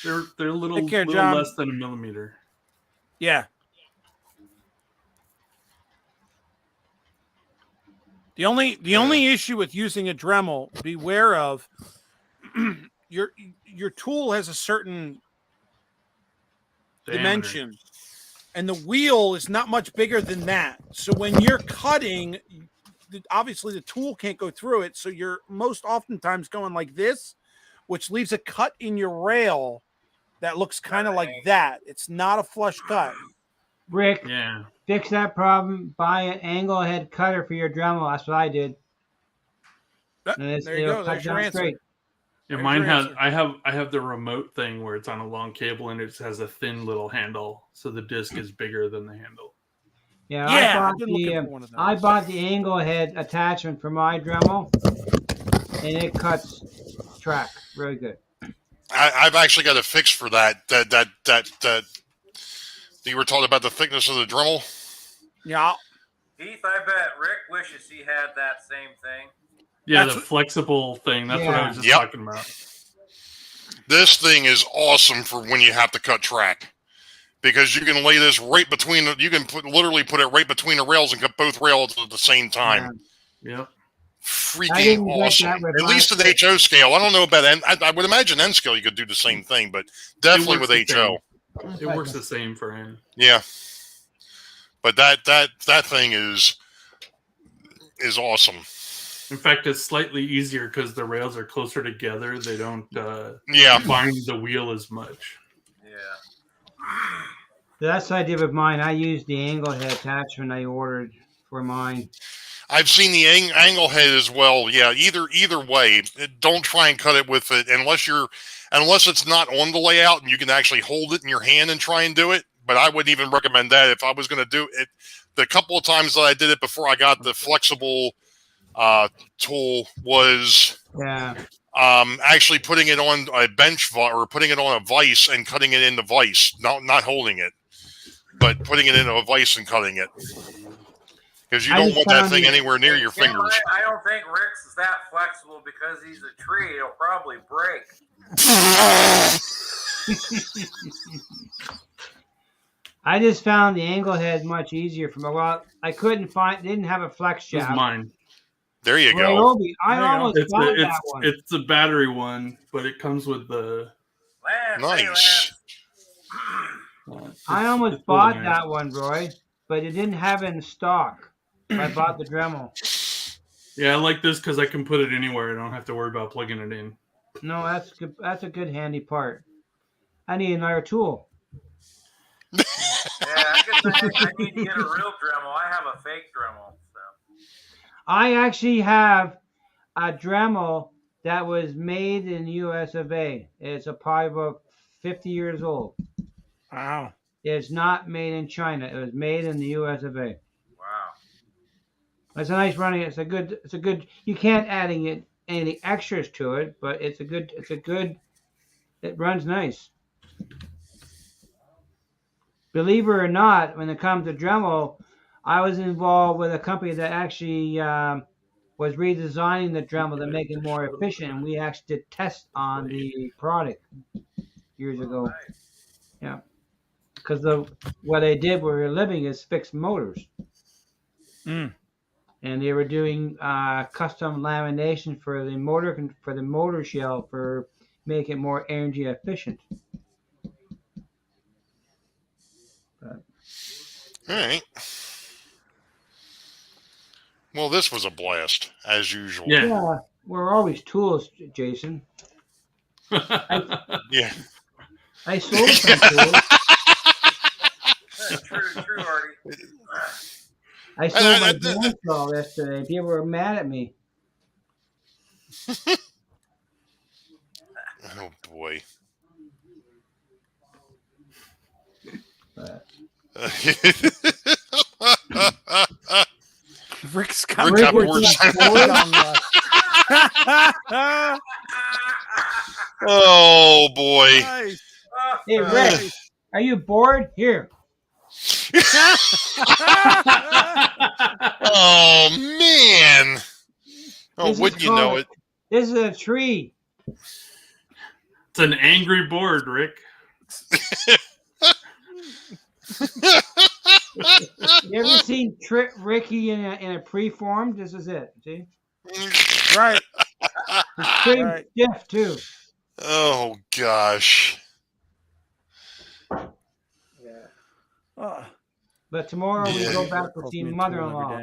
[SPEAKER 5] they're a little,
[SPEAKER 1] Take care,
[SPEAKER 5] little
[SPEAKER 1] John.
[SPEAKER 5] less than a millimeter.
[SPEAKER 1] Yeah. The only issue with using a Dremel, beware of your tool has a certain dimension, and the wheel is not much bigger than that. So when you're cutting, obviously the tool can't go through it. So you're most oftentimes going like this, which leaves a cut in your rail that looks kind of like that. It's not a flush cut.
[SPEAKER 4] Rick,
[SPEAKER 5] Yeah.
[SPEAKER 4] fix that problem. Buy an angle head cutter for your Dremel. That's what I did. And
[SPEAKER 1] There you go. There's your answer.
[SPEAKER 4] straight.
[SPEAKER 5] Yeah,
[SPEAKER 1] There's
[SPEAKER 5] mine
[SPEAKER 1] your
[SPEAKER 5] has.
[SPEAKER 1] answer.
[SPEAKER 5] I have the remote thing where it's on a long cable and it has a thin little handle, so the disc is bigger than the handle.
[SPEAKER 4] Yeah,
[SPEAKER 1] I've been looking for one of those.
[SPEAKER 4] I bought the angle head attachment for my Dremel, and it cuts track really good.
[SPEAKER 2] I've actually got a fix for that. You were talking about the thickness of the Dremel.
[SPEAKER 1] Yeah.
[SPEAKER 3] Heath, I bet Rick wishes he had that same thing.
[SPEAKER 5] Yeah,
[SPEAKER 1] That's
[SPEAKER 5] the
[SPEAKER 1] what-
[SPEAKER 5] flexible thing. That's what I was just
[SPEAKER 2] Yep.
[SPEAKER 5] talking about.
[SPEAKER 2] This thing is awesome for when you have to cut track, because you can lay this right between. You can literally put it right between the rails and cut both rails at the same time.
[SPEAKER 5] Yep.
[SPEAKER 4] I
[SPEAKER 2] Freaking
[SPEAKER 4] didn't get
[SPEAKER 2] awesome!
[SPEAKER 4] that with
[SPEAKER 2] At
[SPEAKER 4] my
[SPEAKER 2] least at HO scale. I don't know about N. I would imagine N scale you could do the same thing, but definitely with
[SPEAKER 5] works the
[SPEAKER 2] HO.
[SPEAKER 5] It works the same for him.
[SPEAKER 2] Yeah, but that thing is awesome.
[SPEAKER 5] In fact, it's slightly easier because the rails are closer together. They don't
[SPEAKER 2] Yeah,
[SPEAKER 5] bind the wheel as much.
[SPEAKER 3] Yeah.
[SPEAKER 4] That's what I did with mine. I used the angle head attachment I ordered for mine.
[SPEAKER 2] I've seen the angle head as well. Yeah, either way, don't try and cut it with it unless it's not on the layout and you can actually hold it in your hand and try and do it. But I wouldn't even recommend that if I was going to do it. The couple of times that I did it before I got the flexible tool was actually putting it on a bench or putting it on a vise and cutting it into vise, not holding it, but putting it into a vise and cutting it. Because you don't want that thing anywhere near your fingers.
[SPEAKER 3] I don't think Rick's is that flexible because he's a tree. It'll probably break.
[SPEAKER 4] I just found the angle head much easier for me. Well, I didn't have a flex
[SPEAKER 5] This is
[SPEAKER 4] shaft.
[SPEAKER 5] mine.
[SPEAKER 2] There you go.
[SPEAKER 4] I almost
[SPEAKER 5] It's
[SPEAKER 4] bought that one.
[SPEAKER 5] it's the battery one, but it comes with the.
[SPEAKER 2] Nice.
[SPEAKER 4] I almost bought that one, Roy, but it didn't have it in stock. I bought the Dremel.
[SPEAKER 5] Yeah, I like this because I can put it anywhere. I don't have to worry about plugging it in.
[SPEAKER 4] No, that's good. That's a good handy part. I need another tool.
[SPEAKER 3] Yeah, I need to get a real Dremel. I have a fake Dremel. So.
[SPEAKER 4] I actually have a Dremel that was made in the US of A. It's probably about 50 years old.
[SPEAKER 1] Wow.
[SPEAKER 4] It's not made in China. It was made in the US of A.
[SPEAKER 3] Wow.
[SPEAKER 4] It's a nice running. It's a good. You can't add any extras to it, but it's a good. It runs nice. Believe it or not, when it comes to Dremel, I was involved with a company that actually was redesigning the Dremel to make it more efficient, and we actually did tests on the product years ago. Yeah, because what they did for a living is fix motors. And they were doing custom lamination for the motor shell for make it more energy efficient.
[SPEAKER 2] All right. Well, this was a blast as usual.
[SPEAKER 5] Yeah.
[SPEAKER 4] We're always tools, Jason.
[SPEAKER 2] Yeah.
[SPEAKER 4] I sold some tools.
[SPEAKER 3] True, Artie.
[SPEAKER 4] I sold my bandsaw yesterday. People were mad at me.
[SPEAKER 2] Oh boy.
[SPEAKER 4] But
[SPEAKER 1] Rick's got
[SPEAKER 2] Rick got
[SPEAKER 1] words
[SPEAKER 2] bored.
[SPEAKER 1] on the-
[SPEAKER 2] Oh boy.
[SPEAKER 1] Nice.
[SPEAKER 4] hey, Rick, are you bored? Here.
[SPEAKER 2] Oh man. Oh,
[SPEAKER 4] This is
[SPEAKER 2] wouldn't you know
[SPEAKER 4] called-
[SPEAKER 2] it?
[SPEAKER 4] This is a tree.
[SPEAKER 5] It's an angry board, Rick.
[SPEAKER 4] You ever seen Ricky in a preform? This is it. See?
[SPEAKER 1] Right.
[SPEAKER 4] It's pretty
[SPEAKER 1] Right.
[SPEAKER 4] stiff too.
[SPEAKER 2] Oh gosh.
[SPEAKER 1] Oh,
[SPEAKER 4] But tomorrow we
[SPEAKER 2] Yeah.
[SPEAKER 4] go back to
[SPEAKER 1] calls
[SPEAKER 4] see
[SPEAKER 1] me a tool
[SPEAKER 4] mother-in-law.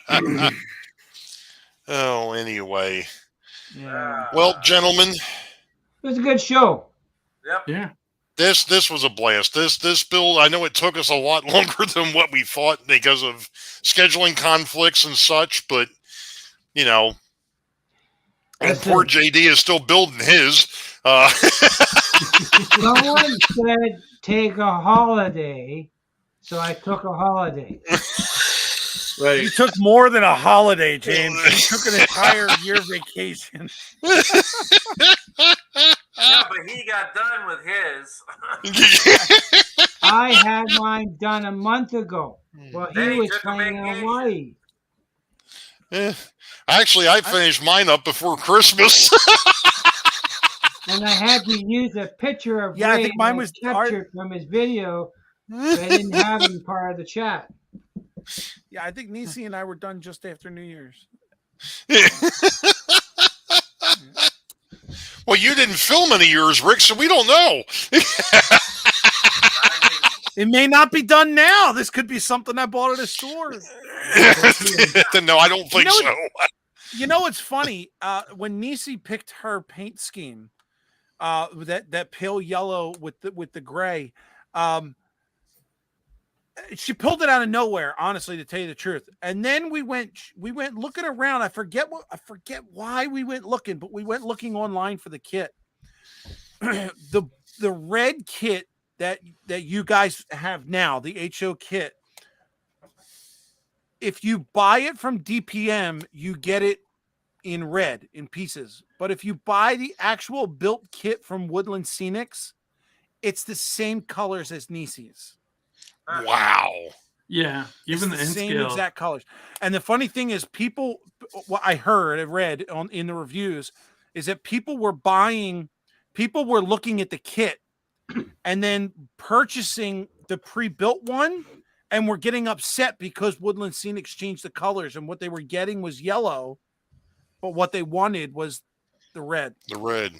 [SPEAKER 1] every day.
[SPEAKER 2] Oh, anyway.
[SPEAKER 4] Yeah.
[SPEAKER 2] Well, gentlemen,
[SPEAKER 4] It was a good show.
[SPEAKER 3] Yep.
[SPEAKER 5] Yeah.
[SPEAKER 2] this was a blast. This build, I know it took us a lot longer than what we thought because of scheduling conflicts and such, but you know, and
[SPEAKER 4] Listen.
[SPEAKER 2] poor JD is still building his.
[SPEAKER 4] Someone said take a holiday, so I took a holiday.
[SPEAKER 5] Right.
[SPEAKER 1] You took more than a holiday, James. You took an entire year vacation.
[SPEAKER 3] Yeah, but he got done with his.
[SPEAKER 4] I had mine done a month ago. Well,
[SPEAKER 3] Then
[SPEAKER 4] he
[SPEAKER 3] he
[SPEAKER 4] was
[SPEAKER 3] took a
[SPEAKER 4] playing in
[SPEAKER 3] vacation.
[SPEAKER 4] Hawaii.
[SPEAKER 2] Actually, I finished mine up before Christmas.
[SPEAKER 4] And I had to use a picture of
[SPEAKER 1] Yeah, I
[SPEAKER 4] Ray
[SPEAKER 1] think mine
[SPEAKER 4] that
[SPEAKER 1] was
[SPEAKER 4] captured from his video, but I didn't have him part of the chat.
[SPEAKER 1] Yeah, I think Nisi and I were done just after New Year's.
[SPEAKER 2] Well, you didn't film any of yours, Rick, so we don't know.
[SPEAKER 1] It may not be done now. This could be something I bought at a store.
[SPEAKER 2] No, I don't think so.
[SPEAKER 1] You know what's funny? When Nisi picked her paint scheme, that pale yellow with the gray, she pulled it out of nowhere, honestly, to tell you the truth. And then we went looking around. I forget why we went looking, but we went looking online for the kit. the red kit that you guys have now, the HO kit. If you buy it from DPM, you get it in red in pieces. But if you buy the actual built kit from Woodland Scenics, it's the same colors as Nisi's.
[SPEAKER 2] Wow.
[SPEAKER 5] Yeah, even the
[SPEAKER 1] same
[SPEAKER 5] scale.
[SPEAKER 1] exact colors. And the funny thing is, what I read in the reviews is that people were looking at the kit and then purchasing the pre-built one, and were getting upset because Woodland Scenics changed the colors, and what they were getting was yellow, but what they wanted was the red.
[SPEAKER 2] The red.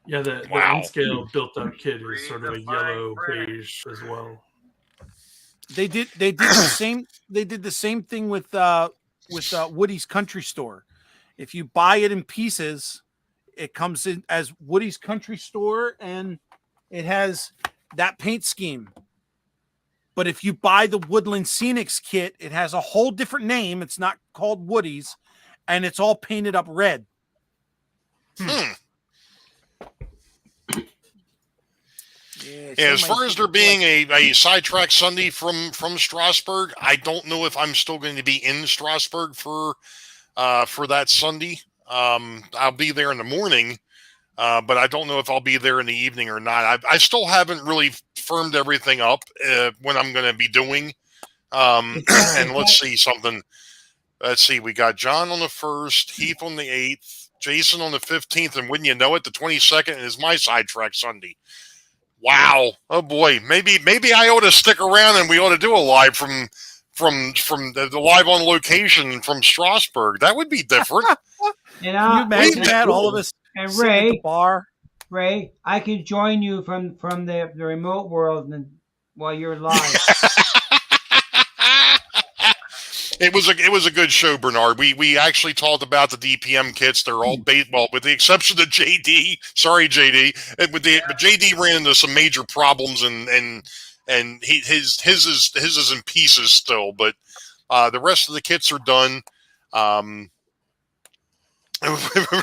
[SPEAKER 5] Yeah, the N-scale built-up kit is sort of a yellow beige as well.
[SPEAKER 1] They did the same thing with Woody's Country Store. If you buy it in pieces, it comes in as Woody's Country Store, and it has that paint scheme. But if you buy the Woodland Scenics kit, it has a whole different name. It's not called Woody's, and it's all painted up red.
[SPEAKER 2] Yeah, as far as there being a sidetrack Sunday from Strasbourg, I don't know if I'm still going to be in Strasbourg for that Sunday. I'll be there in the morning, but I don't know if I'll be there in the evening or not. I still haven't really firmed everything up when I'm going to be doing. And let's see something. Let's see. We got John on the 1st, Heath on the 8th, Jason on the 15th, and wouldn't you know it, the 22nd is my sidetrack Sunday. Wow. Oh boy. Maybe I ought to stick around and we ought to do a live from the live on location from Strasbourg. That would be different.
[SPEAKER 4] And
[SPEAKER 1] can you imagine that? All of us
[SPEAKER 4] and
[SPEAKER 1] sitting at the bar.
[SPEAKER 4] Ray, I could join you from the remote world while you're live.
[SPEAKER 2] It was a good show, Bernard. We actually talked about the DPM kits. They're all well, with the exception of JD. Sorry, JD. But JD ran into some major problems, and his is in pieces still. But the rest of the kits are done.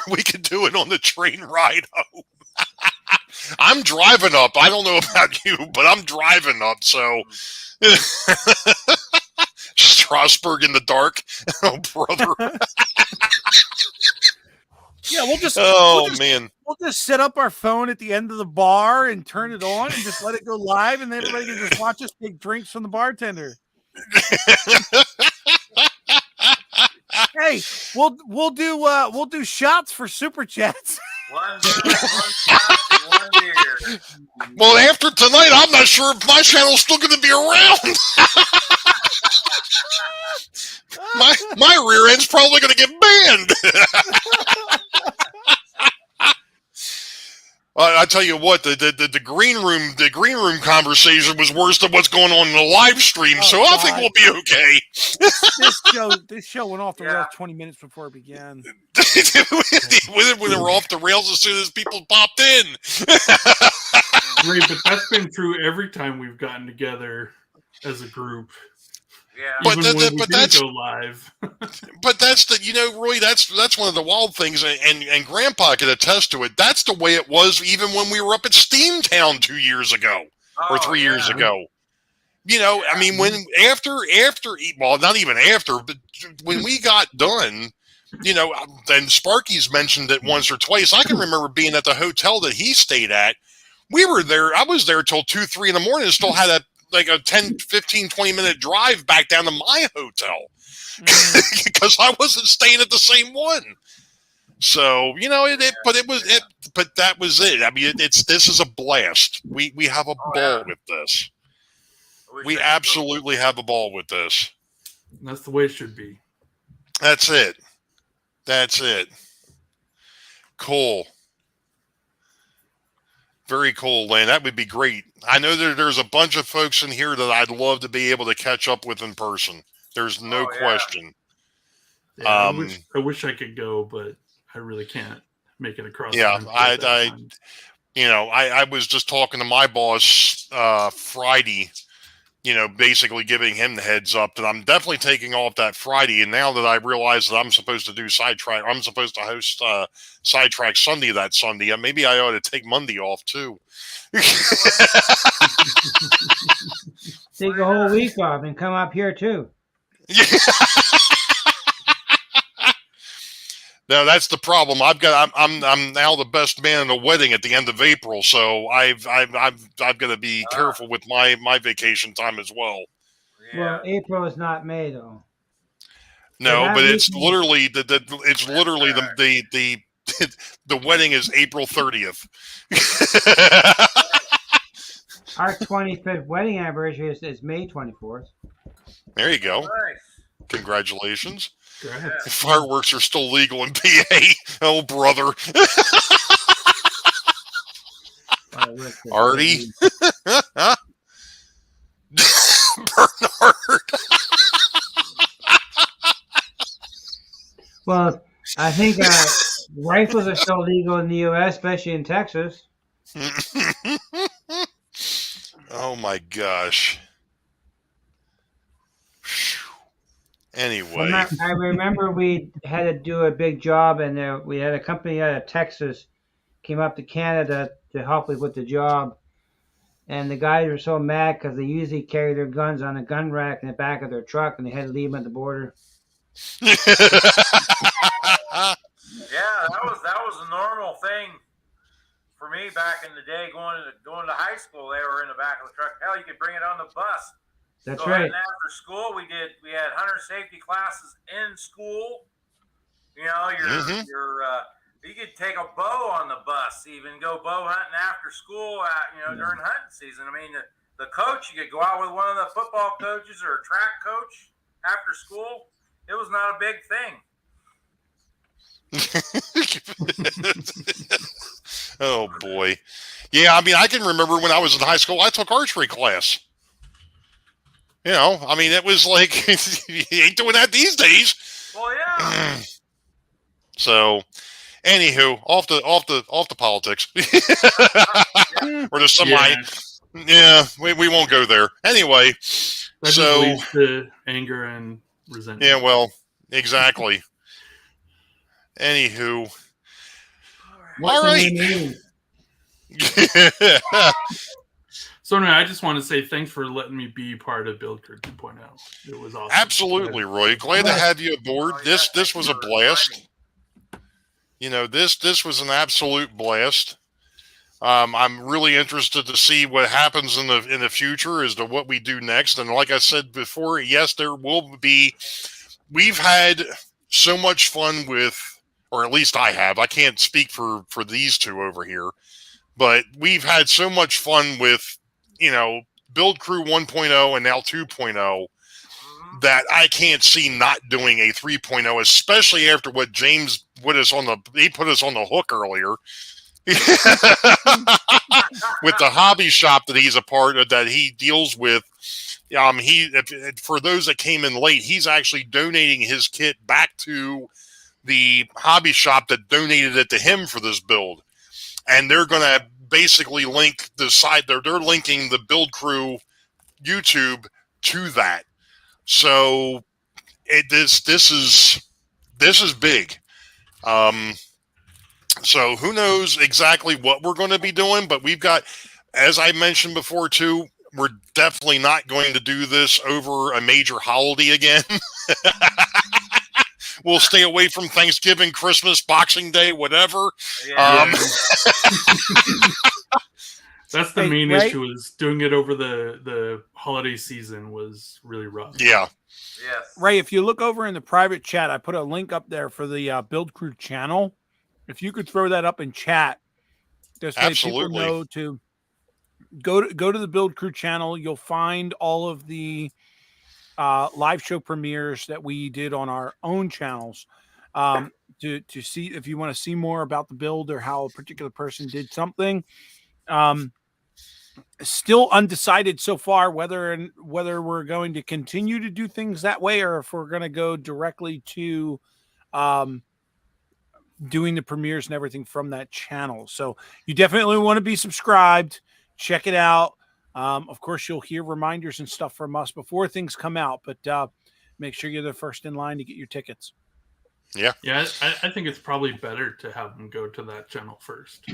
[SPEAKER 2] We could do it on the train ride home. I'm driving up. I don't know about you, but I'm driving up. So. Strasbourg in the dark. Oh, brother.
[SPEAKER 1] Yeah, we'll just set up our phone at the end of the bar and turn it on and just let it go live, and then everybody can just watch us take drinks from the bartender. Hey, we'll do shots for super chats.
[SPEAKER 3] One beer.
[SPEAKER 2] Well, after tonight, I'm not sure if my channel's still going to be around. my rear end's probably going to get banned. I tell you what, the green room conversation was worse than what's going on in the live stream. So I think we'll be okay.
[SPEAKER 1] This show went off the rails 20 minutes before it began.
[SPEAKER 2] when they were off the rails as soon as people popped in.
[SPEAKER 5] Right, but that's been true every time we've gotten together as a group.
[SPEAKER 3] Yeah.
[SPEAKER 5] Even when we go live.
[SPEAKER 2] But that's Roy, that's one of the wild things, and Grandpa could attest to it. That's the way it was even when we were up at Steamtown 2 years ago or 3 years ago. I mean, when after, well, not even after, but when we got done, then Sparky's mentioned it once or twice. I can remember being at the hotel that he stayed at. We were there. I was there till 2, 3 in the morning and still had a 10, 15, 20-minute drive back down to my hotel because I wasn't staying at the same one. So, but that was it. I mean, this is a blast. We have a ball with this. We absolutely have a ball with this.
[SPEAKER 5] That's the way it should be.
[SPEAKER 2] That's it. Cool. Very cool, Lane. That would be great. I know there's a bunch of folks in here that I'd love to be able to catch up with in person. There's no question.
[SPEAKER 5] Yeah, I wish I could go, but I really can't make it across.
[SPEAKER 2] Yeah, I was just talking to my boss Friday, basically giving him the heads up that I'm definitely taking off that Friday. And now that I realize that I'm supposed to do Sidetrack, I'm supposed to host Sidetrack Sunday that Sunday. Maybe I ought to take Monday off too.
[SPEAKER 4] Take a whole week off and come up here too.
[SPEAKER 2] No, that's the problem. I'm now the best man in a wedding at the end of April, so I've got to be careful with my vacation time as well.
[SPEAKER 4] Yeah. Well, April is not May though.
[SPEAKER 2] No, but it's literally the wedding is April 30th.
[SPEAKER 4] Our 25th wedding anniversary is May 24th.
[SPEAKER 2] There you go.
[SPEAKER 3] Nice.
[SPEAKER 2] Congratulations.
[SPEAKER 3] Yeah.
[SPEAKER 2] Fireworks are still legal in PA. Oh, brother. Artie. Bernard.
[SPEAKER 4] Well, I think rifles are still legal in the U.S., especially in Texas.
[SPEAKER 2] Oh, my gosh. Anyway,
[SPEAKER 4] I remember we had to do a big job, and we had a company out of Texas came up to Canada to help us with the job. And the guys were so mad because they usually carry their guns on a gun rack in the back of their truck, and they had to leave them at the border.
[SPEAKER 3] Yeah, that was a normal thing for me back in the day. Going to high school, they were in the back of the truck. Hell, you could bring it on the bus.
[SPEAKER 4] That's right.
[SPEAKER 3] And after school, we had hunter safety classes in school. You could take a bow on the bus, even go bow hunting after school. During hunting season. I mean, the coach, you could go out with one of the football coaches or a track coach after school. It was not a big thing.
[SPEAKER 2] Oh boy, yeah. I mean, I can remember when I was in high school, I took archery class. It was like you ain't doing that these days.
[SPEAKER 3] Well, yeah.
[SPEAKER 2] So, anywho, off the politics or the semi. Yeah, we won't go there. Anyway,
[SPEAKER 5] that just leads to anger and resentment.
[SPEAKER 2] Yeah, well, exactly. Anywho, all right.
[SPEAKER 5] So anyway, I just want to say thanks for letting me be part of Build Crew 2.0. It was awesome.
[SPEAKER 2] Absolutely, Roy. Glad to have you aboard. This was a blast. This was an absolute blast. I'm really interested to see what happens in the future as to what we do next. And like I said before, yes, there will be. We've had so much fun with, or at least I have. I can't speak for these two over here, but we've had so much fun with, Build Crew 1.0 and now 2.0 that I can't see not doing a 3.0, especially after what James put us on the hook earlier. With the hobby shop that he's a part of, that he deals with. For those that came in late, he's actually donating his kit back to the hobby shop that donated it to him for this build. And they're going to basically link the side. They're linking the Build Crew YouTube to that. So this is big. So who knows exactly what we're going to be doing, but we've got, as I mentioned before too, we're definitely not going to do this over a major holiday again. We'll stay away from Thanksgiving, Christmas, Boxing Day, whatever.
[SPEAKER 3] Yeah.
[SPEAKER 5] That's the
[SPEAKER 1] Hey,
[SPEAKER 5] main
[SPEAKER 1] Ray?
[SPEAKER 5] issue, is doing it over the holiday season was really rough.
[SPEAKER 2] Yeah.
[SPEAKER 3] Yes.
[SPEAKER 1] Ray, if you look over in the private chat, I put a link up there for the Build Crew channel. If you could throw that up in chat, this way people
[SPEAKER 2] Absolutely.
[SPEAKER 1] know to go to the Build Crew channel. You'll find all of the live show premieres that we did on our own channels. To see if you want to see more about the build or how a particular person did something. Still undecided so far whether we're going to continue to do things that way or if we're going to go directly to doing the premieres and everything from that channel. So you definitely want to be subscribed. Check it out. Of course, you'll hear reminders and stuff from us before things come out, but make sure you're the first in line to get your tickets.
[SPEAKER 5] Yeah, I think it's probably better to have them go to that channel first.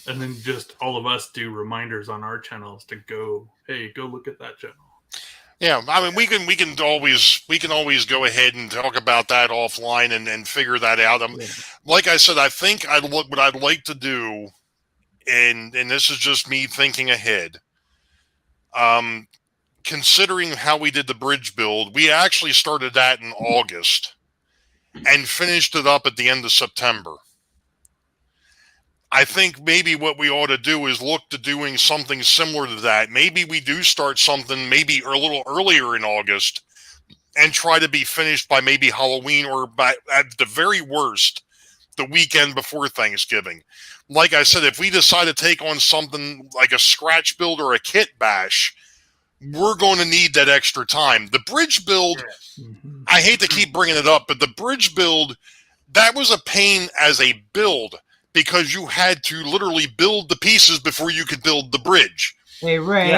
[SPEAKER 5] And then just all of us do reminders on our channels to go, hey, go look at that channel.
[SPEAKER 2] Yeah, I mean, we can always go ahead and talk about that offline and figure that out. Like I said, I think what I'd like to do, and this is just me thinking ahead. Considering how we did the bridge build, we actually started that in August and finished it up at the end of September. I think maybe what we ought to do is look to doing something similar to that. Maybe we do start something maybe a little earlier in August and try to be finished by maybe Halloween or by, at the very worst, the weekend before Thanksgiving. Like I said, if we decide to take on something like a scratch build or a kit bash, we're going to need that extra time. The bridge build, I hate to keep bringing it up, but the bridge build, that was a pain as a build, because you had to literally build the pieces before you could build the bridge.
[SPEAKER 4] Hey, Ray,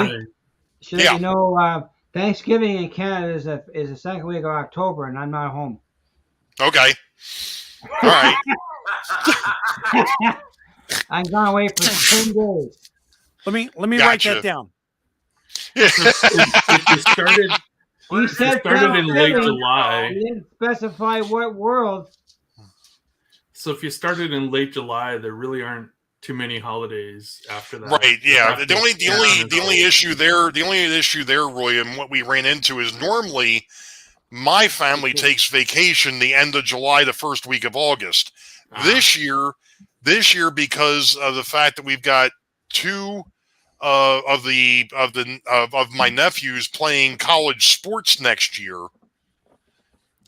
[SPEAKER 2] Yeah.
[SPEAKER 4] you know, Thanksgiving in Canada is the second week of October, and I'm not home.
[SPEAKER 2] Okay. All right.
[SPEAKER 4] I'm gone away for 10 days.
[SPEAKER 1] Let me write
[SPEAKER 2] Gotcha.
[SPEAKER 1] that down.
[SPEAKER 5] If you started,
[SPEAKER 4] He said
[SPEAKER 5] started in late
[SPEAKER 4] Thanksgiving.
[SPEAKER 5] July.
[SPEAKER 4] He didn't specify what world.
[SPEAKER 5] So if you started in late July, there really aren't too many holidays after that.
[SPEAKER 2] Right. Yeah.
[SPEAKER 5] After
[SPEAKER 2] The only issue there, Roy, and what we ran into is normally my family takes vacation the end of July, the first week of August. This year, because of the fact that we've got two of my nephews playing college sports next year,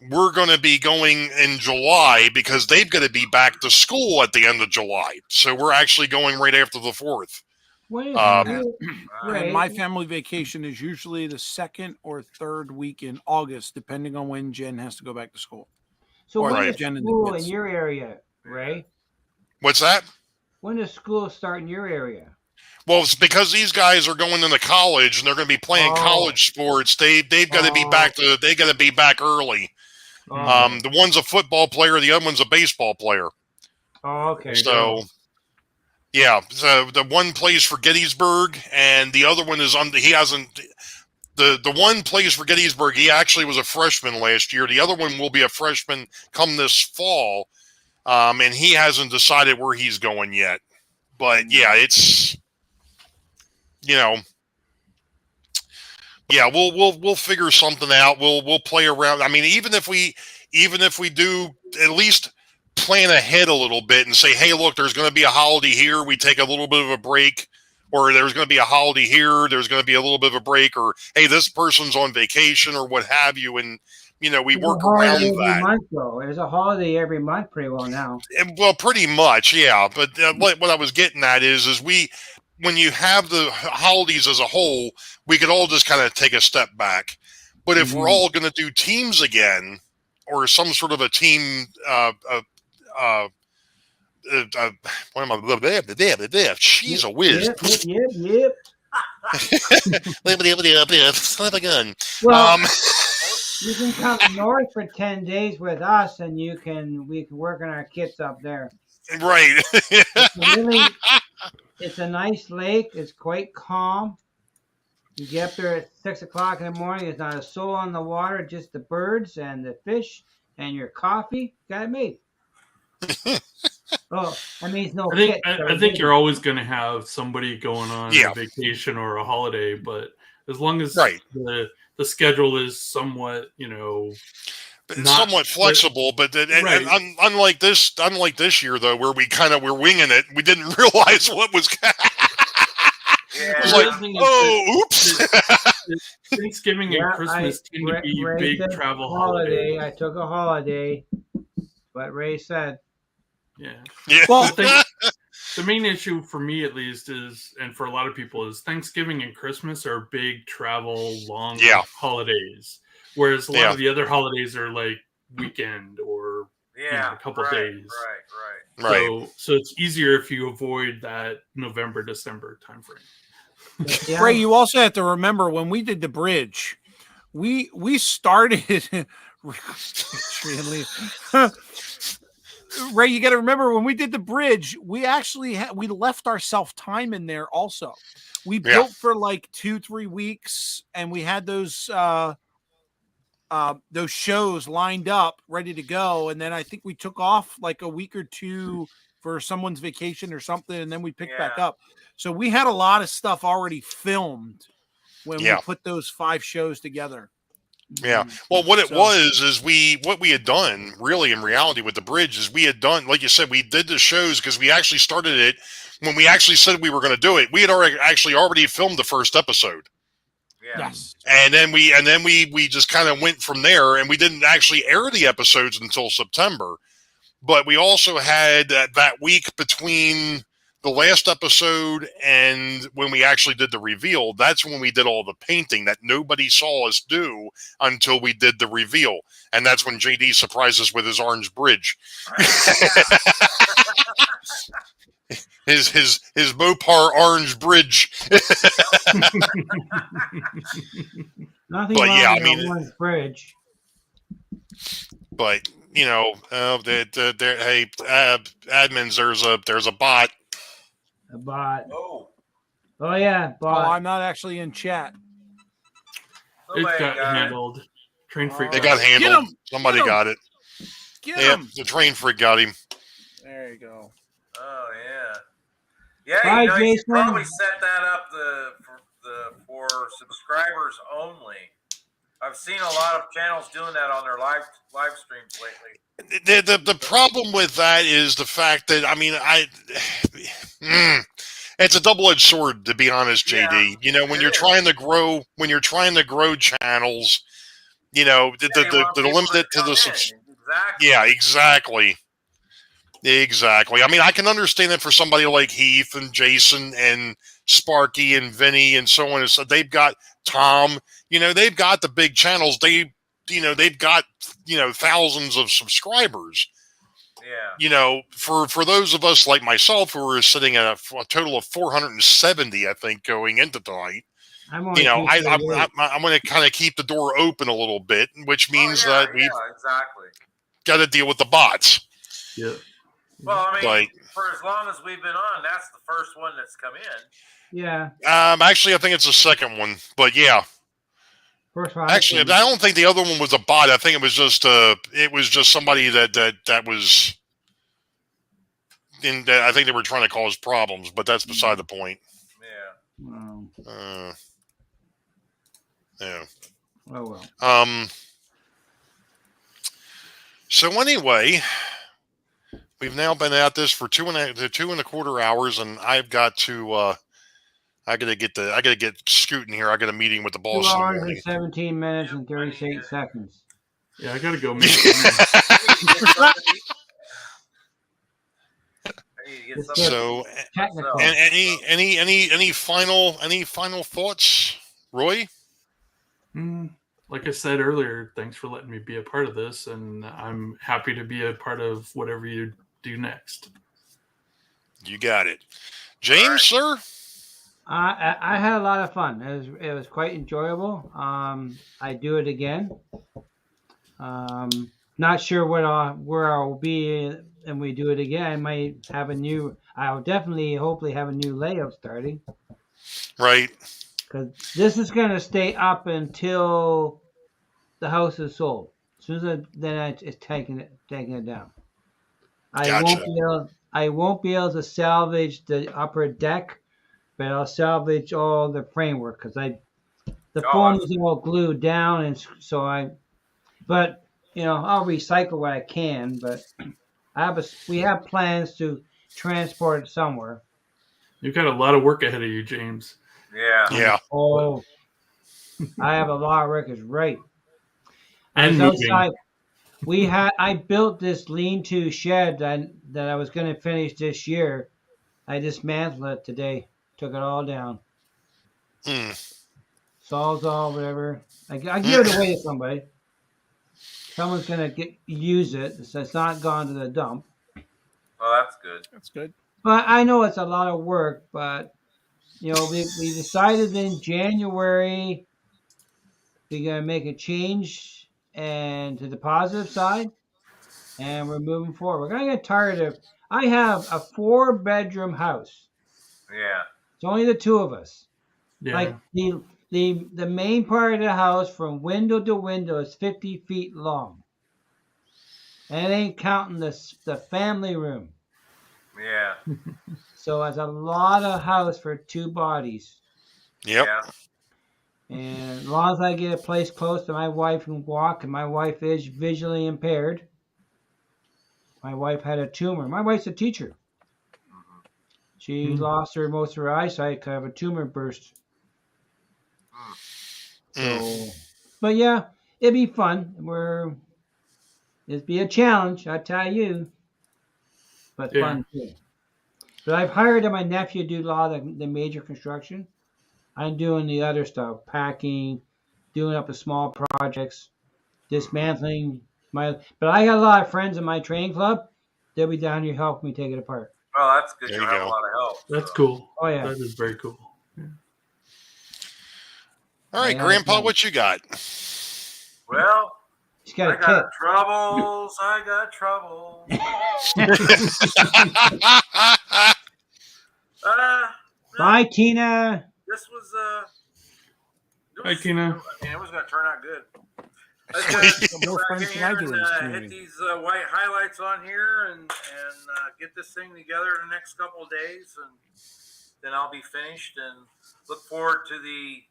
[SPEAKER 2] we're going to be going in July because they've got to be back to school at the end of July. So we're actually going right after the 4th.
[SPEAKER 1] And my family vacation is usually the second or third week in August, depending on when Jen has to go back to school.
[SPEAKER 4] So
[SPEAKER 1] Or
[SPEAKER 4] when
[SPEAKER 1] right.
[SPEAKER 4] does
[SPEAKER 1] Jen and the
[SPEAKER 4] school in
[SPEAKER 1] kids.
[SPEAKER 4] your area, Ray?
[SPEAKER 2] What's that?
[SPEAKER 4] When does school start in your area?
[SPEAKER 2] Well, it's because these guys are going into college and they're going to be playing college sports. They've got to be back they got to be back early. The one's a football player, the other one's a baseball player.
[SPEAKER 4] Oh, okay.
[SPEAKER 2] So, yeah, so the one plays for Gettysburg, and the other one is he hasn't. The one plays for Gettysburg. He actually was a freshman last year. The other one will be a freshman come this fall, and he hasn't decided where he's going yet. But yeah, it's yeah, we'll figure something out. We'll play around. I mean, even if we do at least plan ahead a little bit and say, hey, look, there's going to be a holiday here. We take a little bit of a break, or there's going to be a holiday here. There's going to be a little bit of a break, or hey, this person's on vacation or what have you. And, we work around that.
[SPEAKER 4] Month, though. There's a holiday every month pretty well now.
[SPEAKER 2] Well, pretty much. Yeah. But what I was getting at is when you have the holidays as a whole, we could all just kind of take a step back. But if we're all going to do teams again, or some sort of a team, what am I? She's a whiz.
[SPEAKER 4] Yep.
[SPEAKER 2] Son of a gun.
[SPEAKER 4] Well, you can come north for 10 days with us, and we can work on our kits up there.
[SPEAKER 2] Right.
[SPEAKER 4] It's a nice lake. It's quite calm. You get up there at 6 o'clock in the morning. There's not a soul on the water, just the birds and the fish and your coffee, got it made. Oh, that means no
[SPEAKER 5] I think
[SPEAKER 4] kit.
[SPEAKER 5] I think you're always going to have somebody going on
[SPEAKER 2] Yeah.
[SPEAKER 5] a vacation or a holiday, but as long as
[SPEAKER 2] Right.
[SPEAKER 5] the schedule is somewhat, not-
[SPEAKER 2] somewhat flexible, but
[SPEAKER 5] Right.
[SPEAKER 2] unlike this year though, where we're winging it, we didn't realize what was.
[SPEAKER 3] Yeah.
[SPEAKER 2] It was
[SPEAKER 5] The
[SPEAKER 2] like,
[SPEAKER 5] other thing is
[SPEAKER 2] oh, oops.
[SPEAKER 5] Thanksgiving and Christmas tend to be
[SPEAKER 4] Ray
[SPEAKER 5] big
[SPEAKER 4] said
[SPEAKER 5] travel
[SPEAKER 4] holiday.
[SPEAKER 5] holidays.
[SPEAKER 4] I took a holiday. What Ray said.
[SPEAKER 5] Yeah.
[SPEAKER 2] Yeah.
[SPEAKER 1] Well,
[SPEAKER 5] The main issue for me, at least, is, and for a lot of people, is Thanksgiving and Christmas are big travel, long
[SPEAKER 2] Yeah.
[SPEAKER 5] holidays. Whereas a lot
[SPEAKER 2] Yeah.
[SPEAKER 5] of the other holidays are like weekend or
[SPEAKER 3] Yeah.
[SPEAKER 5] a couple
[SPEAKER 3] right,
[SPEAKER 5] days.
[SPEAKER 3] Right.
[SPEAKER 2] Right.
[SPEAKER 5] So it's easier if you avoid that November, December timeframe.
[SPEAKER 4] Yeah.
[SPEAKER 1] Ray, you also have to remember when we did the bridge, we started. Ray, you got to remember when we did the bridge, we actually we left ourselves time in there. Also, we built for like 2-3 weeks, and we had those shows lined up, ready to go. And then I think we took off like a week or two for someone's vacation or something, and then we picked back up. So we had a lot of stuff already filmed when we put those 5 shows together.
[SPEAKER 2] Yeah. Well, what it was is what we had done really in reality with the bridge is we had done, like you said, we did the shows because we actually started it when we actually said we were going to do it. We had already filmed the first episode.
[SPEAKER 3] Yeah.
[SPEAKER 1] Yes.
[SPEAKER 2] And then we just kind of went from there, and we didn't actually air the episodes until September. But we also had that week between the last episode and when we actually did the reveal. That's when we did all the painting that nobody saw us do until we did the reveal. And that's when JD surprised us with his orange bridge. his Mopar orange bridge.
[SPEAKER 4] Nothing
[SPEAKER 2] But
[SPEAKER 4] wrong
[SPEAKER 2] yeah,
[SPEAKER 4] with
[SPEAKER 2] I mean,
[SPEAKER 4] orange bridge.
[SPEAKER 2] But hey, admins, there's a bot.
[SPEAKER 4] A bot.
[SPEAKER 3] Oh,
[SPEAKER 4] Oh yeah,
[SPEAKER 1] Oh,
[SPEAKER 4] bot.
[SPEAKER 1] I'm not actually in chat.
[SPEAKER 5] It
[SPEAKER 3] somebody
[SPEAKER 5] got
[SPEAKER 3] got it.
[SPEAKER 5] handled. Train freak.
[SPEAKER 2] It got handled.
[SPEAKER 1] him!
[SPEAKER 2] Somebody
[SPEAKER 1] Get him!
[SPEAKER 2] got it.
[SPEAKER 1] Get
[SPEAKER 2] Yep,
[SPEAKER 1] him.
[SPEAKER 2] the train freak got him.
[SPEAKER 1] There you go.
[SPEAKER 3] Oh yeah. Yeah,
[SPEAKER 4] Hi,
[SPEAKER 3] you should
[SPEAKER 4] Jason.
[SPEAKER 3] probably set that up for subscribers only. I've seen a lot of channels doing that on their live streams lately.
[SPEAKER 2] The problem with that is the fact that it's a double-edged sword, to be honest, JD.
[SPEAKER 3] Yeah,
[SPEAKER 2] when you're trying to grow channels,
[SPEAKER 3] You want
[SPEAKER 2] the
[SPEAKER 3] people
[SPEAKER 2] limited to
[SPEAKER 3] come
[SPEAKER 2] the
[SPEAKER 3] in. Exactly.
[SPEAKER 2] yeah, exactly. Exactly. I mean, I can understand it for somebody like Heath and Jason and Sparky and Vinny and so on and so. They've got Tom. They've got the big channels. They've got thousands of subscribers.
[SPEAKER 3] Yeah.
[SPEAKER 2] For those of us like myself who are sitting at a total of 470, I think, going into tonight.
[SPEAKER 4] I'm
[SPEAKER 2] I'm going to kind of keep the door open a little bit, which means that we've
[SPEAKER 3] exactly.
[SPEAKER 2] got to deal with the bots.
[SPEAKER 5] Yeah.
[SPEAKER 3] Well, I mean,
[SPEAKER 2] Like,
[SPEAKER 3] for as long as we've been on, that's the first one that's come in.
[SPEAKER 4] Yeah.
[SPEAKER 2] actually, I think it's the second one, but yeah.
[SPEAKER 4] First one.
[SPEAKER 2] Actually, I don't think the other one was a bot. I think it was just somebody that was in. I think they were trying to cause problems, but that's beside the point.
[SPEAKER 3] Yeah.
[SPEAKER 4] Oh,
[SPEAKER 2] Yeah.
[SPEAKER 4] oh well.
[SPEAKER 2] So anyway, we've now been at this for 2.25 hours, and I've got to. I gotta get scooting here. I got a meeting with the
[SPEAKER 4] 2
[SPEAKER 2] boss. In the
[SPEAKER 4] hours
[SPEAKER 2] morning.
[SPEAKER 4] and 17 minutes and 36 seconds.
[SPEAKER 5] Yeah, I gotta go. Make
[SPEAKER 3] I need to get
[SPEAKER 4] It's
[SPEAKER 3] something.
[SPEAKER 2] So,
[SPEAKER 4] Technical.
[SPEAKER 2] and any final thoughts, Roy?
[SPEAKER 5] Like I said earlier, thanks for letting me be a part of this, and I'm happy to be a part of whatever you do next.
[SPEAKER 2] You got it, James, sir.
[SPEAKER 4] I had a lot of fun. It was quite enjoyable. I do it again. Not sure where I'll be, and we do it again. I might have I'll definitely, hopefully, have a new layout starting.
[SPEAKER 2] Right.
[SPEAKER 4] Because this is going to stay up until the house is sold. As soon as it's taking it down.
[SPEAKER 2] Gotcha.
[SPEAKER 4] I won't be able to salvage the upper deck, but I'll salvage all the framework because the foam is all glued down, and but I'll recycle what I can, but we have plans to transport it somewhere.
[SPEAKER 5] You've got a lot of work ahead of you, James.
[SPEAKER 2] Yeah.
[SPEAKER 4] Oh, I have a lot of records, right?
[SPEAKER 5] And
[SPEAKER 4] I was
[SPEAKER 5] moving.
[SPEAKER 4] outside. I built this lean-to shed that I was going to finish this year. I dismantled it today. Took it all down. Sawzall, whatever. I give it away to somebody. Someone's going to use it. So it's not gone to the dump.
[SPEAKER 3] Oh, that's good.
[SPEAKER 1] That's good.
[SPEAKER 4] But I know it's a lot of work. But we decided in January we're going to make a change and to the positive side. And we're moving forward. We're gonna get tired of. I have a 4-bedroom house.
[SPEAKER 3] Yeah.
[SPEAKER 4] It's only the two of us.
[SPEAKER 5] Yeah.
[SPEAKER 4] Like the main part of the house from window to window is 50 feet long, and it ain't counting the family room.
[SPEAKER 3] Yeah.
[SPEAKER 4] So it's a lot of house for 2 bodies.
[SPEAKER 2] Yep.
[SPEAKER 3] Yeah.
[SPEAKER 4] And as long as I get a place close to my wife can walk, and my wife is visually impaired. My wife had a tumor. My wife's a teacher. She lost most of her eyesight because of a tumor burst. So, but yeah, it'd be fun. It'd be a challenge, I tell you, but fun too. But I've hired my nephew to do a lot of the major construction. I'm doing the other stuff, packing, doing up the small projects, dismantling but I got a lot of friends in my training club. They'll be down here helping me take it apart.
[SPEAKER 3] Oh, that's good.
[SPEAKER 2] There
[SPEAKER 3] You
[SPEAKER 2] you
[SPEAKER 3] have
[SPEAKER 2] go.
[SPEAKER 3] a lot of help.
[SPEAKER 5] That's cool.
[SPEAKER 4] Oh yeah.
[SPEAKER 5] That is very cool. Yeah.
[SPEAKER 2] All right,
[SPEAKER 4] Yeah,
[SPEAKER 2] Grandpa,
[SPEAKER 4] yeah.
[SPEAKER 2] what you got?
[SPEAKER 3] Well,
[SPEAKER 4] He's got a
[SPEAKER 3] I got
[SPEAKER 4] kit.
[SPEAKER 3] troubles. I got troubles.
[SPEAKER 4] Bye, Tina.
[SPEAKER 3] This was
[SPEAKER 5] Hi, Tina.
[SPEAKER 3] I mean, it was going to turn out good. Let's
[SPEAKER 1] Got more
[SPEAKER 3] back in
[SPEAKER 1] friends than I
[SPEAKER 3] here
[SPEAKER 1] do in
[SPEAKER 3] and
[SPEAKER 1] this
[SPEAKER 3] hit
[SPEAKER 1] community.
[SPEAKER 3] these white highlights on here and get this thing together in the next couple of days, and then I'll be finished and look forward to the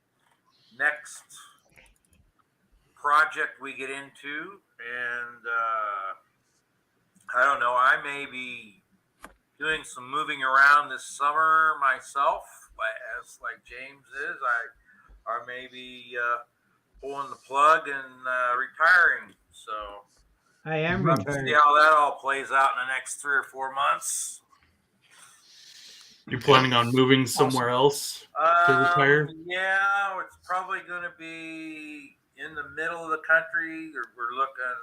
[SPEAKER 3] next project we get into. And I don't know, I may be doing some moving around this summer myself, as like James is. I may be pulling the plug and retiring. So
[SPEAKER 4] I am
[SPEAKER 3] we'll see
[SPEAKER 4] retired.
[SPEAKER 3] how that all plays out in the next 3 or 4 months.
[SPEAKER 5] You planning on moving somewhere else to retire?
[SPEAKER 3] Yeah, it's probably going to be in the middle of the country. We're looking.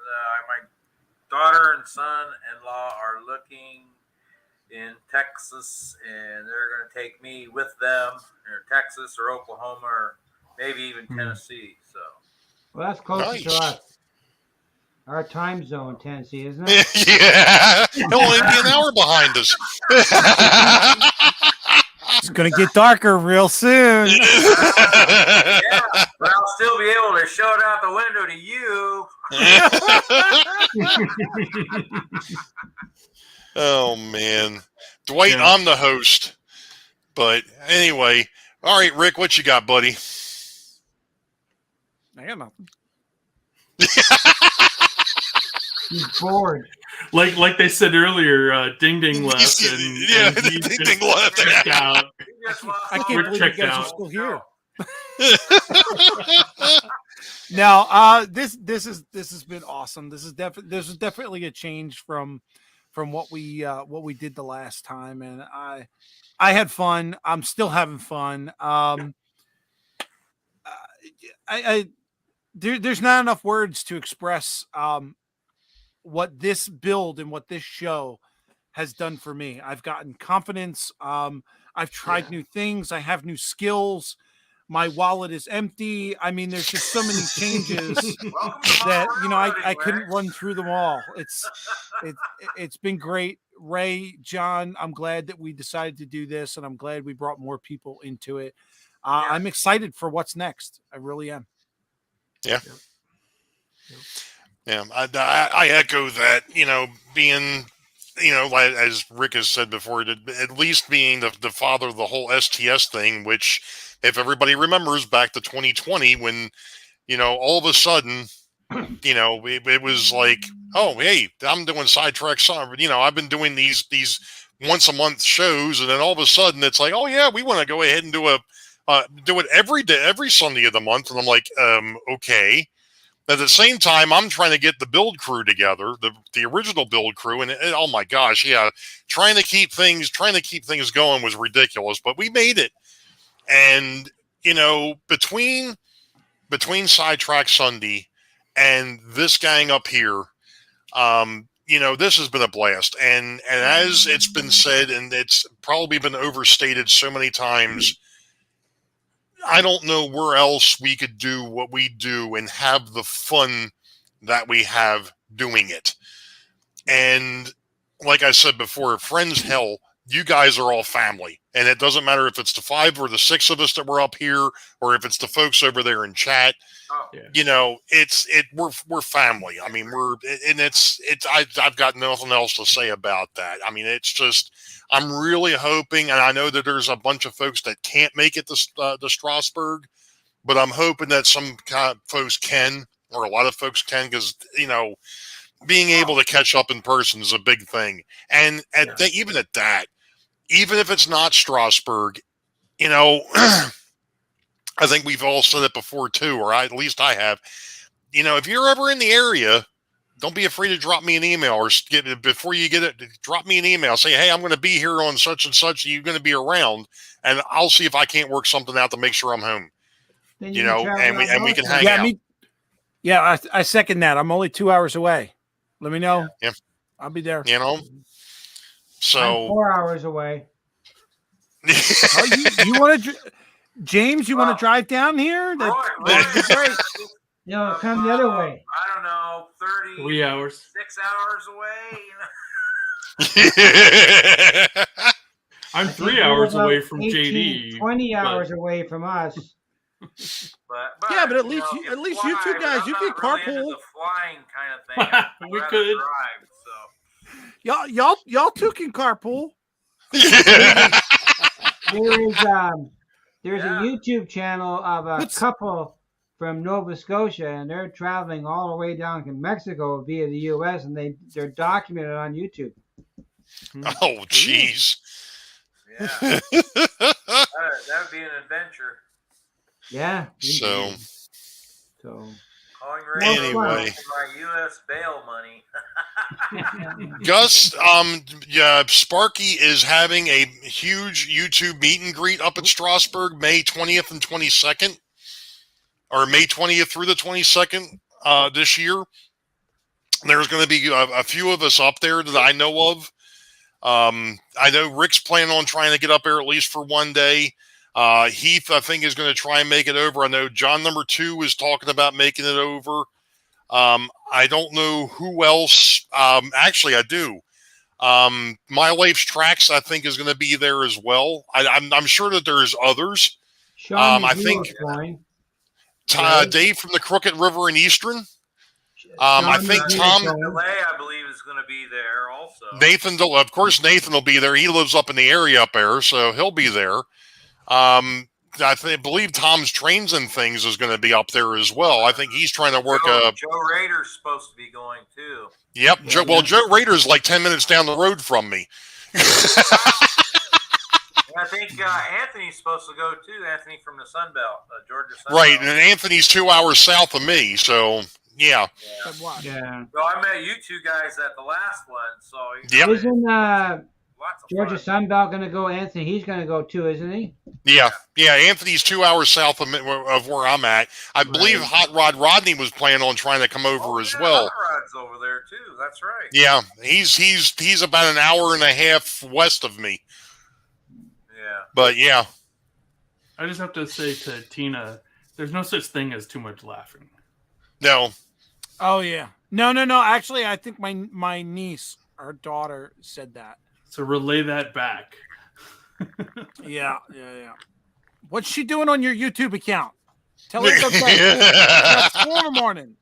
[SPEAKER 3] My daughter and son-in-law are looking in Texas, and they're going to take me with them, or Texas or Oklahoma, or maybe even Tennessee. So,
[SPEAKER 4] Well, that's closer
[SPEAKER 2] Nice.
[SPEAKER 4] to us. Our time zone, Tennessee, isn't it?
[SPEAKER 2] Yeah, it'll only be an hour behind us.
[SPEAKER 1] It's gonna get darker real soon.
[SPEAKER 3] yeah, but I'll still be able to show it out the window to you.
[SPEAKER 2] Oh man, Dwight,
[SPEAKER 5] Yeah.
[SPEAKER 2] I'm the host. But anyway, all right, Rick, what you got, buddy?
[SPEAKER 1] I got nothing.
[SPEAKER 4] He's bored.
[SPEAKER 5] Like they said earlier, Ding Ding left, and
[SPEAKER 2] Yeah,
[SPEAKER 5] and he
[SPEAKER 2] Ding
[SPEAKER 5] just
[SPEAKER 2] Ding left.
[SPEAKER 5] checked out.
[SPEAKER 1] I can't
[SPEAKER 5] We're
[SPEAKER 1] believe you
[SPEAKER 5] checked
[SPEAKER 1] guys are
[SPEAKER 5] out.
[SPEAKER 1] still here. Now, this has been awesome. This is definitely a change from what we did the last time, and I had fun. I'm still having fun. There's not enough words to express what this build and what this show has done for me. I've gotten confidence. I've tried new things. I have new skills. My wallet is empty. I mean, there's just so many changes that, I couldn't run through them all. It's been great. Ray, John, I'm glad that we decided to do this, and I'm glad we brought more people into it. I'm excited for what's next. I really am.
[SPEAKER 2] Yeah. Yeah, I echo that. Being, like, as Rick has said before, at least being the father of the whole STS thing, which, if everybody remembers back to 2020, when, all of a sudden, it was like, oh, hey, I'm doing Sidetrack Summer. I've been doing these once a month shows, and then all of a sudden it's like, oh yeah, we want to go ahead and do it every day, every Sunday of the month, and I'm like, okay. At the same time, I'm trying to get the build crew together, the original build crew, and oh my gosh, yeah, trying to keep things going was ridiculous, but we made it. And between Sidetrack Sunday and this gang up here, this has been a blast. And as it's been said, and it's probably been overstated so many times, I don't know where else we could do what we do and have the fun that we have doing it. And like I said before, friends, hell, you guys are all family. And it doesn't matter if it's the 5 or the 6 of us that were up here, or if it's the folks over there in chat. We're family. I mean, I've got nothing else to say about that. I mean, it's just, I'm really hoping, and I know that there's a bunch of folks that can't make it to Strasbourg, but I'm hoping that some folks can, or a lot of folks can, because, being able to catch up in person is a big thing. And even at that, even if it's not Strasbourg, I think we've all said it before too, or at least I have. If you're ever in the area, don't be afraid to drop me an email, or before you get it, drop me an email. Say, hey, I'm going to be here on such and such. Are you going to be around? And I'll see if I can't work something out to make sure I'm home. And we can hang out.
[SPEAKER 1] I second that. I'm only 2 hours away. Let me know.
[SPEAKER 2] Yeah.
[SPEAKER 1] I'll be there.
[SPEAKER 2] So
[SPEAKER 4] I'm 4 hours away.
[SPEAKER 1] You want to, James? You want to drive down here? That'd be great.
[SPEAKER 4] No, come the other way.
[SPEAKER 3] I don't know,
[SPEAKER 5] 3 hours.
[SPEAKER 3] 6 hours away.
[SPEAKER 5] I'm 3 hours away from
[SPEAKER 4] 18,
[SPEAKER 5] JD.
[SPEAKER 4] 20 hours away from us.
[SPEAKER 3] But
[SPEAKER 1] yeah, but at least you two guys, you could carpool.
[SPEAKER 3] The flying kind of thing.
[SPEAKER 5] We could.
[SPEAKER 3] Drive, so.
[SPEAKER 1] Y'all two can carpool.
[SPEAKER 4] There's a YouTube channel of a couple from Nova Scotia, and they're traveling all the way down to Mexico via the U.S., and they're documented on YouTube.
[SPEAKER 2] Oh, jeez.
[SPEAKER 3] Yeah. That would be an adventure.
[SPEAKER 4] Yeah.
[SPEAKER 2] So
[SPEAKER 3] anyway,
[SPEAKER 2] my
[SPEAKER 3] U.S. bail money.
[SPEAKER 2] Gus, Sparky is having a huge YouTube meet and greet up at Strasbourg, May 20th and 22nd, or May 20th through the 22nd this year. There's going to be a few of us up there that I know of. I know Rick's planning on trying to get up there at least for one day. Heath, I think, is going to try and make it over. I know John number 2 is talking about making it over. I don't know who else. Actually, I do. My Life's Tracks, I think, is going to be there as well. I'm sure that there's others. I think Dave from the Crooked River in Eastern. I think Tom
[SPEAKER 3] Delay, I believe, is going to be there also.
[SPEAKER 2] Nathan, of course, Nathan will be there. He lives up in the area up there, so he'll be there. I believe Tom's Trains and Things is going to be up there as well. I think he's trying to work
[SPEAKER 3] Joe Rader's supposed to be going too.
[SPEAKER 2] Yep.
[SPEAKER 3] Yeah,
[SPEAKER 2] Joe Rader's like 10 minutes down the road from me.
[SPEAKER 3] I think Anthony's supposed to go too. Anthony from the Sun Belt, Georgia Sun
[SPEAKER 2] Right,
[SPEAKER 3] Belt.
[SPEAKER 2] and Anthony's 2 hours south of me, so yeah.
[SPEAKER 4] Yeah.
[SPEAKER 3] So I met you two guys at the last one. So
[SPEAKER 2] yep.
[SPEAKER 4] Isn't Georgia Sun Belt going to go? Anthony, he's going to go too, isn't he?
[SPEAKER 2] Yeah. Anthony's 2 hours south of where I'm at. I believe Hot Rod Rodney was planning on trying to come over as well.
[SPEAKER 3] Hot Rod's over there too. That's right.
[SPEAKER 2] Yeah, he's about an hour and a half west of me.
[SPEAKER 3] Yeah.
[SPEAKER 2] But yeah.
[SPEAKER 5] I just have to say to Tina, there's no such thing as too much laughing.
[SPEAKER 2] No.
[SPEAKER 1] Oh yeah. No. Actually, I think my niece, her daughter, said that.
[SPEAKER 5] So relay that back.
[SPEAKER 1] Yeah. What's she doing on your YouTube account? Tell her it's okay. That's 4 in the morning.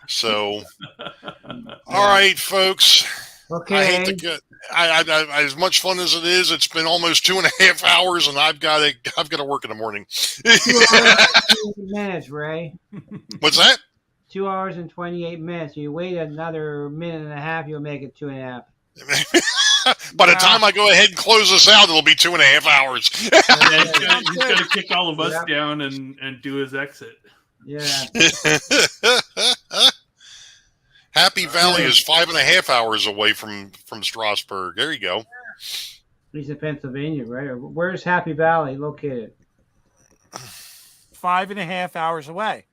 [SPEAKER 2] So, all right, folks.
[SPEAKER 4] Okay.
[SPEAKER 2] I hate to get. I as much fun as it is, it's been almost 2.5 hours, and I've got to work in the morning.
[SPEAKER 4] 2 hours and 28 minutes, Ray.
[SPEAKER 2] What's that?
[SPEAKER 4] 2 hours and 28 minutes. You wait another minute and a half, you'll make it 2.5.
[SPEAKER 2] By the time I go ahead and close this out, it'll be 2.5 hours.
[SPEAKER 5] And he's got to kick all of us down and do his exit.
[SPEAKER 4] Yeah.
[SPEAKER 2] Happy Valley is 5.5 hours away from Strasburg. There you go.
[SPEAKER 4] He's in Pennsylvania, right? Or where's Happy Valley located?
[SPEAKER 1] 5.5 hours away.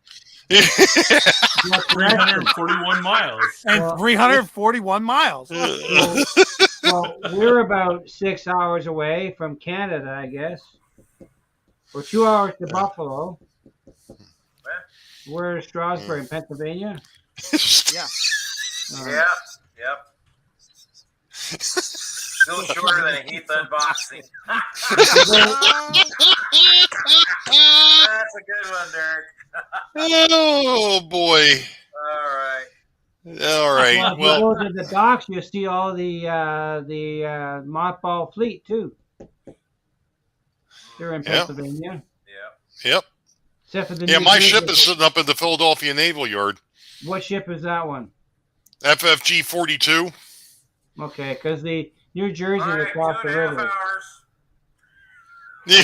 [SPEAKER 5] 341 miles.
[SPEAKER 1] And 341 miles.
[SPEAKER 4] Well, we're about 6 hours away from Canada, I guess. Or 2 hours to Buffalo. We're Strasburg, Pennsylvania.
[SPEAKER 1] Yeah.
[SPEAKER 3] Yep. Still shorter than a Heath unboxing. That's a good one, Derek.
[SPEAKER 2] Oh boy. All right.
[SPEAKER 4] Well, if you go to the docks, you'll see all the mothball fleet too. They're in Pennsylvania.
[SPEAKER 2] Yep.
[SPEAKER 4] Except for the
[SPEAKER 2] my ship is sitting up at the Philadelphia Naval Yard.
[SPEAKER 4] What ship is that one?
[SPEAKER 2] FFG 42.
[SPEAKER 4] Okay, because the New Jersey is across the river.
[SPEAKER 2] Yeah.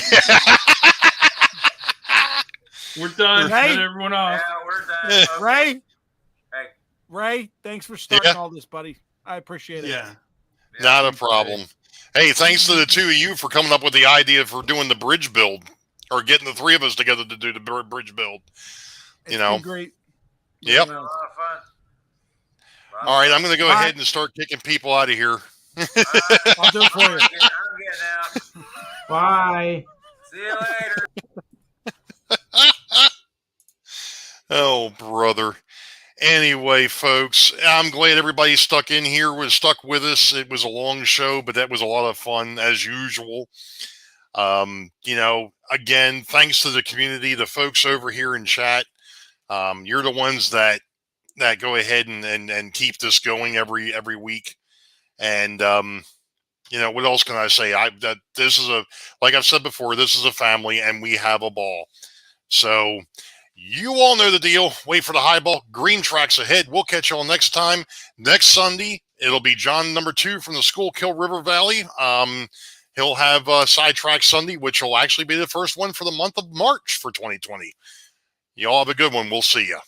[SPEAKER 5] We're done.
[SPEAKER 1] Right?
[SPEAKER 5] Cut everyone off.
[SPEAKER 3] Yeah, we're done.
[SPEAKER 1] Ray?
[SPEAKER 3] Hey.
[SPEAKER 1] Ray, thanks for starting all this, buddy. I appreciate it.
[SPEAKER 5] Yeah.
[SPEAKER 2] Not a problem. Hey, thanks to the two of you for coming up with the idea for doing the bridge build, or getting the three of us together to do the bridge build.
[SPEAKER 1] It's been great.
[SPEAKER 2] Yep.
[SPEAKER 3] A lot of fun.
[SPEAKER 2] All right, I'm going to go ahead and start kicking people out of here.
[SPEAKER 1] I'll do it for you.
[SPEAKER 3] I'm getting out.
[SPEAKER 4] Bye.
[SPEAKER 3] See you later.
[SPEAKER 2] Oh, brother. Anyway, folks, I'm glad everybody stuck with us. It was a long show, but that was a lot of fun as usual. Again, thanks to the community, the folks over here in chat. You're the ones that go ahead and keep this going every week. And what else can I say? This is like I've said before, this is a family, and we have a ball. So you all know the deal. Wait for the high ball. Green tracks ahead. We'll catch you all next time. Next Sunday, it'll be John number 2 from the Schuylkill River Valley. He'll have Sidetrack Sunday, which will actually be the first one for the month of March for 2020. You all have a good one. We'll see you.